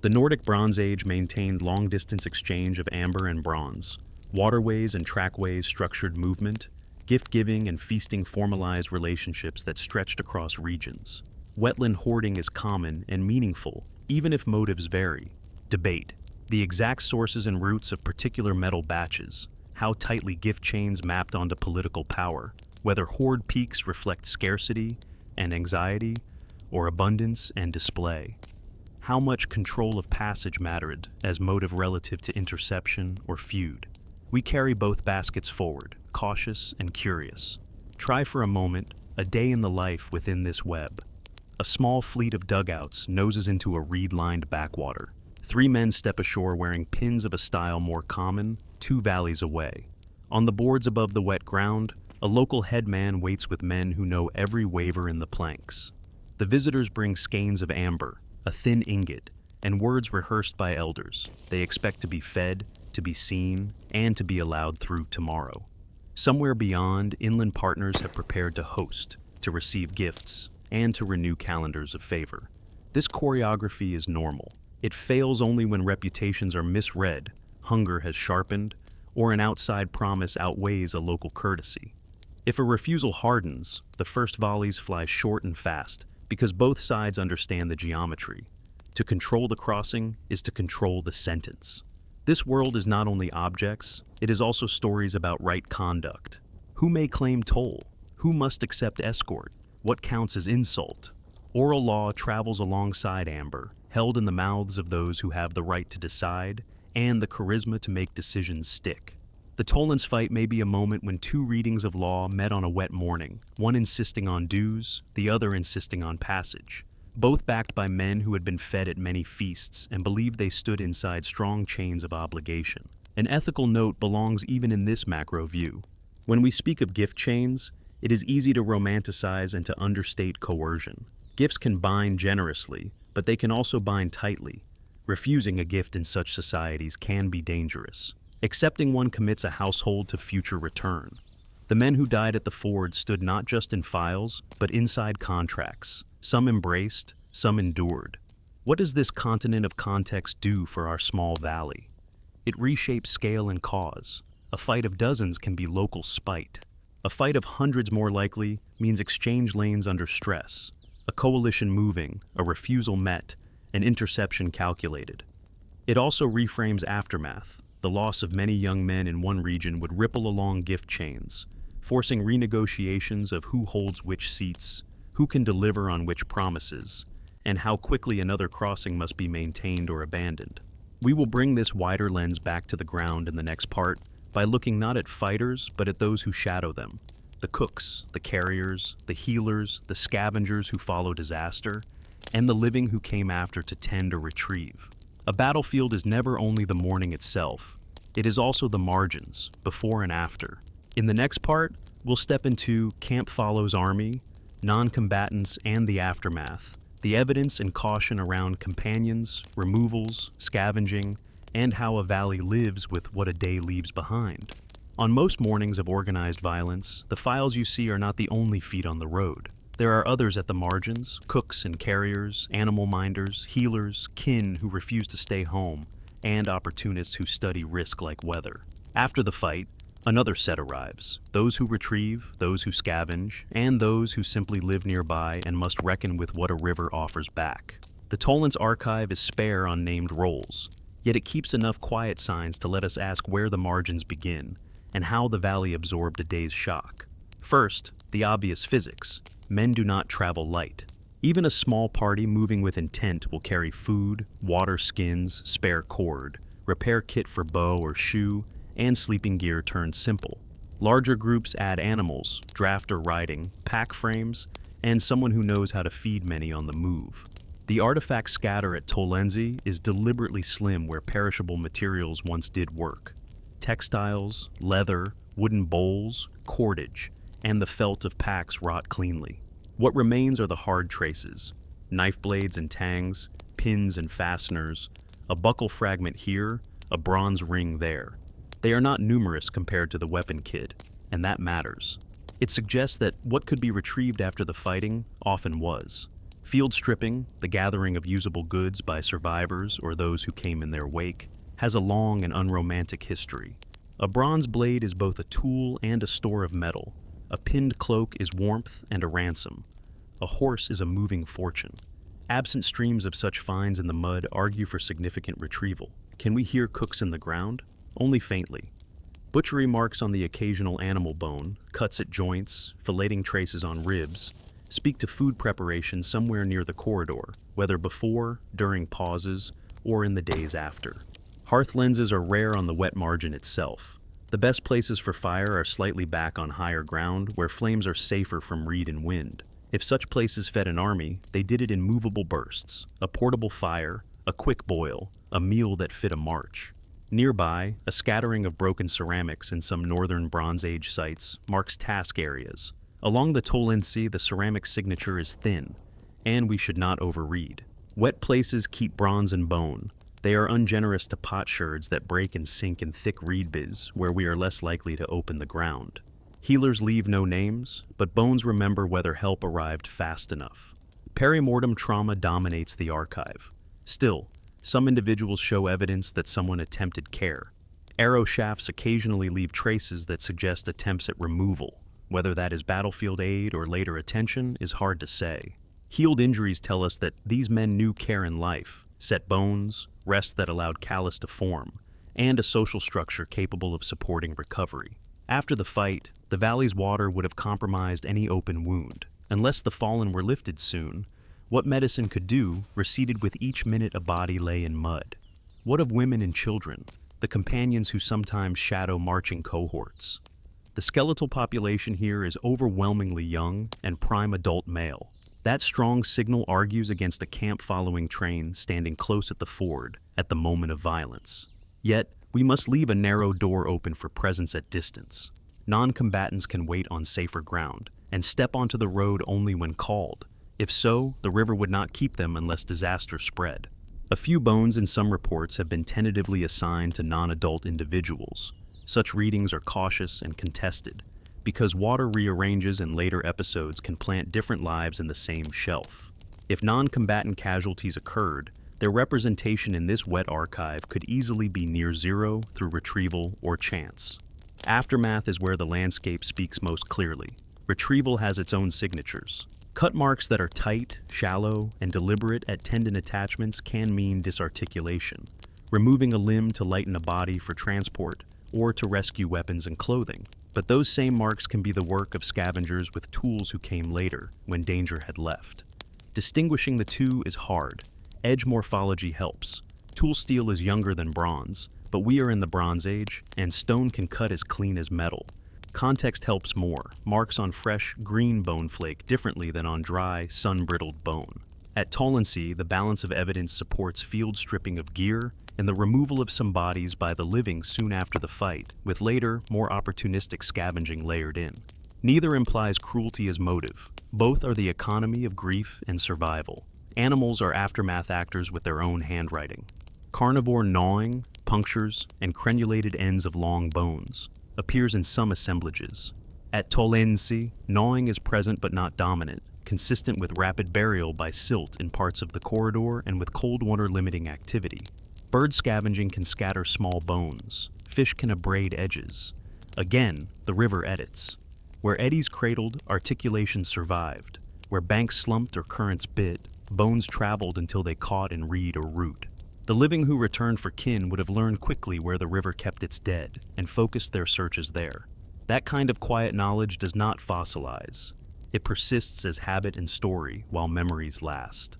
the Nordic Bronze Age maintained long-distance exchange of amber and bronze. Waterways and trackways structured movement. Gift-giving and feasting formalized relationships that stretched across regions. Wetland hoarding is common and meaningful, even if motives vary. Debate: the exact sources and roots of particular metal batches, how tightly gift chains mapped onto political power, whether hoard peaks reflect scarcity and anxiety, or abundance and display. How much control of passage mattered as motive relative to interception or feud. We carry both baskets forward, cautious and curious. Try for a moment a day in the life within this web. A small fleet of dugouts noses into a reed-lined backwater. 3 men step ashore wearing pins of a style more common, 2 valleys away. On the boards above the wet ground, a local headman waits with men who know every waver in the planks. The visitors bring skeins of amber, a thin ingot, and words rehearsed by elders. They expect to be fed, to be seen, and to be allowed through tomorrow. Somewhere beyond, inland partners have prepared to host, to receive gifts, and to renew calendars of favor. This choreography is normal. It fails only when reputations are misread, hunger has sharpened, or an outside promise outweighs a local courtesy. If a refusal hardens, the first volleys fly short and fast, because both sides understand the geometry. To control the crossing is to control the sentence. This world is not only objects, it is also stories about right conduct. Who may claim toll? Who must accept escort? What counts as insult? Oral law travels alongside amber, held in the mouths of those who have the right to decide and the charisma to make decisions stick. The Tollense fight may be a moment when 2 readings of law met on a wet morning, one insisting on dues, the other insisting on passage. Both backed by men who had been fed at many feasts and believed they stood inside strong chains of obligation. An ethical note belongs even in this macro view. When we speak of gift chains, it is easy to romanticize and to understate coercion. Gifts can bind generously, but they can also bind tightly. Refusing a gift in such societies can be dangerous. Accepting one commits a household to future return. The men who died at the ford stood not just in files, but inside contracts. Some embraced, some endured. What does this continent of context do for our small valley? It reshapes scale and cause. A fight of dozens can be local spite. A fight of hundreds more likely means exchange lanes under stress. A coalition moving, a refusal met, an interception calculated. It also reframes aftermath. The loss of many young men in one region would ripple along gift chains, forcing renegotiations of who holds which seats, who can deliver on which promises, and how quickly another crossing must be maintained or abandoned. We will bring this wider lens back to the ground in the next part by looking not at fighters, but at those who shadow them. The cooks, the carriers, the healers, the scavengers who follow disaster, and the living who came after to tend or retrieve. A battlefield is never only the morning itself. It is also the margins, before and after. In the next part, we'll step into Camp Follows Army, non-combatants, and the aftermath, the evidence and caution around companions, removals, scavenging, and how a valley lives with what a day leaves behind. On most mornings of organized violence, the files you see are not the only feet on the road. There are others at the margins, cooks and carriers, animal minders, healers, kin who refuse to stay home, and opportunists who study risk like weather. After the fight, another set arrives, those who retrieve, those who scavenge, and those who simply live nearby and must reckon with what a river offers back. The Tollense archive is spare on named roles. yet it keeps enough quiet signs to let us ask where the margins begin and how the valley absorbed a day's shock. First, the obvious physics. Men do not travel light. Even a small party moving with intent will carry food, water skins, spare cord, repair kit for bow or shoe, and sleeping gear turned simple. Larger groups add animals, draft or riding, pack frames, and someone who knows how to feed many on the move. The artifact scatter at Tollense is deliberately slim where perishable materials once did work. Textiles, leather, wooden bowls, cordage, and the felt of packs rot cleanly. What remains are the hard traces: knife blades and tangs, pins and fasteners, a buckle fragment here, a bronze ring there. They are not numerous compared to the weapon kit, and that matters. It suggests that what could be retrieved after the fighting often was. Field stripping, the gathering of usable goods by survivors or those who came in their wake, has a long and unromantic history. A bronze blade is both a tool and a store of metal. A pinned cloak is warmth and a ransom. A horse is a moving fortune. Absent streams of such finds in the mud argue for significant retrieval. Can we hear cooks in the ground? Only faintly. Butchery marks on the occasional animal bone, cuts at joints, filleting traces on ribs, speak to food preparation somewhere near the corridor, whether before, during pauses, or in the days after. Hearth lenses are rare on the wet margin itself. The best places for fire are slightly back on higher ground, where flames are safer from reed and wind. If such places fed an army, they did it in movable bursts, a portable fire, a quick boil, a meal that fit a march. Nearby, a scattering of broken ceramics in some northern Bronze Age sites marks task areas. Along the Tollense, the ceramic signature is thin, and we should not overread. Wet places keep bronze and bone. They are ungenerous to potsherds that break and sink in thick reed beds, where we are less likely to open the ground. Healers leave no names, but bones remember whether help arrived fast enough. Perimortem trauma dominates the archive. Still, some individuals show evidence that someone attempted care. Arrow shafts occasionally leave traces that suggest attempts at removal. Whether that is battlefield aid or later attention is hard to say. Healed injuries tell us that these men knew care in life, set bones, rest that allowed callus to form, and a social structure capable of supporting recovery. After the fight, the valley's water would have compromised any open wound. Unless the fallen were lifted soon, what medicine could do receded with each minute a body lay in mud. What of women and children, the companions who sometimes shadow marching cohorts? The skeletal population here is overwhelmingly young and prime adult male. That strong signal argues against a camp-following train standing close at the ford at the moment of violence. Yet, we must leave a narrow door open for presence at distance. Non-combatants can wait on safer ground and step onto the road only when called. If so, the river would not keep them unless disaster spread. A few bones in some reports have been tentatively assigned to non-adult individuals. Such readings are cautious and contested, because water rearranges in later episodes can plant different lives in the same shelf. If non-combatant casualties occurred, their representation in this wet archive could easily be near zero through retrieval or chance. Aftermath is where the landscape speaks most clearly. Retrieval has its own signatures. Cut marks that are tight, shallow, and deliberate at tendon attachments can mean disarticulation, removing a limb to lighten a body for transport, or to rescue weapons and clothing. But those same marks can be the work of scavengers with tools who came later, when danger had left. Distinguishing the two is hard. Edge morphology helps. Tool steel is younger than bronze, but we are in the Bronze Age, and stone can cut as clean as metal. Context helps more. Marks on fresh, green bone flake differently than on dry, sun-brittled bone. At Tollense, the balance of evidence supports field stripping of gear and the removal of some bodies by the living soon after the fight, with later, more opportunistic scavenging layered in. Neither implies cruelty as motive. Both are the economy of grief and survival. Animals are aftermath actors with their own handwriting. Carnivore gnawing, punctures, and crenulated ends of long bones appears in some assemblages. At Tollense, gnawing is present but not dominant, consistent with rapid burial by silt in parts of the corridor and with cold water limiting activity. Bird scavenging can scatter small bones. Fish can abrade edges. Again, the river edits. Where eddies cradled, articulation survived. Where banks slumped or currents bit, bones traveled until they caught in reed or root. The living who returned for kin would have learned quickly where the river kept its dead and focused their searches there. That kind of quiet knowledge does not fossilize. It persists as habit and story while memories last.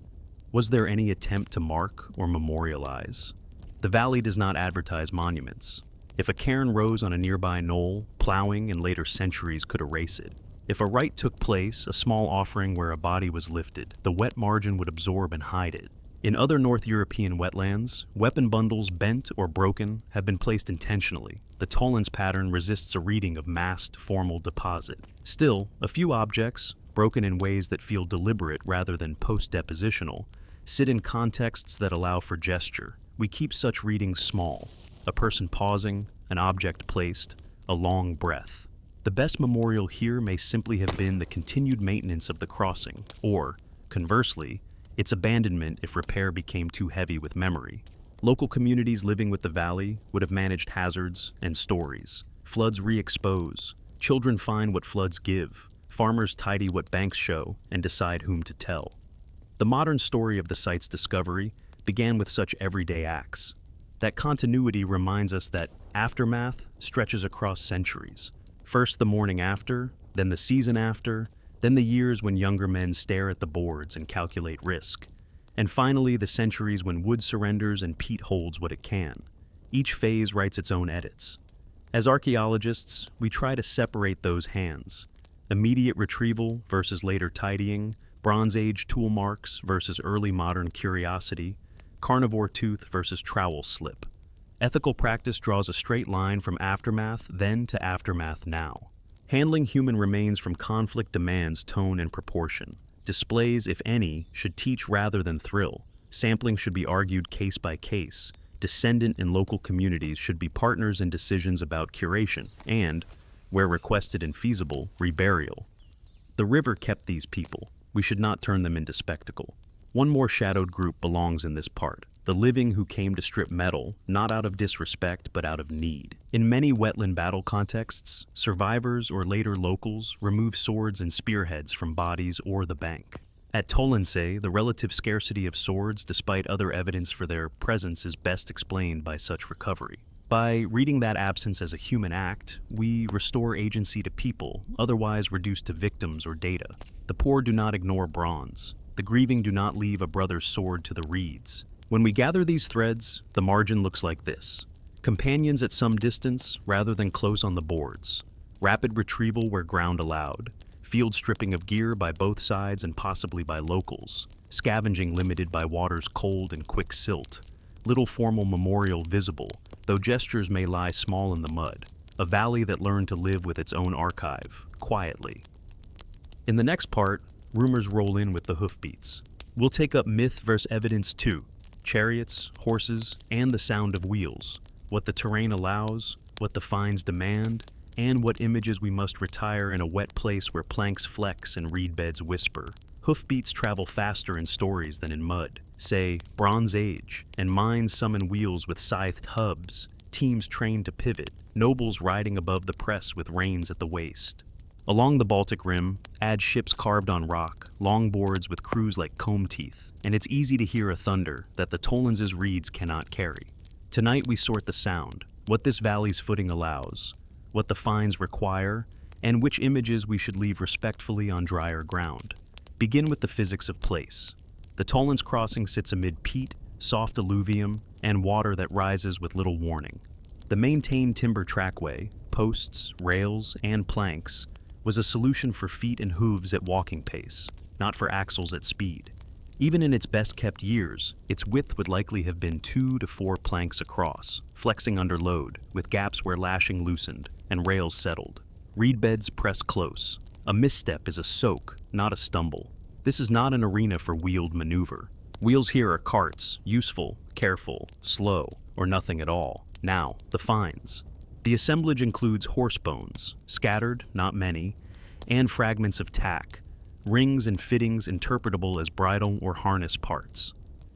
Was there any attempt to mark or memorialize? The valley does not advertise monuments. If a cairn rose on a nearby knoll, plowing in later centuries could erase it. If a rite took place, a small offering where a body was lifted, the wet margin would absorb and hide it. In other North European wetlands, weapon bundles bent or broken have been placed intentionally. The Tollense pattern resists a reading of massed, formal deposit. Still, a few objects, broken in ways that feel deliberate rather than post-depositional, sit in contexts that allow for gesture. We keep such readings small. A person pausing, an object placed, a long breath. The best memorial here may simply have been the continued maintenance of the crossing, or, conversely, its abandonment if repair became too heavy with memory. Local communities living with the valley would have managed hazards and stories. Floods re-expose. Children find what floods give. Farmers tidy what banks show and decide whom to tell. The modern story of the site's discovery began with such everyday acts. That continuity reminds us that aftermath stretches across centuries. First the morning after, then the season after, then the years when younger men stare at the boards and calculate risk, and finally the centuries when wood surrenders and peat holds what it can. Each phase writes its own edits. As archaeologists, we try to separate those hands. Immediate retrieval versus later tidying, Bronze Age tool marks versus early modern curiosity, carnivore tooth versus trowel slip. Ethical practice draws a straight line from aftermath then to aftermath now. Handling human remains from conflict demands tone and proportion. Displays, if any, should teach rather than thrill. Sampling should be argued case by case. Descendant and local communities should be partners in decisions about curation and, where requested and feasible, reburial. The river kept these people. We should not turn them into spectacle. One more shadowed group belongs in this part. The living who came to strip metal, not out of disrespect, but out of need. In many wetland battle contexts, survivors or later locals remove swords and spearheads from bodies or the bank. At Tollense, the relative scarcity of swords, despite other evidence for their presence, is best explained by such recovery. By reading that absence as a human act, we restore agency to people, otherwise reduced to victims or data. The poor do not ignore bronze. The grieving do not leave a brother's sword to the reeds. When we gather these threads, the margin looks like this. Companions at some distance rather than close on the boards. Rapid retrieval where ground allowed. Field stripping of gear by both sides and possibly by locals. Scavenging limited by water's cold and quick silt. Little formal memorial visible, though gestures may lie small in the mud. A valley that learned to live with its own archive, quietly. In the next part, rumors roll in with the hoofbeats. We'll take up myth versus evidence too. Chariots, horses, and the sound of wheels, what the terrain allows, what the finds demand, and what images we must retire in a wet place where planks flex and reed beds whisper. Hoofbeats travel faster in stories than in mud. Say, Bronze Age, and mines summon wheels with scythed hubs, teams trained to pivot, nobles riding above the press with reins at the waist. Along the Baltic Rim, add ships carved on rock, longboards with crews like comb teeth, and it's easy to hear a thunder that the Tollense's reeds cannot carry. Tonight we sort the sound, what this valley's footing allows, what the finds require, and which images we should leave respectfully on drier ground. Begin with the physics of place. The Tollense crossing sits amid peat, soft alluvium, and water that rises with little warning. The maintained timber trackway, posts, rails, and planks, was a solution for feet and hooves at walking pace, not for axles at speed. Even in its best-kept years, its width would likely have been 2 to 4 planks across, flexing under load, with gaps where lashing loosened and rails settled. Reed beds press close. A misstep is a soak, not a stumble. This is not an arena for wheeled maneuver. Wheels here are carts, useful, careful, slow, or nothing at all. Now, the finds. The assemblage includes horse bones, scattered, not many, and fragments of tack, rings and fittings interpretable as bridle or harness parts.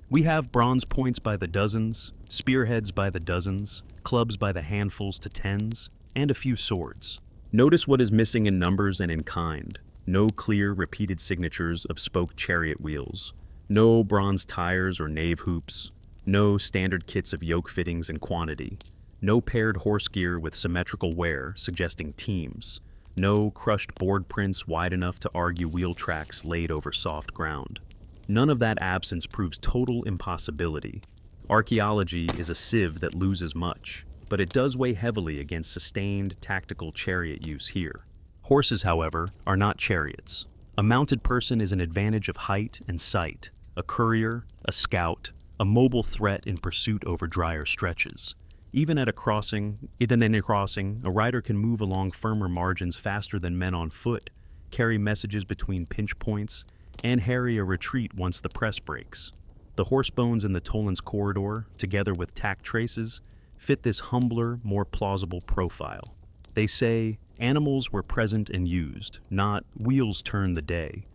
We have bronze points by the dozens, spearheads by the dozens, clubs by the handfuls to tens, and a few swords. Notice what is missing in numbers and in kind. No clear, repeated signatures of spoke chariot wheels. No bronze tires or nave hoops. No standard kits of yoke fittings and quantity. No paired horse gear with symmetrical wear, suggesting teams. No crushed board prints wide enough to argue wheel tracks laid over soft ground. None of that absence proves total impossibility. Archaeology is a sieve that loses much, but it does weigh heavily against sustained tactical chariot use here. Horses, however, are not chariots. A mounted person is an advantage of height and sight, a courier, a scout, a mobile threat in pursuit over drier stretches. Even at a crossing, a rider can move along firmer margins faster than men on foot, carry messages between pinch points, and harry a retreat once the press breaks. The horse bones in the Tollense corridor, together with tack traces, fit this humbler, more plausible profile. They say, animals were present and used, not wheels turn the day.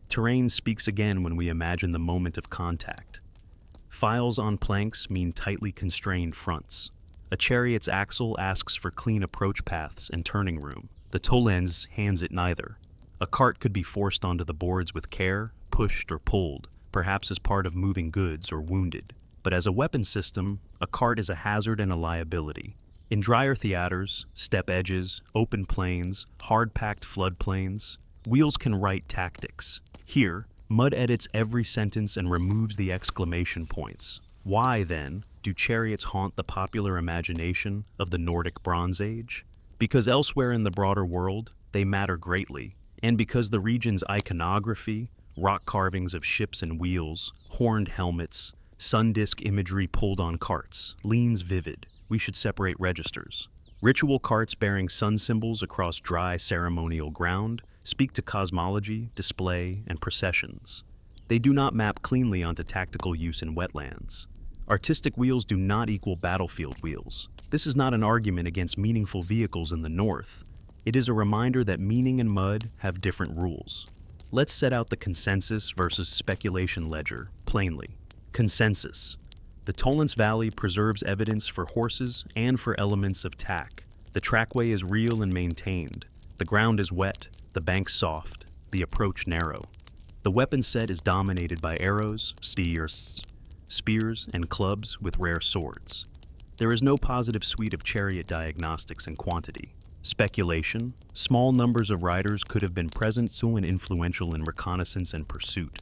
Terrain speaks again when we imagine the moment of contact. Files on planks mean tightly constrained fronts. A chariot's axle asks for clean approach paths and turning room. The Tollense hands it neither. A cart could be forced onto the boards with care, pushed or pulled, perhaps as part of moving goods or wounded. But as a weapon system, a cart is a hazard and a liability. In drier theaters, steppe edges, open plains, hard-packed floodplains, wheels can write tactics. Here, mud edits every sentence and removes the exclamation points. Why, then, do chariots haunt the popular imagination of the Nordic Bronze Age? Because elsewhere in the broader world, they matter greatly, and because the region's iconography, rock carvings of ships and wheels, horned helmets, sun disk imagery pulled on carts, leans vivid, we should separate registers. Ritual carts bearing sun symbols across dry ceremonial ground speak to cosmology, display, and processions. They do not map cleanly onto tactical use in wetlands. Artistic wheels do not equal battlefield wheels. This is not an argument against meaningful vehicles in the north. It is a reminder that meaning and mud have different rules. Let's set out the consensus versus speculation ledger, plainly. Consensus. The Tollense Valley preserves evidence for horses and for elements of tack. The trackway is real and maintained. The ground is wet, the banks soft, the approach narrow. The weapon set is dominated by arrows, spears, and clubs with rare swords. There is no positive suite of chariot diagnostics and quantity. Speculation, small numbers of riders could have been present and influential in reconnaissance and pursuit.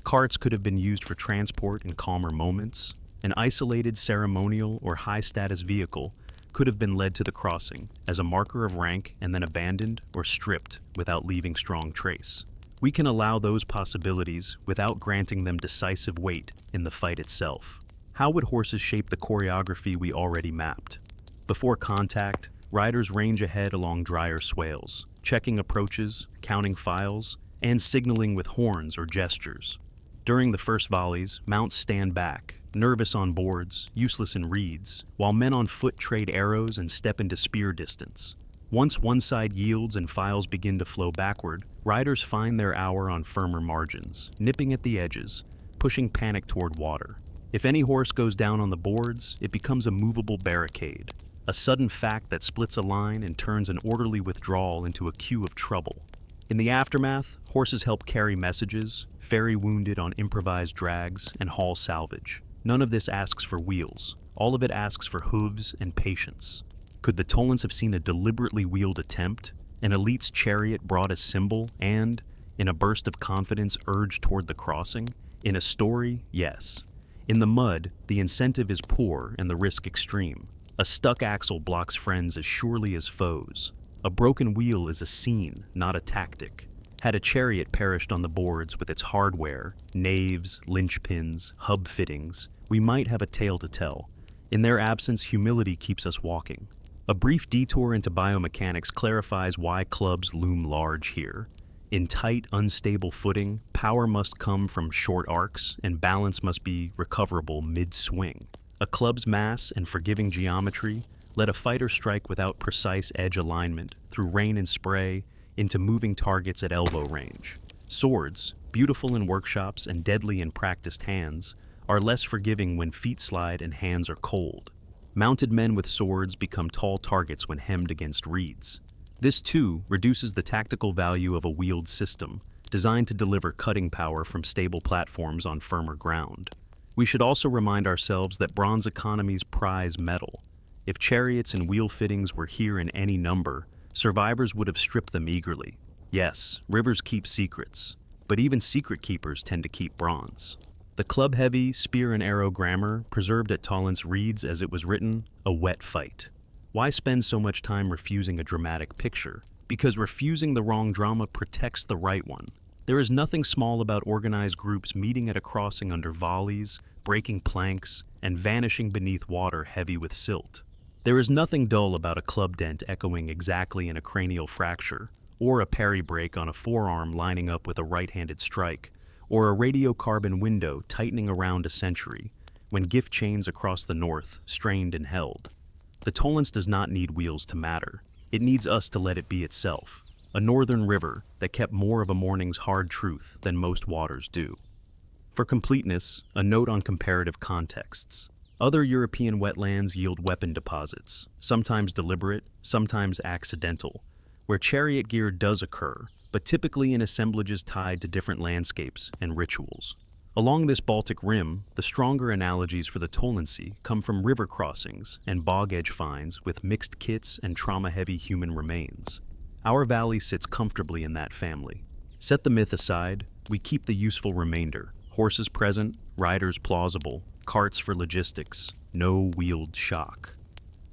Carts could have been used for transport in calmer moments. An isolated ceremonial or high-status vehicle could have been led to the crossing as a marker of rank and then abandoned or stripped without leaving strong trace. We can allow those possibilities without granting them decisive weight in the fight itself. How would horses shape the choreography we already mapped? Before contact, riders range ahead along drier swales, checking approaches, counting files, and signaling with horns or gestures. During the first volleys, mounts stand back, nervous on boards, useless in reeds, while men on foot trade arrows and step into spear distance. Once one side yields and files begin to flow backward, riders find their hour on firmer margins, nipping at the edges, pushing panic toward water. If any horse goes down on the boards, it becomes a movable barricade, a sudden fact that splits a line and turns an orderly withdrawal into a cue of trouble. In the aftermath, horses help carry messages, ferry wounded on improvised drags, and haul salvage. None of this asks for wheels. All of it asks for hooves and patience. Could the Tollense have seen a deliberately wheeled attempt? An elite's chariot brought a symbol and, in a burst of confidence, urged toward the crossing? In a story, yes. In the mud, the incentive is poor and the risk extreme. A stuck axle blocks friends as surely as foes. A broken wheel is a scene, not a tactic. Had a chariot perished on the boards with its hardware, naves, linchpins, hub fittings, we might have a tale to tell. In their absence, humility keeps us walking. A brief detour into biomechanics clarifies why clubs loom large here. In tight, unstable footing, power must come from short arcs, and balance must be recoverable mid-swing. A club's mass and forgiving geometry let a fighter strike without precise edge alignment, through rain and spray, into moving targets at elbow range. Swords, beautiful in workshops and deadly in practiced hands, are less forgiving when feet slide and hands are cold. Mounted men with swords become tall targets when hemmed against reeds. This, too, reduces the tactical value of a wheeled system, designed to deliver cutting power from stable platforms on firmer ground. We should also remind ourselves that bronze economies prize metal. If chariots and wheel fittings were here in any number, survivors would have stripped them eagerly. Yes, rivers keep secrets, but even secret keepers tend to keep bronze. The club-heavy spear and arrow grammar preserved at Tollense reads as it was written, "A wet fight." Why spend so much time refusing a dramatic picture? Because refusing the wrong drama protects the right one. There is nothing small about organized groups meeting at a crossing under volleys, breaking planks, and vanishing beneath water heavy with silt. There is nothing dull about a club dent echoing exactly in a cranial fracture, or a parry break on a forearm lining up with a right-handed strike, or a radiocarbon window tightening around a century, when gift chains across the north strained and held. The Tollense does not need wheels to matter. It needs us to let it be itself, a northern river that kept more of a morning's hard truth than most waters do. For completeness, a note on comparative contexts. Other European wetlands yield weapon deposits, sometimes deliberate, sometimes accidental, where chariot gear does occur, but typically in assemblages tied to different landscapes and rituals. Along this Baltic rim, the stronger analogies for the Tollense come from river crossings and bog-edge finds with mixed kits and trauma-heavy human remains. Our valley sits comfortably in that family. Set the myth aside, we keep the useful remainder. Horses present, riders plausible, carts for logistics, no wheeled shock.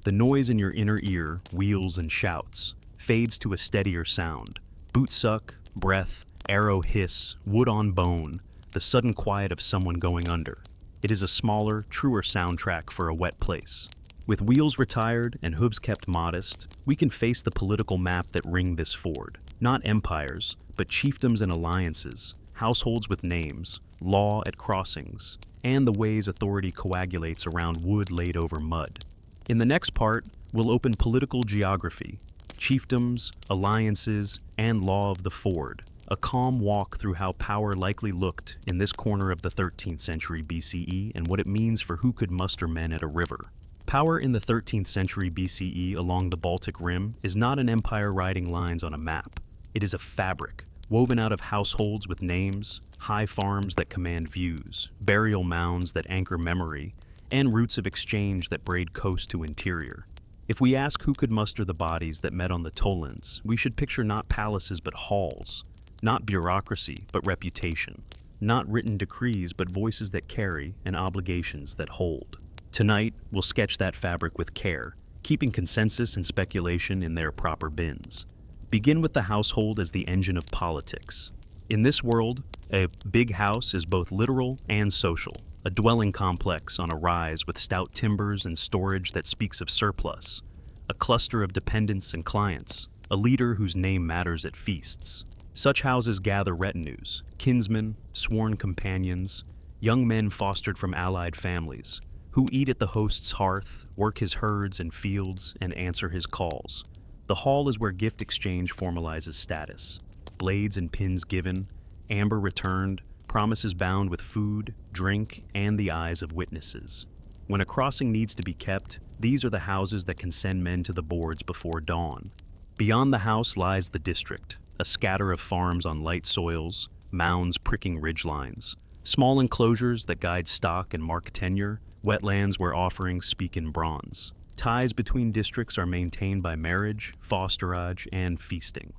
The noise in your inner ear, wheels and shouts, fades to a steadier sound. Boot suck, breath, arrow hiss, wood on bone, the sudden quiet of someone going under. It is a smaller, truer soundtrack for a wet place. With wheels retired and hooves kept modest, we can face the political map that ring this ford. Not empires, but chiefdoms and alliances, households with names, law at crossings, and the ways authority coagulates around wood laid over mud. In the next part, we'll open political geography, chiefdoms, alliances, and law of the ford, a calm walk through how power likely looked in this corner of the 13th century BCE and what it means for who could muster men at a river. Power in the 13th century BCE along the Baltic Rim is not an empire riding lines on a map. It is a fabric, woven out of households with names, high farms that command views, burial mounds that anchor memory, and routes of exchange that braid coast to interior. If we ask who could muster the bodies that met on the Tollense, we should picture not palaces but halls, not bureaucracy but reputation, not written decrees but voices that carry and obligations that hold. Tonight, we'll sketch that fabric with care, keeping consensus and speculation in their proper bins. Begin with the household as the engine of politics. In this world, a big house is both literal and social, a dwelling complex on a rise with stout timbers and storage that speaks of surplus, a cluster of dependents and clients, a leader whose name matters at feasts. Such houses gather retinues, kinsmen, sworn companions, young men fostered from allied families, who eat at the host's hearth, work his herds and fields, and answer his calls. The hall is where gift exchange formalizes status. Blades and pins given, amber returned, promises bound with food, drink, and the eyes of witnesses. When a crossing needs to be kept, these are the houses that can send men to the boards before dawn. Beyond the house lies the district, a scatter of farms on light soils, mounds pricking ridgelines, small enclosures that guide stock and mark tenure, wetlands where offerings speak in bronze. Ties between districts are maintained by marriage, fosterage, and feasting.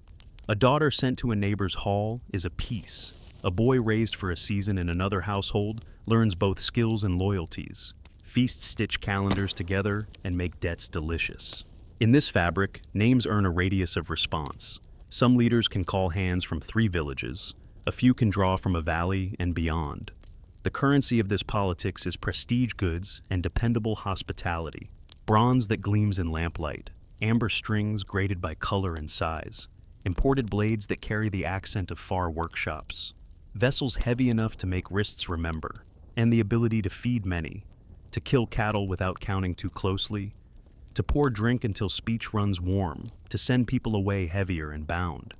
A daughter sent to a neighbor's hall is a peace. A boy raised for a season in another household learns both skills and loyalties. Feasts stitch calendars together and make debts delicious. In this fabric, names earn a radius of response. Some leaders can call hands from 3 villages. A few can draw from a valley and beyond. The currency of this politics is prestige goods and dependable hospitality. Bronze that gleams in lamplight, amber strings graded by color and size, imported blades that carry the accent of far workshops, vessels heavy enough to make wrists remember, and the ability to feed many, to kill cattle without counting too closely, to pour drink until speech runs warm, to send people away heavier and bound.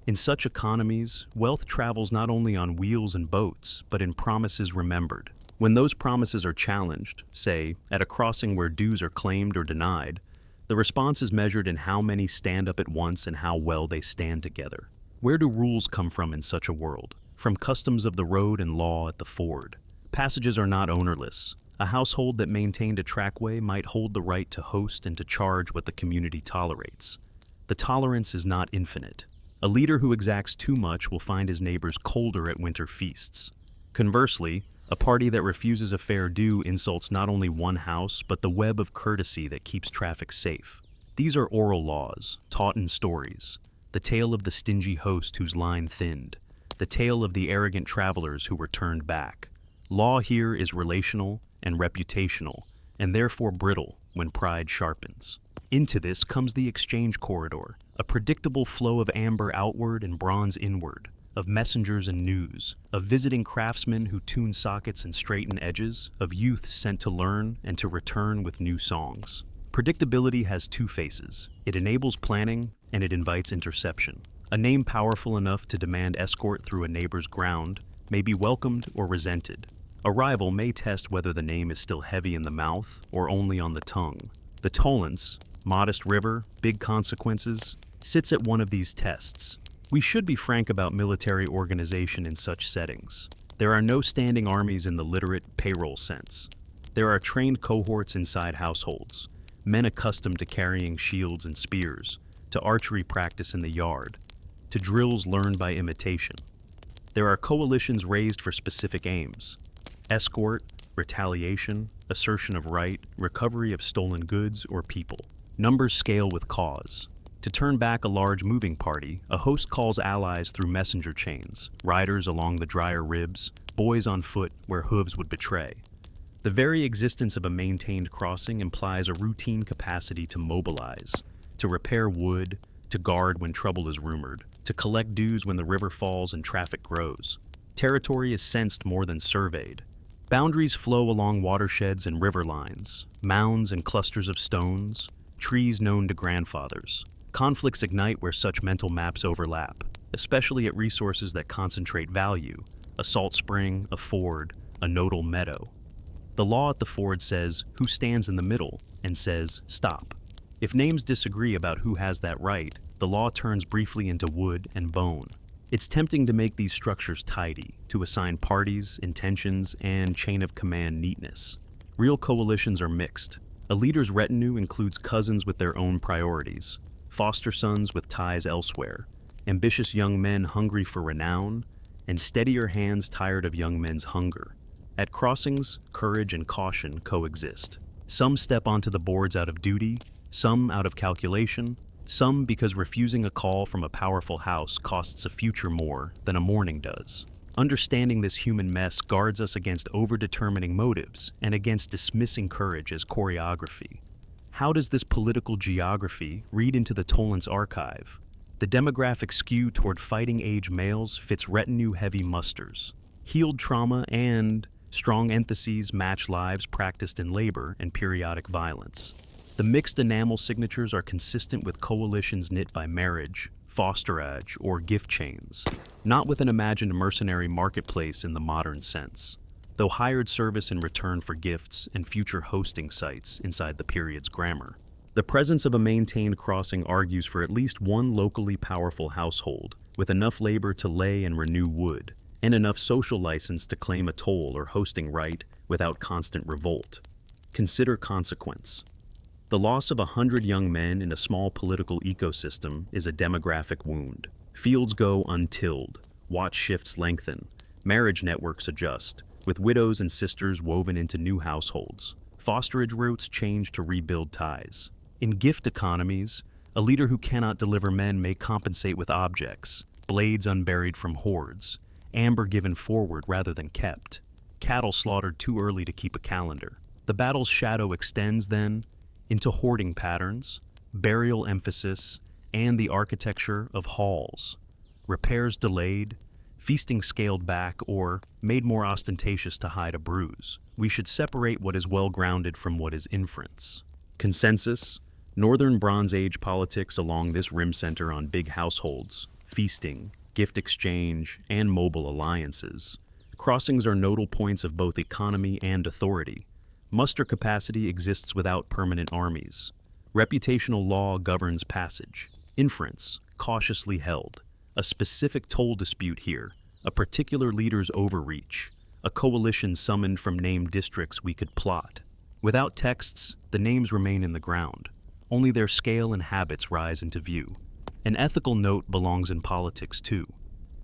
In such economies, wealth travels not only on wheels and boats, but in promises remembered. When those promises are challenged, say, at a crossing where dues are claimed or denied, the response is measured in how many stand up at once and how well they stand together. Where do rules come from in such a world? From customs of the road and law at the ford. Passages are not ownerless. A household that maintained a trackway might hold the right to host and to charge what the community tolerates. The tolerance is not infinite. A leader who exacts too much will find his neighbors colder at winter feasts. Conversely, a party that refuses a fair due insults not only one house, but the web of courtesy that keeps traffic safe. These are oral laws, taught in stories. The tale of the stingy host whose line thinned. The tale of the arrogant travelers who were turned back. Law here is relational and reputational, and therefore brittle when pride sharpens. Into this comes the exchange corridor, a predictable flow of amber outward and bronze inward, of messengers and news, of visiting craftsmen who tune sockets and straighten edges, of youth sent to learn and to return with new songs. Predictability has two faces. It enables planning and it invites interception. A name powerful enough to demand escort through a neighbor's ground may be welcomed or resented. A rival may test whether the name is still heavy in the mouth or only on the tongue. The Tollense, modest river, big consequences, sits at one of these tests. We should be frank about military organization in such settings. There are no standing armies in the literate payroll sense. There are trained cohorts inside households, men accustomed to carrying shields and spears, to archery practice in the yard, to drills learned by imitation. There are coalitions raised for specific aims: escort, retaliation, assertion of right, recovery of stolen goods or people. Numbers scale with cause. To turn back a large moving party, a host calls allies through messenger chains, riders along the drier ribs, boys on foot where hooves would betray. The very existence of a maintained crossing implies a routine capacity to mobilize, to repair wood, to guard when trouble is rumored, to collect dues when the river falls and traffic grows. Territory is sensed more than surveyed. Boundaries flow along watersheds and river lines, mounds and clusters of stones, trees known to grandfathers. Conflicts ignite where such mental maps overlap, especially at resources that concentrate value: a salt spring, a ford, a nodal meadow. The law at the ford says who stands in the middle and says stop. If names disagree about who has that right, the law turns briefly into wood and bone. It's tempting to make these structures tidy, to assign parties, intentions, and chain of command neatness. Real coalitions are mixed. A leader's retinue includes cousins with their own priorities, foster sons with ties elsewhere, ambitious young men hungry for renown, and steadier hands tired of young men's hunger. At crossings, courage and caution coexist. Some step onto the boards out of duty, some out of calculation, some because refusing a call from a powerful house costs a future more than a morning does. Understanding this human mess guards us against overdetermining motives and against dismissing courage as choreography. How does this political geography read into the Tollense archive? The demographic skew toward fighting-age males fits retinue-heavy musters. Healed trauma and strong entheses match lives practiced in labor and periodic violence. The mixed enamel signatures are consistent with coalitions knit by marriage, fosterage, or gift chains, not with an imagined mercenary marketplace in the modern sense, though hired service in return for gifts and future hosting sites inside the period's grammar. The presence of a maintained crossing argues for at least one locally powerful household, with enough labor to lay and renew wood, and enough social license to claim a toll or hosting right without constant revolt. Consider consequence. The loss of 100 young men in a small political ecosystem is a demographic wound. Fields go untilled, watch shifts lengthen, marriage networks adjust, with widows and sisters woven into new households. Fosterage routes change to rebuild ties. In gift economies, a leader who cannot deliver men may compensate with objects, blades unburied from hoards, amber given forward rather than kept, cattle slaughtered too early to keep a calendar. The battle's shadow extends, then, into hoarding patterns, burial emphasis, and the architecture of halls. Repairs delayed, feasting scaled back, or made more ostentatious to hide a bruise. We should separate what is well-grounded from what is inference. Consensus: Northern Bronze Age politics along this rim center on big households, feasting, gift exchange, and mobile alliances. Crossings are nodal points of both economy and authority. Muster capacity exists without permanent armies. Reputational law governs passage. Inference, cautiously held. A specific toll dispute here, a particular leader's overreach, a coalition summoned from named districts we could plot. Without texts, the names remain in the ground. Only their scale and habits rise into view. An ethical note belongs in politics too.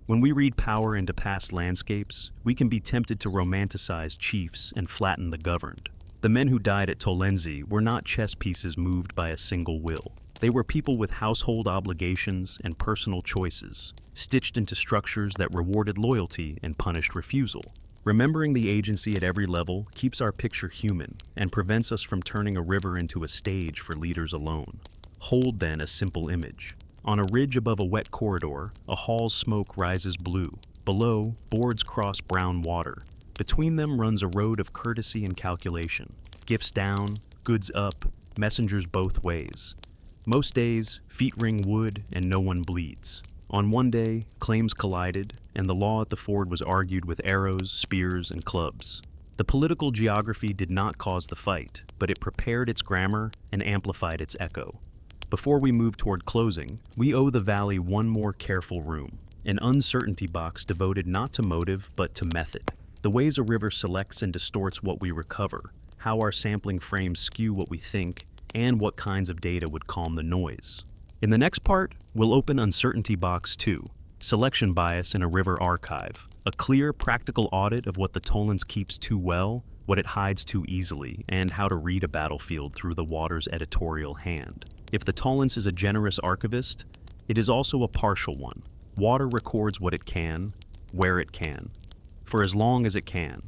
When we read power into past landscapes, we can be tempted to romanticize chiefs and flatten the governed. The men who died at Tollense were not chess pieces moved by a single will. They were people with household obligations and personal choices, stitched into structures that rewarded loyalty and punished refusal. Remembering the agency at every level keeps our picture human and prevents us from turning a river into a stage for leaders alone. Hold then a simple image. On a ridge above a wet corridor, a hall's smoke rises blue. Below, boards cross brown water. Between them runs a road of courtesy and calculation. Gifts down, goods up, messengers both ways. Most days, feet ring wood and no one bleeds. On one day, claims collided, and the law at the ford was argued with arrows, spears, and clubs. The political geography did not cause the fight, but it prepared its grammar and amplified its echo. Before we move toward closing, we owe the valley one more careful room, an uncertainty box devoted not to motive but to method. The ways a river selects and distorts what we recover, how our sampling frames skew what we think, and what kinds of data would calm the noise. In the next part, we'll open Uncertainty Box 2, Selection Bias in a River Archive, a clear, practical audit of what the Tollense keeps too well, what it hides too easily, and how to read a battlefield through the water's editorial hand. If the Tollense is a generous archivist, it is also a partial one. Water records what it can, where it can, for as long as it can.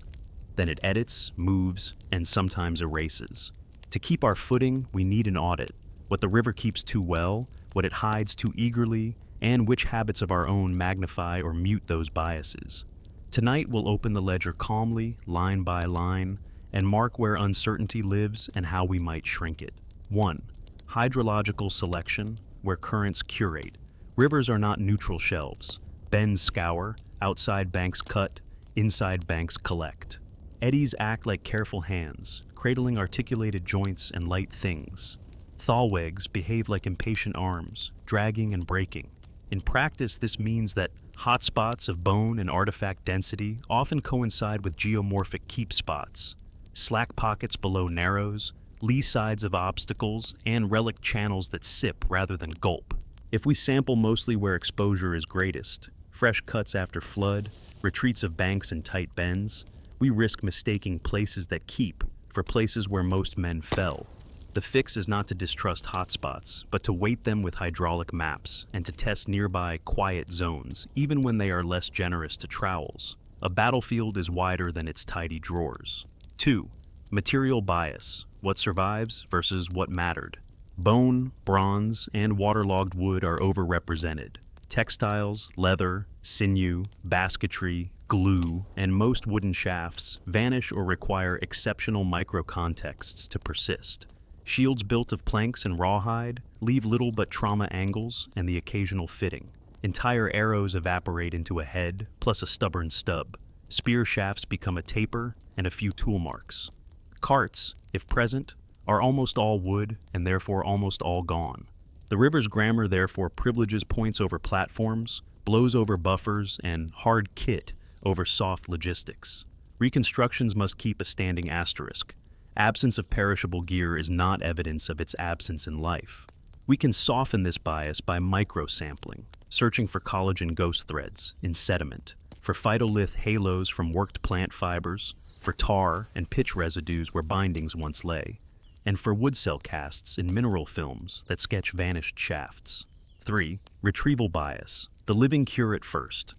Then it edits, moves, and sometimes erases. To keep our footing, we need an audit. What the river keeps too well, what it hides too eagerly, and which habits of our own magnify or mute those biases. Tonight we'll open the ledger calmly, line by line, and mark where uncertainty lives and how we might shrink it. 1. Hydrological selection, where currents curate. Rivers are not neutral shelves. Bends scour, outside banks cut, inside banks collect. Eddies act like careful hands, cradling articulated joints and light things. Thalwegs behave like impatient arms, dragging and breaking. In practice, this means that hotspots of bone and artifact density often coincide with geomorphic keep spots, slack pockets below narrows, lee sides of obstacles, and relic channels that sip rather than gulp. If we sample mostly where exposure is greatest, fresh cuts after flood, retreats of banks and tight bends, we risk mistaking places that keep for places where most men fell. The fix is not to distrust hotspots, but to weight them with hydraulic maps and to test nearby quiet zones, even when they are less generous to trowels. A battlefield is wider than its tidy drawers. 2. Material bias, what survives versus what mattered. Bone, bronze, and waterlogged wood are overrepresented. Textiles, leather, sinew, basketry, glue, and most wooden shafts vanish or require exceptional microcontexts to persist. Shields built of planks and rawhide leave little but trauma angles and the occasional fitting. Entire arrows evaporate into a head, plus a stubborn stub. Spear shafts become a taper and a few tool marks. Carts, if present, are almost all wood and therefore almost all gone. The river's grammar therefore privileges points over platforms, blows over buffers, and hard kit over soft logistics. Reconstructions must keep a standing asterisk. Absence of perishable gear is not evidence of its absence in life. We can soften this bias by microsampling, searching for collagen ghost threads in sediment, for phytolith halos from worked plant fibers, for tar and pitch residues where bindings once lay, and for wood cell casts in mineral films that sketch vanished shafts. 3. Retrieval bias, the living cure at first.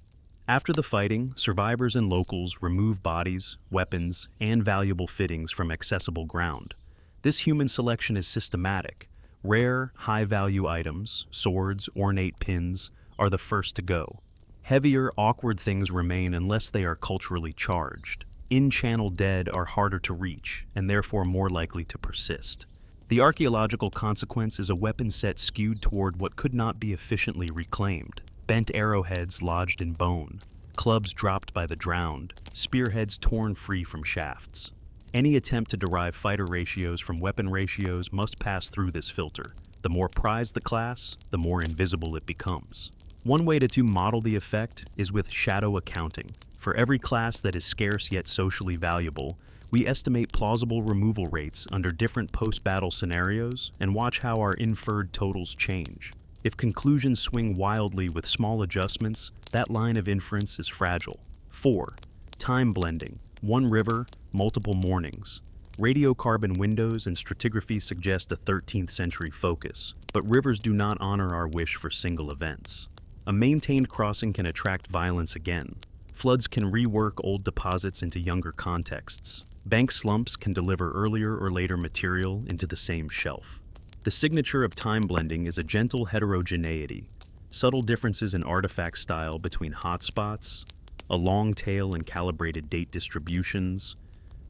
After the fighting, survivors and locals remove bodies, weapons, and valuable fittings from accessible ground. This human selection is systematic. Rare, high-value items, swords, ornate pins, are the first to go. Heavier, awkward things remain unless they are culturally charged. In-channel dead are harder to reach, and therefore more likely to persist. The archaeological consequence is a weapon set skewed toward what could not be efficiently reclaimed. Bent arrowheads lodged in bone, clubs dropped by the drowned, spearheads torn free from shafts. Any attempt to derive fighter ratios from weapon ratios must pass through this filter. The more prized the class, the more invisible it becomes. One way to model the effect is with shadow accounting. For every class that is scarce yet socially valuable, we estimate plausible removal rates under different post-battle scenarios and watch how our inferred totals change. If conclusions swing wildly with small adjustments, that line of inference is fragile. 4. Time blending. One river, multiple mornings. Radiocarbon windows and stratigraphy suggest a 13th century focus, but rivers do not honor our wish for single events. A maintained crossing can attract violence again. Floods can rework old deposits into younger contexts. Bank slumps can deliver earlier or later material into the same shelf. The signature of time blending is a gentle heterogeneity, subtle differences in artifact style between hotspots, a long tail and calibrated date distributions,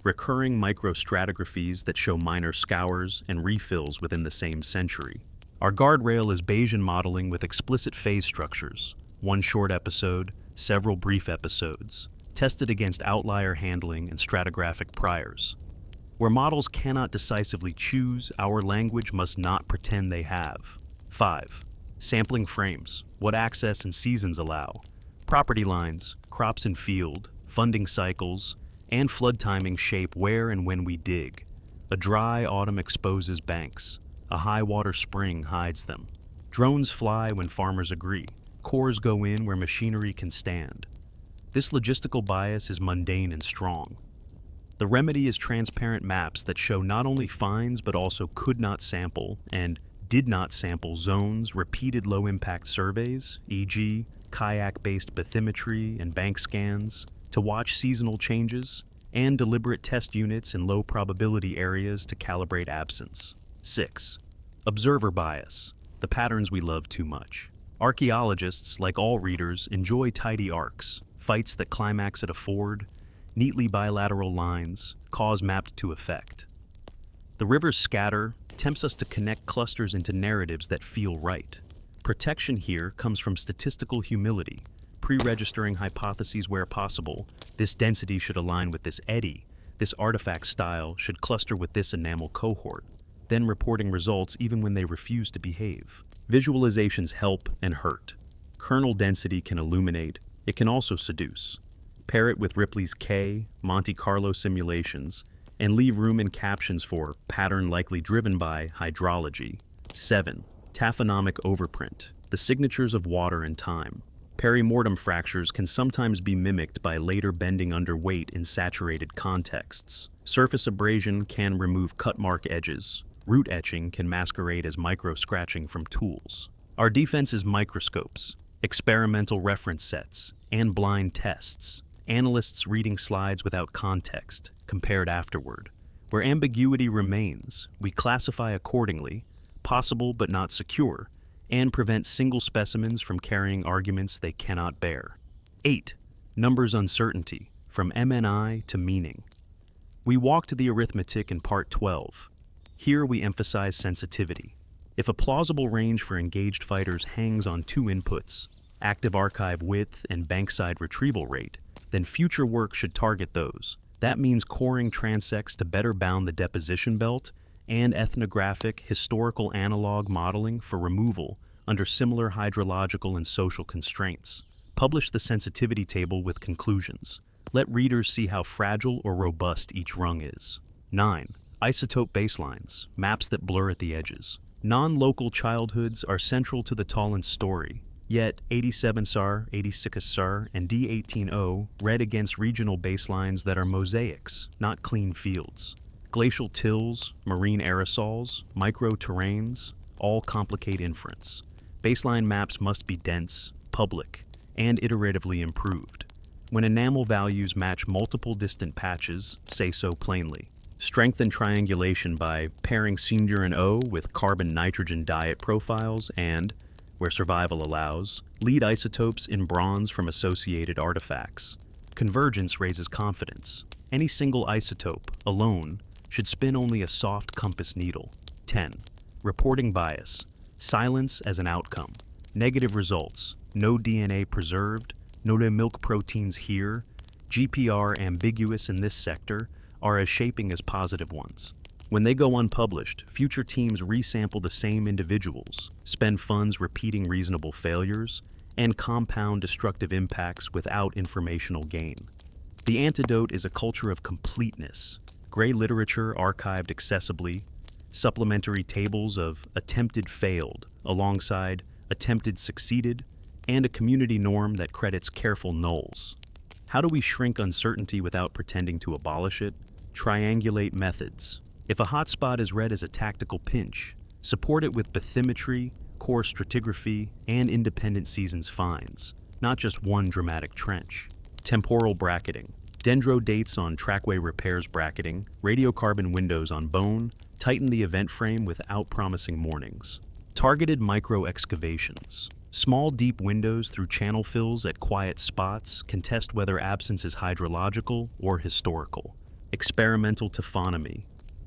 recurring microstratigraphies that show minor scours and refills within the same century. Our guardrail is Bayesian modeling with explicit phase structures, one short episode, several brief episodes, tested against outlier handling and stratigraphic priors. Where models cannot decisively choose, our language must not pretend they have. 5. Sampling frames, what access and seasons allow. Property lines, crops and field, funding cycles, and flood timing shape where and when we dig. A dry autumn exposes banks. A high water spring hides them. Drones fly when farmers agree. Cores go in where machinery can stand. This logistical bias is mundane and strong. The remedy is transparent maps that show not only finds but also could not sample and did not sample zones, repeated low-impact surveys, e.g., kayak-based bathymetry and bank scans, to watch seasonal changes, and deliberate test units in low-probability areas to calibrate absence. 6. Observer bias, the patterns we love too much. Archaeologists, like all readers, enjoy tidy arcs, fights that climax at a ford, neatly bilateral lines, cause mapped to effect. The river's scatter tempts us to connect clusters into narratives that feel right. Protection here comes from statistical humility, pre-registering hypotheses where possible. This density should align with this eddy, this artifact style should cluster with this enamel cohort, then reporting results even when they refuse to behave. Visualizations help and hurt. Kernel density can illuminate, it can also seduce. Pair it with Ripley's K, Monte Carlo simulations, and leave room in captions for pattern likely driven by hydrology. 7. Taphonomic overprint, the signatures of water and time. Perimortem fractures can sometimes be mimicked by later bending under weight in saturated contexts. Surface abrasion can remove cut mark edges. Root etching can masquerade as micro-scratching from tools. Our defense is microscopes, experimental reference sets, and blind tests. Analysts reading slides without context, compared afterward. Where ambiguity remains, we classify accordingly, possible but not secure, and prevent single specimens from carrying arguments they cannot bear. 8. Numbers uncertainty, from MNI to meaning. We walked the arithmetic in part 12. Here we emphasize sensitivity. If a plausible range for engaged fighters hangs on two inputs, active archive width and bankside retrieval rate, then future work should target those. That means coring transects to better bound the deposition belt and ethnographic, historical analog modeling for removal under similar hydrological and social constraints. Publish the sensitivity table with conclusions. Let readers see how fragile or robust each rung is. 9. Isotope baselines, maps that blur at the edges. Non-local childhoods are central to the Tollense story. Yet 87 SAR, 86 SAR, and D18O read against regional baselines that are mosaics, not clean fields. Glacial tills, marine aerosols, micro-terrains, all complicate inference. Baseline maps must be dense, public, and iteratively improved. When enamel values match multiple distant patches, say so plainly. Strengthen triangulation by pairing senior and O with carbon-nitrogen diet profiles and, where survival allows, lead isotopes in bronze from associated artifacts. Convergence raises confidence. Any single isotope, alone, should spin only a soft compass needle. 10. Reporting bias. Silence as an outcome. Negative results. No DNA preserved. No milk proteins here. GPR ambiguous in this sector are as shaping as positive ones. When they go unpublished, future teams resample the same individuals, spend funds repeating reasonable failures, and compound destructive impacts without informational gain. The antidote is a culture of completeness, gray literature archived accessibly, supplementary tables of attempted failed alongside attempted succeeded, and a community norm that credits careful nulls. How do we shrink uncertainty without pretending to abolish it? Triangulate methods. If a hotspot is read as a tactical pinch, support it with bathymetry, core stratigraphy, and independent seasons finds, not just one dramatic trench. Temporal bracketing. Dendro dates on trackway repairs bracketing, radiocarbon windows on bone, tighten the event frame without promising mornings. Targeted micro-excavations. Small deep windows through channel fills at quiet spots can test whether absence is hydrological or historical. Experimental taphonomy.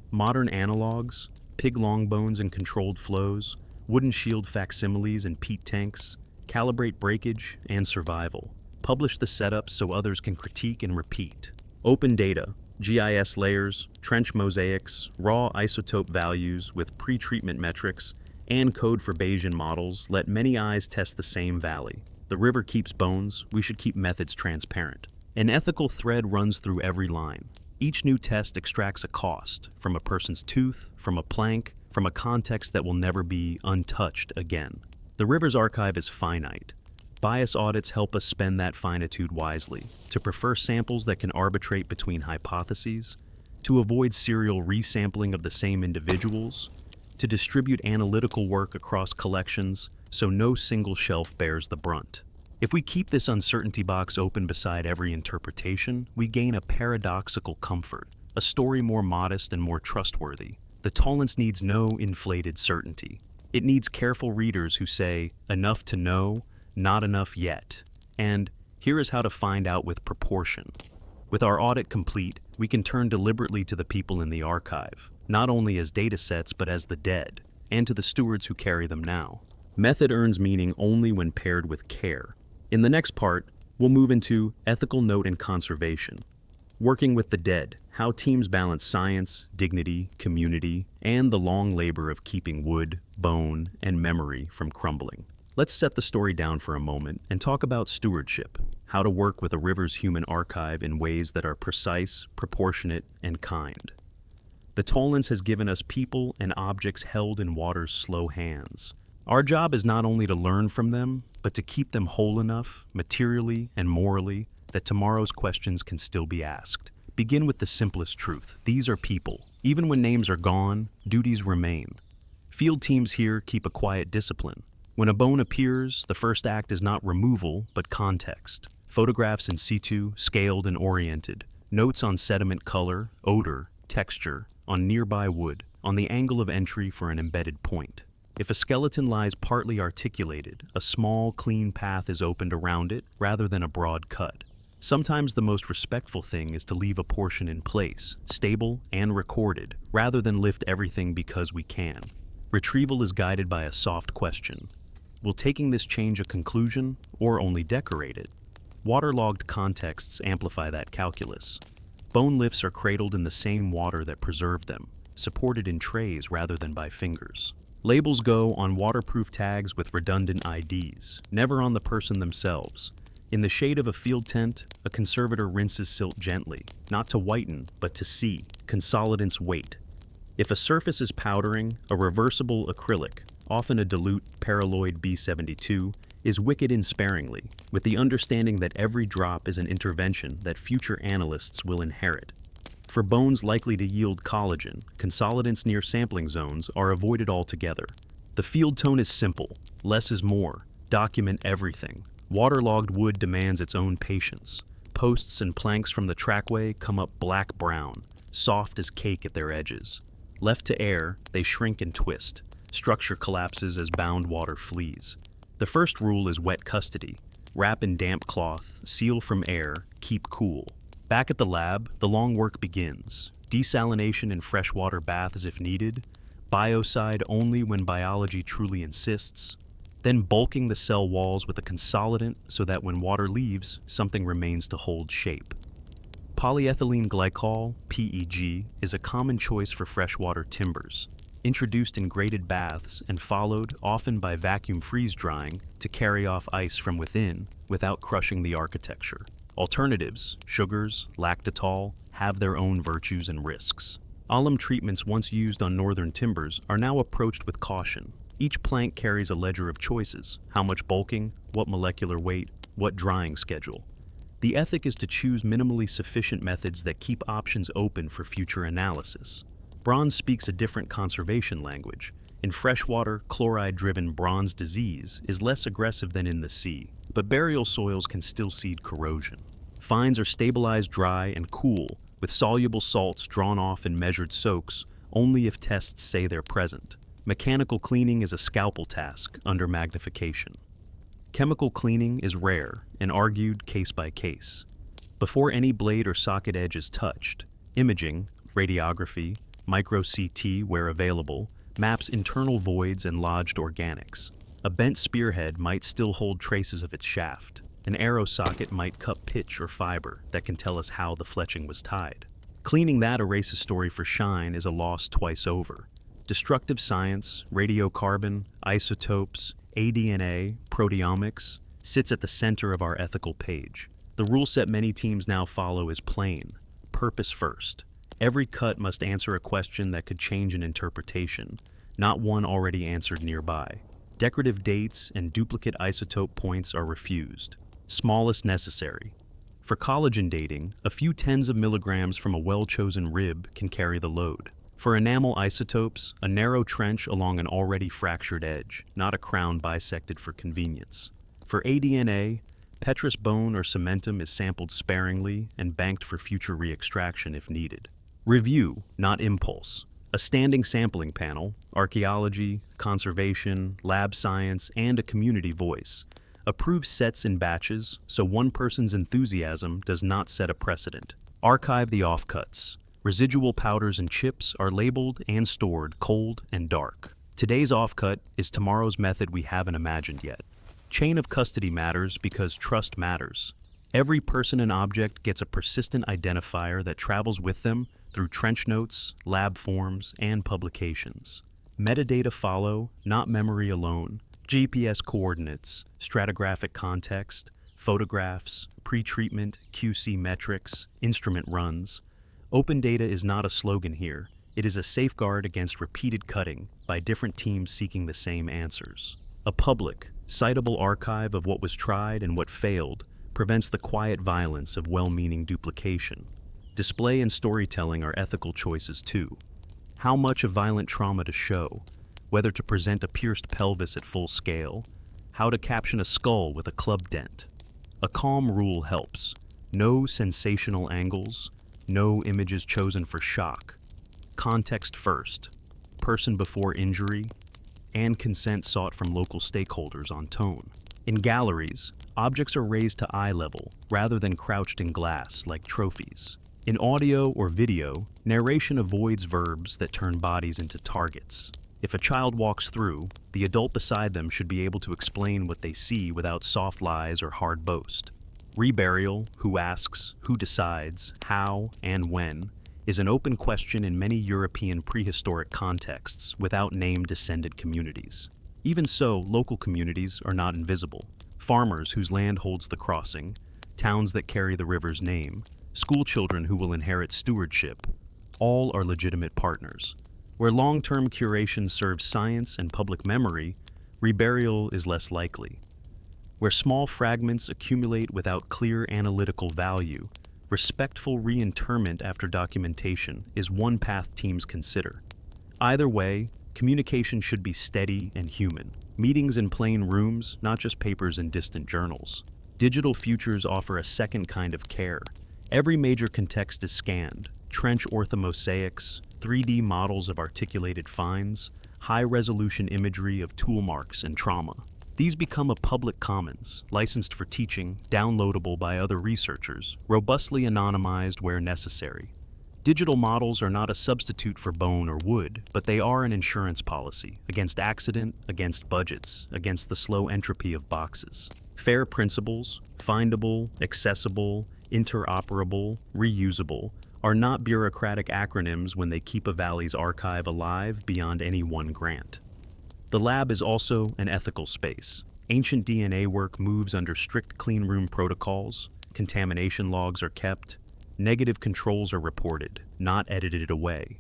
Modern analogs, pig longbones in controlled flows, wooden shield facsimiles in peat tanks, calibrate breakage and survival. Publish the setups so others can critique and repeat. Open data, GIS layers, trench mosaics, raw isotope values with pre-treatment metrics, and code for Bayesian models let many eyes test the same valley. The river keeps bones, we should keep methods transparent. An ethical thread runs through every line. Each new test extracts a cost, from a person's tooth, from a plank, from a context that will never be untouched again. The river's archive is finite. Bias audits help us spend that finitude wisely, to prefer samples that can arbitrate between hypotheses, to avoid serial resampling of the same individuals, to distribute analytical work across collections so no single shelf bears the brunt. If we keep this uncertainty box open beside every interpretation, we gain a paradoxical comfort, a story more modest and more trustworthy. The Tollense needs no inflated certainty. It needs careful readers who say, enough to know, not enough yet. And here is how to find out with proportion. With our audit complete, we can turn deliberately to the people in the archive, not only as data sets but as the dead, and to the stewards who carry them now. Method earns meaning only when paired with care. In the next part, we'll move into ethical note and conservation. Working with the dead, how teams balance science, dignity, community, and the long labor of keeping wood, bone, and memory from crumbling. Let's set the story down for a moment and talk about stewardship, how to work with a river's human archive in ways that are precise, proportionate, and kind. The Tollense has given us people and objects held in water's slow hands. Our job is not only to learn from them, but to keep them whole enough, materially and morally, that tomorrow's questions can still be asked. Begin with the simplest truth. These are people. Even when names are gone, duties remain. Field teams here keep a quiet discipline. When a bone appears, the first act is not removal, but context. Photographs in situ, scaled and oriented. Notes on sediment color, odor, texture, on nearby wood, on the angle of entry for an embedded point. If a skeleton lies partly articulated, a small, clean path is opened around it rather than a broad cut. Sometimes the most respectful thing is to leave a portion in place, stable and recorded, rather than lift everything because we can. Retrieval is guided by a soft question. Will taking this change a conclusion, or only decorate it? Waterlogged contexts amplify that calculus. Bone lifts are cradled in the same water that preserved them, supported in trays rather than by fingers. Labels go on waterproof tags with redundant IDs, never on the person themselves. In the shade of a field tent, a conservator rinses silt gently, not to whiten, but to see, consolidants weight. If a surface is powdering, a reversible acrylic, often a dilute paralloid B72, is wicked in sparingly, with the understanding that every drop is an intervention that future analysts will inherit. For bones likely to yield collagen, consolidants near sampling zones are avoided altogether. The field tone is simple. Less is more. Document everything. Waterlogged wood demands its own patience. Posts and planks from the trackway come up black-brown, soft as cake at their edges. Left to air, they shrink and twist. Structure collapses as bound water flees. The first rule is wet custody. Wrap in damp cloth, seal from air, keep cool. Back at the lab, the long work begins. Desalination in freshwater baths if needed, biocide only when biology truly insists, then bulking the cell walls with a consolidant so that when water leaves, something remains to hold shape. Polyethylene glycol, PEG, is a common choice for freshwater timbers. introduced in graded baths and followed, often by vacuum freeze drying, to carry off ice from within without crushing the architecture. Alternatives, sugars, lactitol, have their own virtues and risks. Alum treatments once used on northern timbers are now approached with caution. Each plank carries a ledger of choices: how much bulking, what molecular weight, what drying schedule. The ethic is to choose minimally sufficient methods that keep options open for future analysis. Bronze speaks a different conservation language. In freshwater, chloride-driven bronze disease is less aggressive than in the sea, but burial soils can still seed corrosion. Fines are stabilized dry and cool, with soluble salts drawn off in measured soaks only if tests say they're present. Mechanical cleaning is a scalpel task under magnification. Chemical cleaning is rare and argued case by case. Before any blade or socket edge is touched, imaging, radiography, micro-CT where available, maps internal voids and lodged organics. A bent spearhead might still hold traces of its shaft. An arrow socket might cut pitch or fiber that can tell us how the fletching was tied. Cleaning that erases story for shine is a loss twice over. Destructive science, radiocarbon, isotopes, aDNA, proteomics, sits at the center of our ethical page. The rule set many teams now follow is plain: purpose first. Every cut must answer a question that could change an interpretation, not one already answered nearby. Decorative dates and duplicate isotope points are refused. Smallest necessary. For collagen dating, a few tens of milligrams from a well-chosen rib can carry the load. For enamel isotopes, a narrow trench along an already fractured edge, not a crown bisected for convenience. For aDNA, petrous bone or cementum is sampled sparingly and banked for future re-extraction if needed. Review, not impulse. A standing sampling panel, archaeology, conservation, lab science, and a community voice, approves sets in batches so one person's enthusiasm does not set a precedent. Archive the offcuts. Residual powders and chips are labeled and stored cold and dark. Today's offcut is tomorrow's method we haven't imagined yet. Chain of custody matters because trust matters. Every person and object gets a persistent identifier that travels with them through trench notes, lab forms, and publications. Metadata follow, not memory alone. GPS coordinates, stratigraphic context, photographs, pre-treatment, QC metrics, instrument runs. Open data is not a slogan here. It is a safeguard against repeated cutting by different teams seeking the same answers. A public, citable archive of what was tried and what failed prevents the quiet violence of well-meaning duplication. Display and storytelling are ethical choices too. How much of violent trauma to show, whether to present a pierced pelvis at full scale, how to caption a skull with a club dent. A calm rule helps. No sensational angles, no images chosen for shock. Context first, person before injury, and consent sought from local stakeholders on tone. In galleries, objects are raised to eye level rather than crouched in glass like trophies. In audio or video, narration avoids verbs that turn bodies into targets. If a child walks through, the adult beside them should be able to explain what they see without soft lies or hard boast. Reburial, who asks, who decides, how, and when, is an open question in many European prehistoric contexts without named descendant communities. Even so, local communities are not invisible. Farmers whose land holds the crossing, towns that carry the river's name, school children who will inherit stewardship, all are legitimate partners. Where long-term curation serves science and public memory, reburial is less likely. Where small fragments accumulate without clear analytical value, respectful reinterment after documentation is one path teams consider. Either way, communication should be steady and human. Meetings in plain rooms, not just papers in distant journals. Digital futures offer a second kind of care. Every major context is scanned: trench orthomosaics, 3D models of articulated finds, high-resolution imagery of tool marks and trauma. These become a public commons, licensed for teaching, downloadable by other researchers, robustly anonymized where necessary. Digital models are not a substitute for bone or wood, but they are an insurance policy against accident, against budgets, against the slow entropy of boxes. Fair principles, findable, accessible, interoperable, reusable, are not bureaucratic acronyms when they keep a valley's archive alive beyond any one grant. The lab is also an ethical space. Ancient DNA work moves under strict cleanroom protocols, contamination logs are kept, negative controls are reported, not edited away.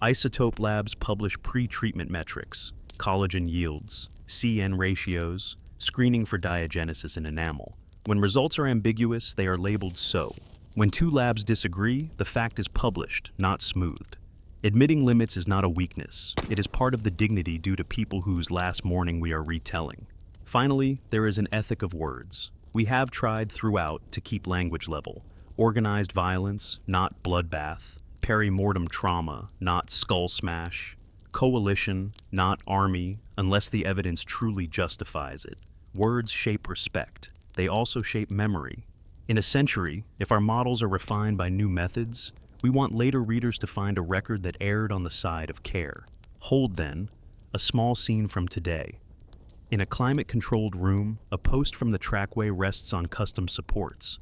Isotope labs publish pre-treatment metrics, collagen yields, CN ratios, screening for diagenesis in enamel. When results are ambiguous, they are labeled so. When two labs disagree, the fact is published, not smoothed. Admitting limits is not a weakness. It is part of the dignity due to people whose last morning we are retelling. Finally, there is an ethic of words. We have tried throughout to keep language level. Organized violence, not bloodbath. Perimortem trauma, not skull smash. Coalition, not army, unless the evidence truly justifies it. Words shape respect. They also shape memory. In a century, if our models are refined by new methods, we want later readers to find a record that erred on the side of care. Hold, then, a small scene from today. In a climate-controlled room, a post from the trackway rests on custom supports.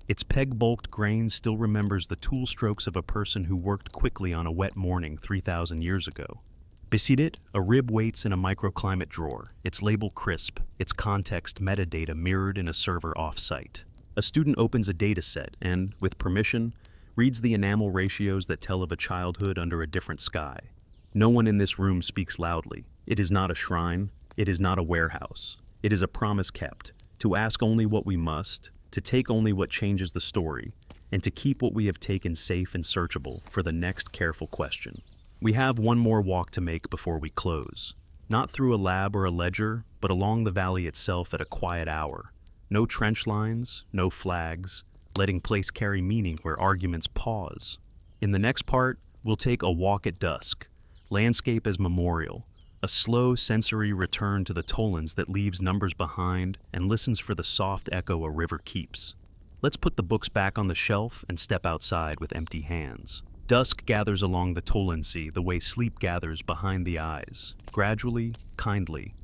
Its peg-bulked grain still remembers the tool strokes of a person who worked quickly on a wet morning 3,000 years ago. Beside it, a rib waits in a microclimate drawer, its label crisp, its context metadata mirrored in a server off-site. A student opens a dataset and, with permission, reads the enamel ratios that tell of a childhood under a different sky. No one in this room speaks loudly. It is not a shrine. It is not a warehouse. It is a promise kept, to ask only what we must, to take only what changes the story, and to keep what we have taken safe and searchable for the next careful question. We have one more walk to make before we close. Not through a lab or a ledger, but along the valley itself at a quiet hour. No trench lines, no flags, letting place carry meaning where arguments pause. In the next part, we'll take a walk at dusk, landscape as memorial, a slow sensory return to the Tollense that leaves numbers behind and listens for the soft echo a river keeps. Let's put the books back on the shelf and step outside with empty hands. Dusk gathers along the Tollense the way sleep gathers behind the eyes, gradually, kindly.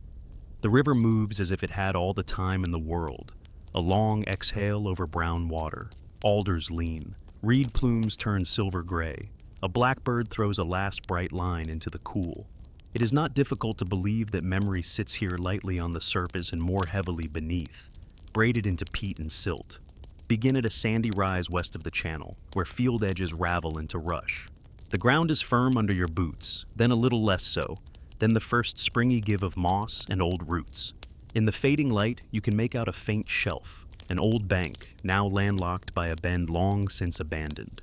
The river moves as if it had all the time in the world. A long exhale over brown water. Alders lean. Reed plumes turn silver gray. A blackbird throws a last bright line into the cool. It is not difficult to believe that memory sits here lightly on the surface and more heavily beneath, braided into peat and silt. Begin at a sandy rise west of the channel, where field edges ravel into rush. The ground is firm under your boots, then a little less so, then the first springy give of moss and old roots. In the fading light, you can make out a faint shelf, an old bank, now landlocked by a bend long since abandoned.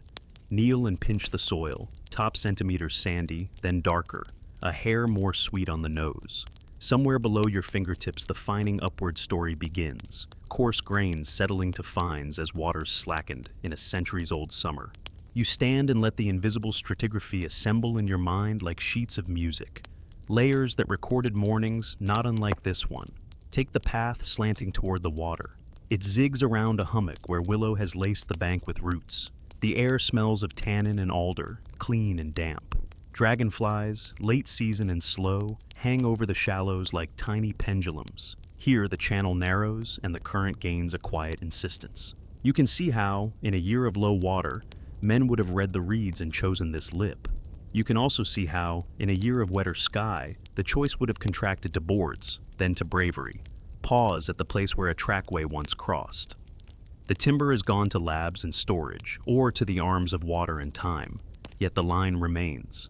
Kneel and pinch the soil, top centimeters sandy, then darker, a hair more sweet on the nose. Somewhere below your fingertips, the fining upward story begins, coarse grains settling to fines as waters slackened in a centuries-old summer. You stand and let the invisible stratigraphy assemble in your mind like sheets of music, layers that recorded mornings not unlike this one. Take the path slanting toward the water. It zigs around a hummock where willow has laced the bank with roots. The air smells of tannin and alder, clean and damp. Dragonflies, late season and slow, hang over the shallows like tiny pendulums. Here the channel narrows and the current gains a quiet insistence. You can see how, in a year of low water, men would have read the reeds and chosen this lip. You can also see how, in a year of wetter sky, the choice would have contracted to boards, then to bravery. Pause at the place where a trackway once crossed. The timber has gone to labs and storage, or to the arms of water and time, yet the line remains.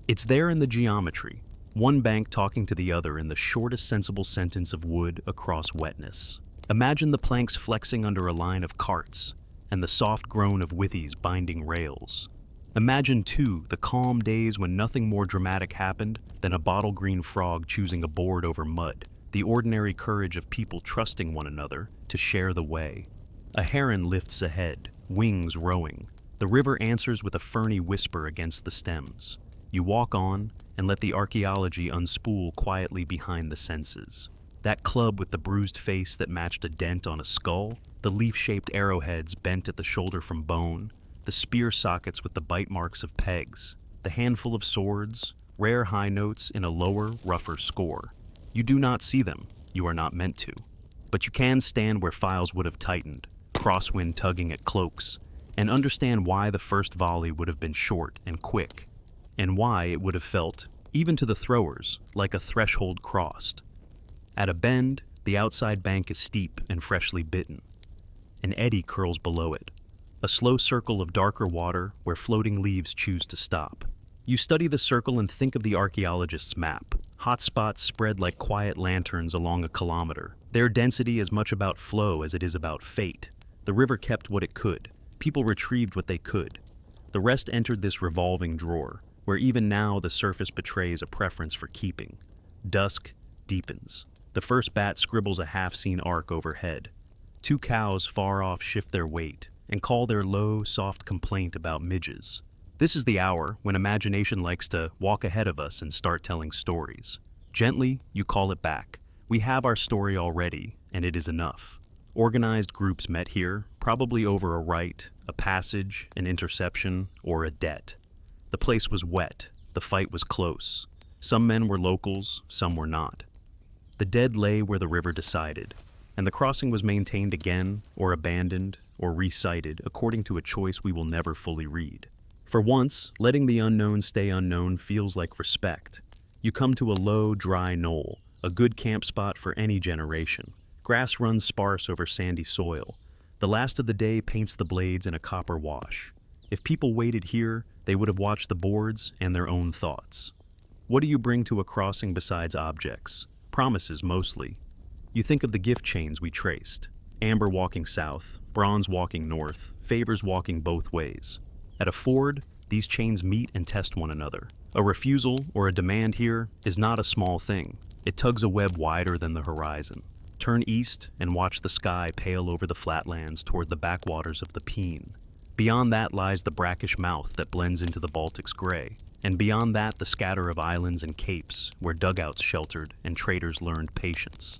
It's there in the geometry, one bank talking to the other in the shortest sensible sentence of wood across wetness. Imagine the planks flexing under a line of carts, and the soft groan of withies binding rails. Imagine, too, the calm days when nothing more dramatic happened than a bottle-green frog choosing a board over mud, the ordinary courage of people trusting one another to share the way. A heron lifts ahead, wings rowing. The river answers with a ferny whisper against the stems. You walk on and let the archaeology unspool quietly behind the senses. That club with the bruised face that matched a dent on a skull, the leaf-shaped arrowheads bent at the shoulder from bone, the spear sockets with the bite marks of pegs, the handful of swords, rare high notes in a lower, rougher score. You do not see them, you are not meant to. But you can stand where files would have tightened, crosswind tugging at cloaks, and understand why the first volley would have been short and quick, and why it would have felt, even to the throwers, like a threshold crossed. At a bend, the outside bank is steep and freshly bitten. An eddy curls below it, a slow circle of darker water where floating leaves choose to stop. You study the circle and think of the archaeologist's map. Hot spots spread like quiet lanterns along a kilometer. Their density is much about flow as it is about fate. The river kept what it could. People retrieved what they could. The rest entered this revolving drawer, where even now the surface betrays a preference for keeping. Dusk deepens. The first bat scribbles a half-seen arc overhead. Two cows far off shift their weight and call their low, soft complaint about midges. This is the hour when imagination likes to walk ahead of us and start telling stories. Gently, you call it back. We have our story already, and it is enough. Organized groups met here, probably over a right, a passage, an interception, or a debt. The place was wet. The fight was close. Some men were locals, some were not. The dead lay where the river decided, and the crossing was maintained again, or abandoned, or recited according to a choice we will never fully read. For once, letting the unknown stay unknown feels like respect. You come to a low, dry knoll, a good camp spot for any generation. Grass runs sparse over sandy soil. The last of the day paints the blades in a copper wash. If people waited here, they would have watched the boards and their own thoughts. What do you bring to a crossing besides objects? Promises, mostly. You think of the gift chains we traced. Amber walking south, bronze walking north, favors walking both ways. At a ford, these chains meet and test one another. A refusal or a demand here is not a small thing. It tugs a web wider than the horizon. Turn east and watch the sky pale over the flatlands toward the backwaters of the Peene. Beyond that lies the brackish mouth that blends into the Baltic's gray, and beyond that the scatter of islands and capes where dugouts sheltered and traders learned patience.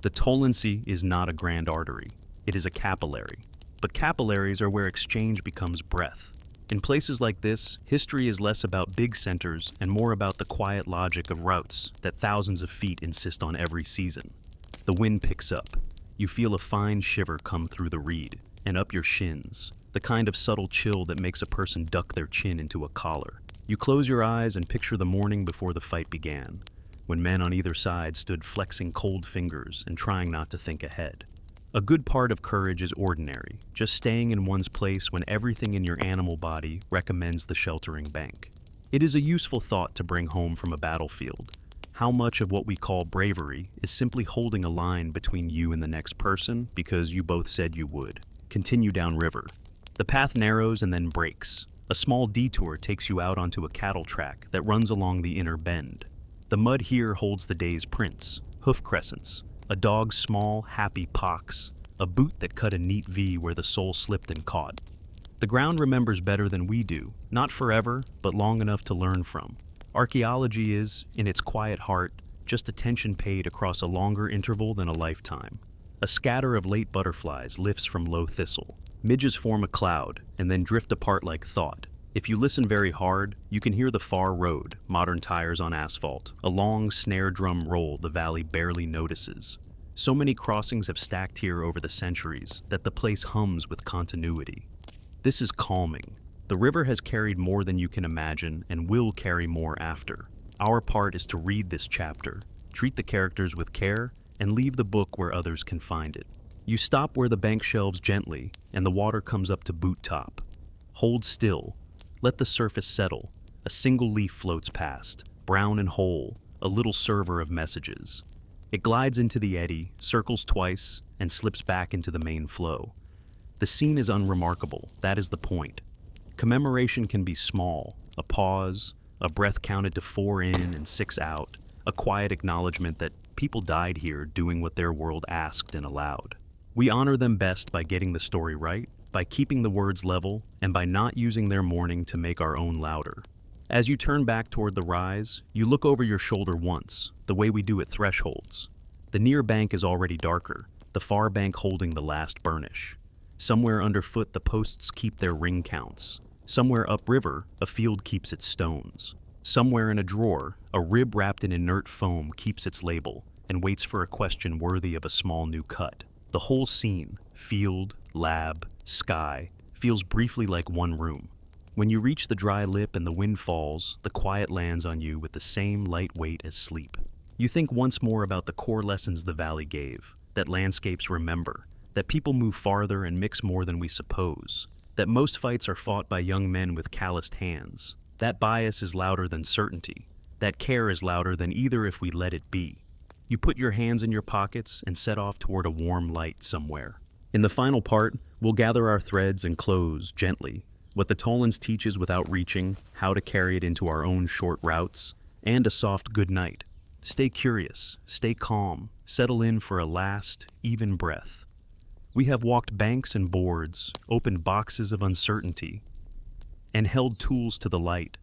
The Tollense is not a grand artery. It is a capillary. But capillaries are where exchange becomes breath. In places like this, history is less about big centers and more about the quiet logic of routes that thousands of feet insist on every season. The wind picks up. You feel a fine shiver come through the reed and up your shins, the kind of subtle chill that makes a person duck their chin into a collar. You close your eyes and picture the morning before the fight began, when men on either side stood flexing cold fingers and trying not to think ahead. A good part of courage is ordinary, just staying in one's place when everything in your animal body recommends the sheltering bank. It is a useful thought to bring home from a battlefield. How much of what we call bravery is simply holding a line between you and the next person because you both said you would. Continue downriver. The path narrows and then breaks. A small detour takes you out onto a cattle track that runs along the inner bend. The mud here holds the day's prints, hoof crescents, a dog's small, happy pocks, a boot that cut a neat V where the sole slipped and caught. The ground remembers better than we do, not forever, but long enough to learn from. Archaeology is, in its quiet heart, just attention paid across a longer interval than a lifetime. A scatter of late butterflies lifts from low thistle. Midges form a cloud and then drift apart like thought. If you listen very hard, you can hear the far road, modern tires on asphalt, a long snare drum roll the valley barely notices. So many crossings have stacked here over the centuries that the place hums with continuity. This is calming. The river has carried more than you can imagine and will carry more after. Our part is to read this chapter, treat the characters with care, and leave the book where others can find it. You stop where the bank shelves gently and the water comes up to boot top. Hold still. Let the surface settle. A single leaf floats past, brown and whole, a little server of messages. It glides into the eddy, circles twice, and slips back into the main flow. The scene is unremarkable, that is the point. Commemoration can be small, a pause, a breath counted to 4 in and 6 out, a quiet acknowledgement that people died here doing what their world asked and allowed. We honor them best by getting the story right, by keeping the words level, and by not using their mourning to make our own louder. As you turn back toward the rise, you look over your shoulder once, the way we do at thresholds. The near bank is already darker, the far bank holding the last burnish. Somewhere underfoot the posts keep their ring counts. Somewhere upriver, a field keeps its stones. Somewhere in a drawer, a rib wrapped in inert foam keeps its label and waits for a question worthy of a small new cut. The whole scene, field, lab, sky, feels briefly like one room. When you reach the dry lip and the wind falls, the quiet lands on you with the same light weight as sleep. You think once more about the core lessons the valley gave, that landscapes remember, that people move farther and mix more than we suppose, that most fights are fought by young men with calloused hands. That bias is louder than certainty. That care is louder than either if we let it be. You put your hands in your pockets and set off toward a warm light somewhere. In the final part, we'll gather our threads and close gently what the Tollense teaches without reaching, how to carry it into our own short routes, and a soft good night. Stay curious, stay calm, settle in for a last, even breath. We have walked banks and boards, opened boxes of uncertainty, and held tools to the light.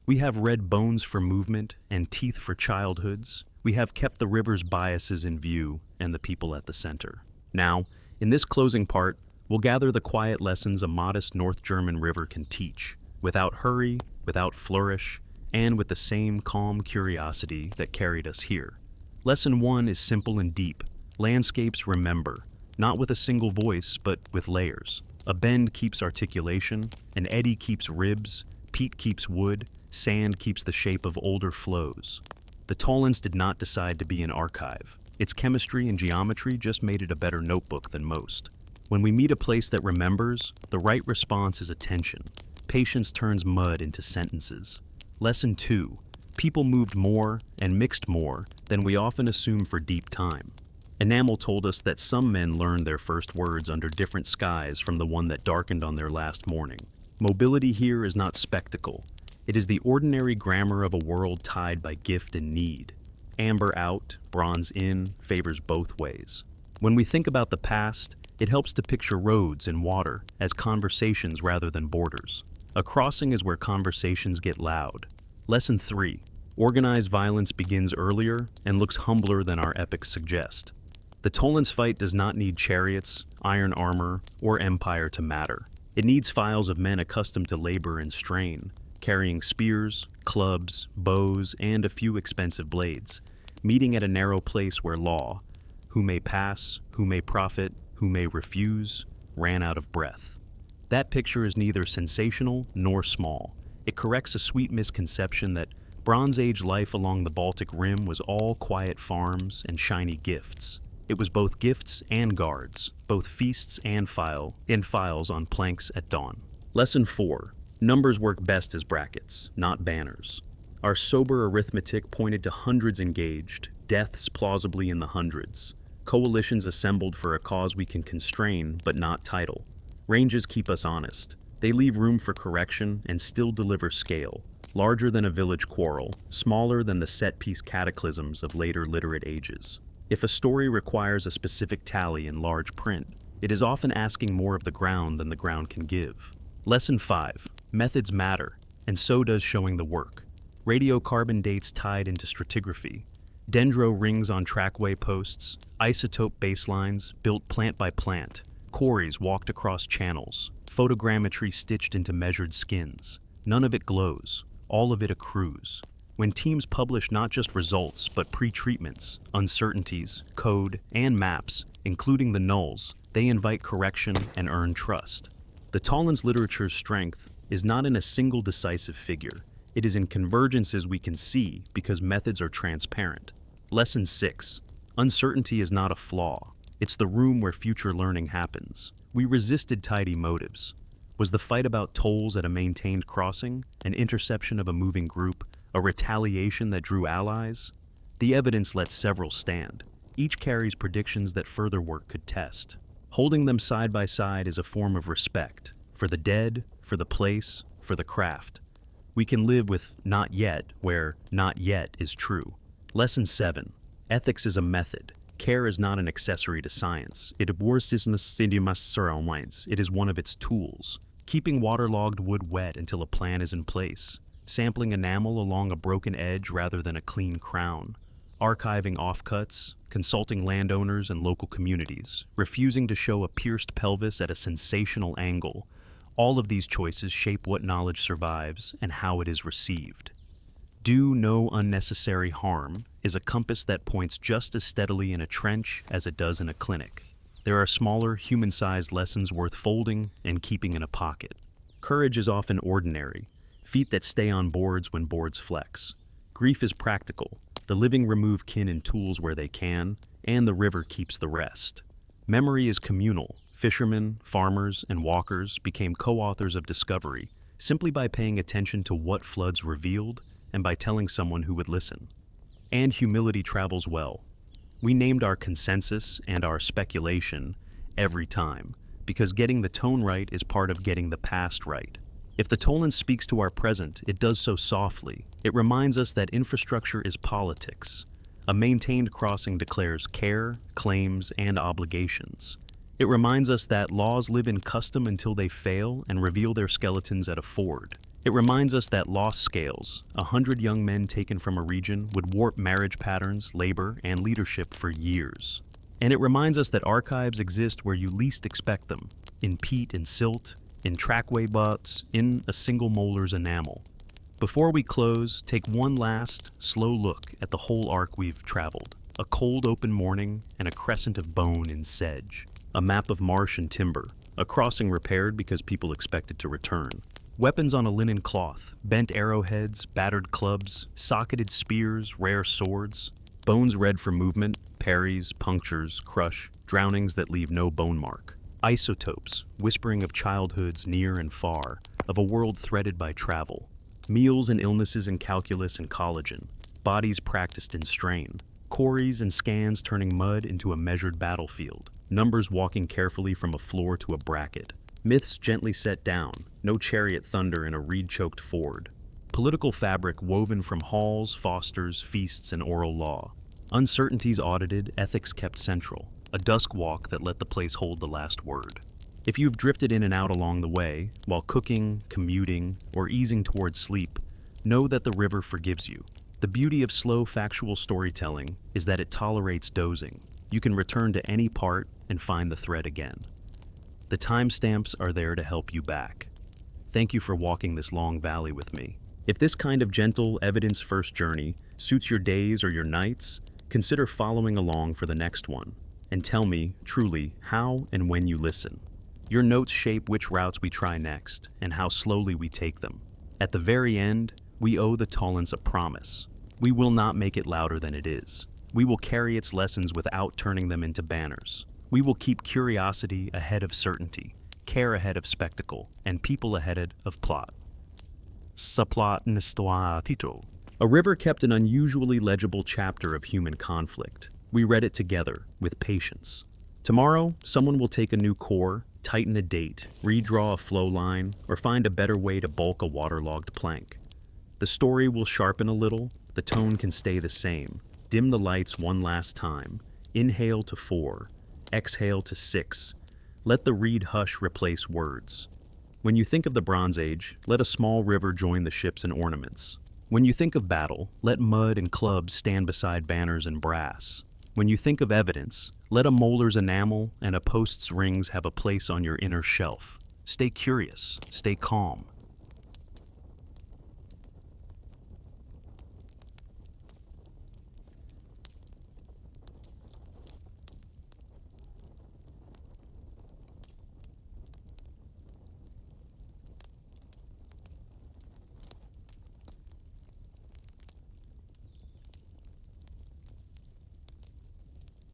We have read bones for movement and teeth for childhoods. We have kept the river's biases in view and the people at the center. Now, in this closing part, we'll gather the quiet lessons a modest North German river can teach, without hurry, without flourish, and with the same calm curiosity that carried us here. Lesson 1 is simple and deep. Landscapes remember, not with a single voice, but with layers. A bend keeps articulation, an eddy keeps ribs, peat keeps wood, sand keeps the shape of older flows. The Tollense did not decide to be an archive. Its chemistry and geometry just made it a better notebook than most. When we meet a place that remembers, the right response is attention. Patience turns mud into sentences. Lesson 2. People moved more and mixed more than we often assume for deep time. Enamel told us that some men learned their first words under different skies from the one that darkened on their last morning. Mobility here is not spectacle. It is the ordinary grammar of a world tied by gift and need. Amber out, bronze in favors both ways. When we think about the past, it helps to picture roads and water as conversations rather than borders. A crossing is where conversations get loud. Lesson 3. Organized violence begins earlier and looks humbler than our epics suggest. The Tollense fight does not need chariots, iron armor, or empire to matter. It needs files of men accustomed to labor and strain, carrying spears, clubs, bows, and a few expensive blades, meeting at a narrow place where law, who may pass, who may profit, who may refuse, ran out of breath. That picture is neither sensational nor small. It corrects a sweet misconception that Bronze Age life along the Baltic Rim was all quiet farms and shiny gifts. It was both gifts and guards, both feasts and files on planks at dawn. Lesson 4. Numbers work best as brackets, not banners. Our sober arithmetic pointed to hundreds engaged, deaths plausibly in the hundreds. Coalitions assembled for a cause we can constrain, but not title. Ranges keep us honest. They leave room for correction and still deliver scale. Larger than a village quarrel, smaller than the set-piece cataclysms of later literate ages. If a story requires a specific tally in large print, it is often asking more of the ground than the ground can give. Lesson 5. Methods matter, and so does showing the work. Radiocarbon dates tied into stratigraphy, dendro rings on trackway posts, isotope baselines built plant by plant, quarries walked across channels, photogrammetry stitched into measured skins. None of it glows, all of it accrues. When teams publish not just results, but pre-treatments, uncertainties, code, and maps, including the nulls, they invite correction and earn trust. The Tollense literature's strength is not in a single decisive figure. It is in convergences we can see because methods are transparent. Lesson 6. Uncertainty is not a flaw. It's the room where future learning happens. We resisted tidy motives. Was the fight about tolls at a maintained crossing, an interception of a moving group, a retaliation that drew allies? The evidence lets several stand. Each carries predictions that further work could test. Holding them side by side is a form of respect, for the dead, for the place, for the craft. We can live with not yet where not yet is true. Lesson 7. Ethics is a method. Care is not an accessory to science. It is one of its tools. Keeping waterlogged wood wet until a plan is in place. Sampling enamel along a broken edge rather than a clean crown. Archiving offcuts, consulting landowners and local communities, refusing to show a pierced pelvis at a sensational angle. All of these choices shape what knowledge survives and how it is received. Do no unnecessary harm is a compass that points just as steadily in a trench as it does in a clinic. There are smaller, human-sized lessons worth folding and keeping in a pocket. Courage is often ordinary, feet that stay on boards when boards flex. Grief is practical. The living remove kin and tools where they can, and the river keeps the rest. Memory is communal. Fishermen, farmers, and walkers became co-authors of discovery simply by paying attention to what floods revealed and by telling someone who would listen. And humility travels well. We named our consensus and our speculation every time, because getting the tone right is part of getting the past right. If the Tollense speaks to our present, it does so softly. It reminds us that infrastructure is politics. A maintained crossing declares care, claims, and obligations. It reminds us that laws live in custom until they fail and reveal their skeletons at a ford. It reminds us that lost scales, 100 young men taken from a region, would warp marriage patterns, labor, and leadership for years. And it reminds us that archives exist where you least expect them, in peat and silt, in trackway butts, in a single molar's enamel. Before we close, take one last, slow look at the whole arc we've traveled. A cold open morning and a crescent of bone in sedge. A map of marsh and timber. A crossing repaired because people expected to return. Weapons on a linen cloth. Bent arrowheads, battered clubs, socketed spears, rare swords. Bones red for movement, parries, punctures, crush, drownings that leave no bone mark. Isotopes, whispering of childhoods near and far, of a world threaded by travel. Meals and illnesses in calculus and collagen. Bodies practiced in strain. Quarries and scans turning mud into a measured battlefield. Numbers walking carefully from a floor to a bracket. Myths gently set down, no chariot thunder in a reed-choked ford. Political fabric woven from halls, fosters, feasts, and oral law. Uncertainties audited, ethics kept central. A dusk walk that let the place hold the last word. If you've drifted in and out along the way, while cooking, commuting, or easing towards sleep, know that the river forgives you. The beauty of slow, factual storytelling is that it tolerates dozing. You can return to any part and find the thread again. The timestamps are there to help you back. Thank you for walking this long valley with me. If this kind of gentle, evidence-first journey suits your days or your nights, consider following along for the next one, and tell me, truly, how and when you listen. Your notes shape which routes we try next, and how slowly we take them. At the very end, we owe the Tollense a promise. We will not make it louder than it is. We will carry its lessons without turning them into banners. We will keep curiosity ahead of certainty, care ahead of spectacle, and people ahead of plot. Sa plot n'histoire titre. A river kept an unusually legible chapter of human conflict. We read it together, with patience. Tomorrow, someone will take a new core, tighten a date, redraw a flow line, or find a better way to bulk a waterlogged plank. The story will sharpen a little, the tone can stay the same. Dim the lights one last time. Inhale to 4, exhale to 6. Let the reed hush replace words. When you think of the Bronze Age, let a small river join the ships and ornaments. When you think of battle, let mud and clubs stand beside banners and brass. When you think of evidence, let a molar's enamel and a post's rings have a place on your inner shelf. Stay curious, stay calm.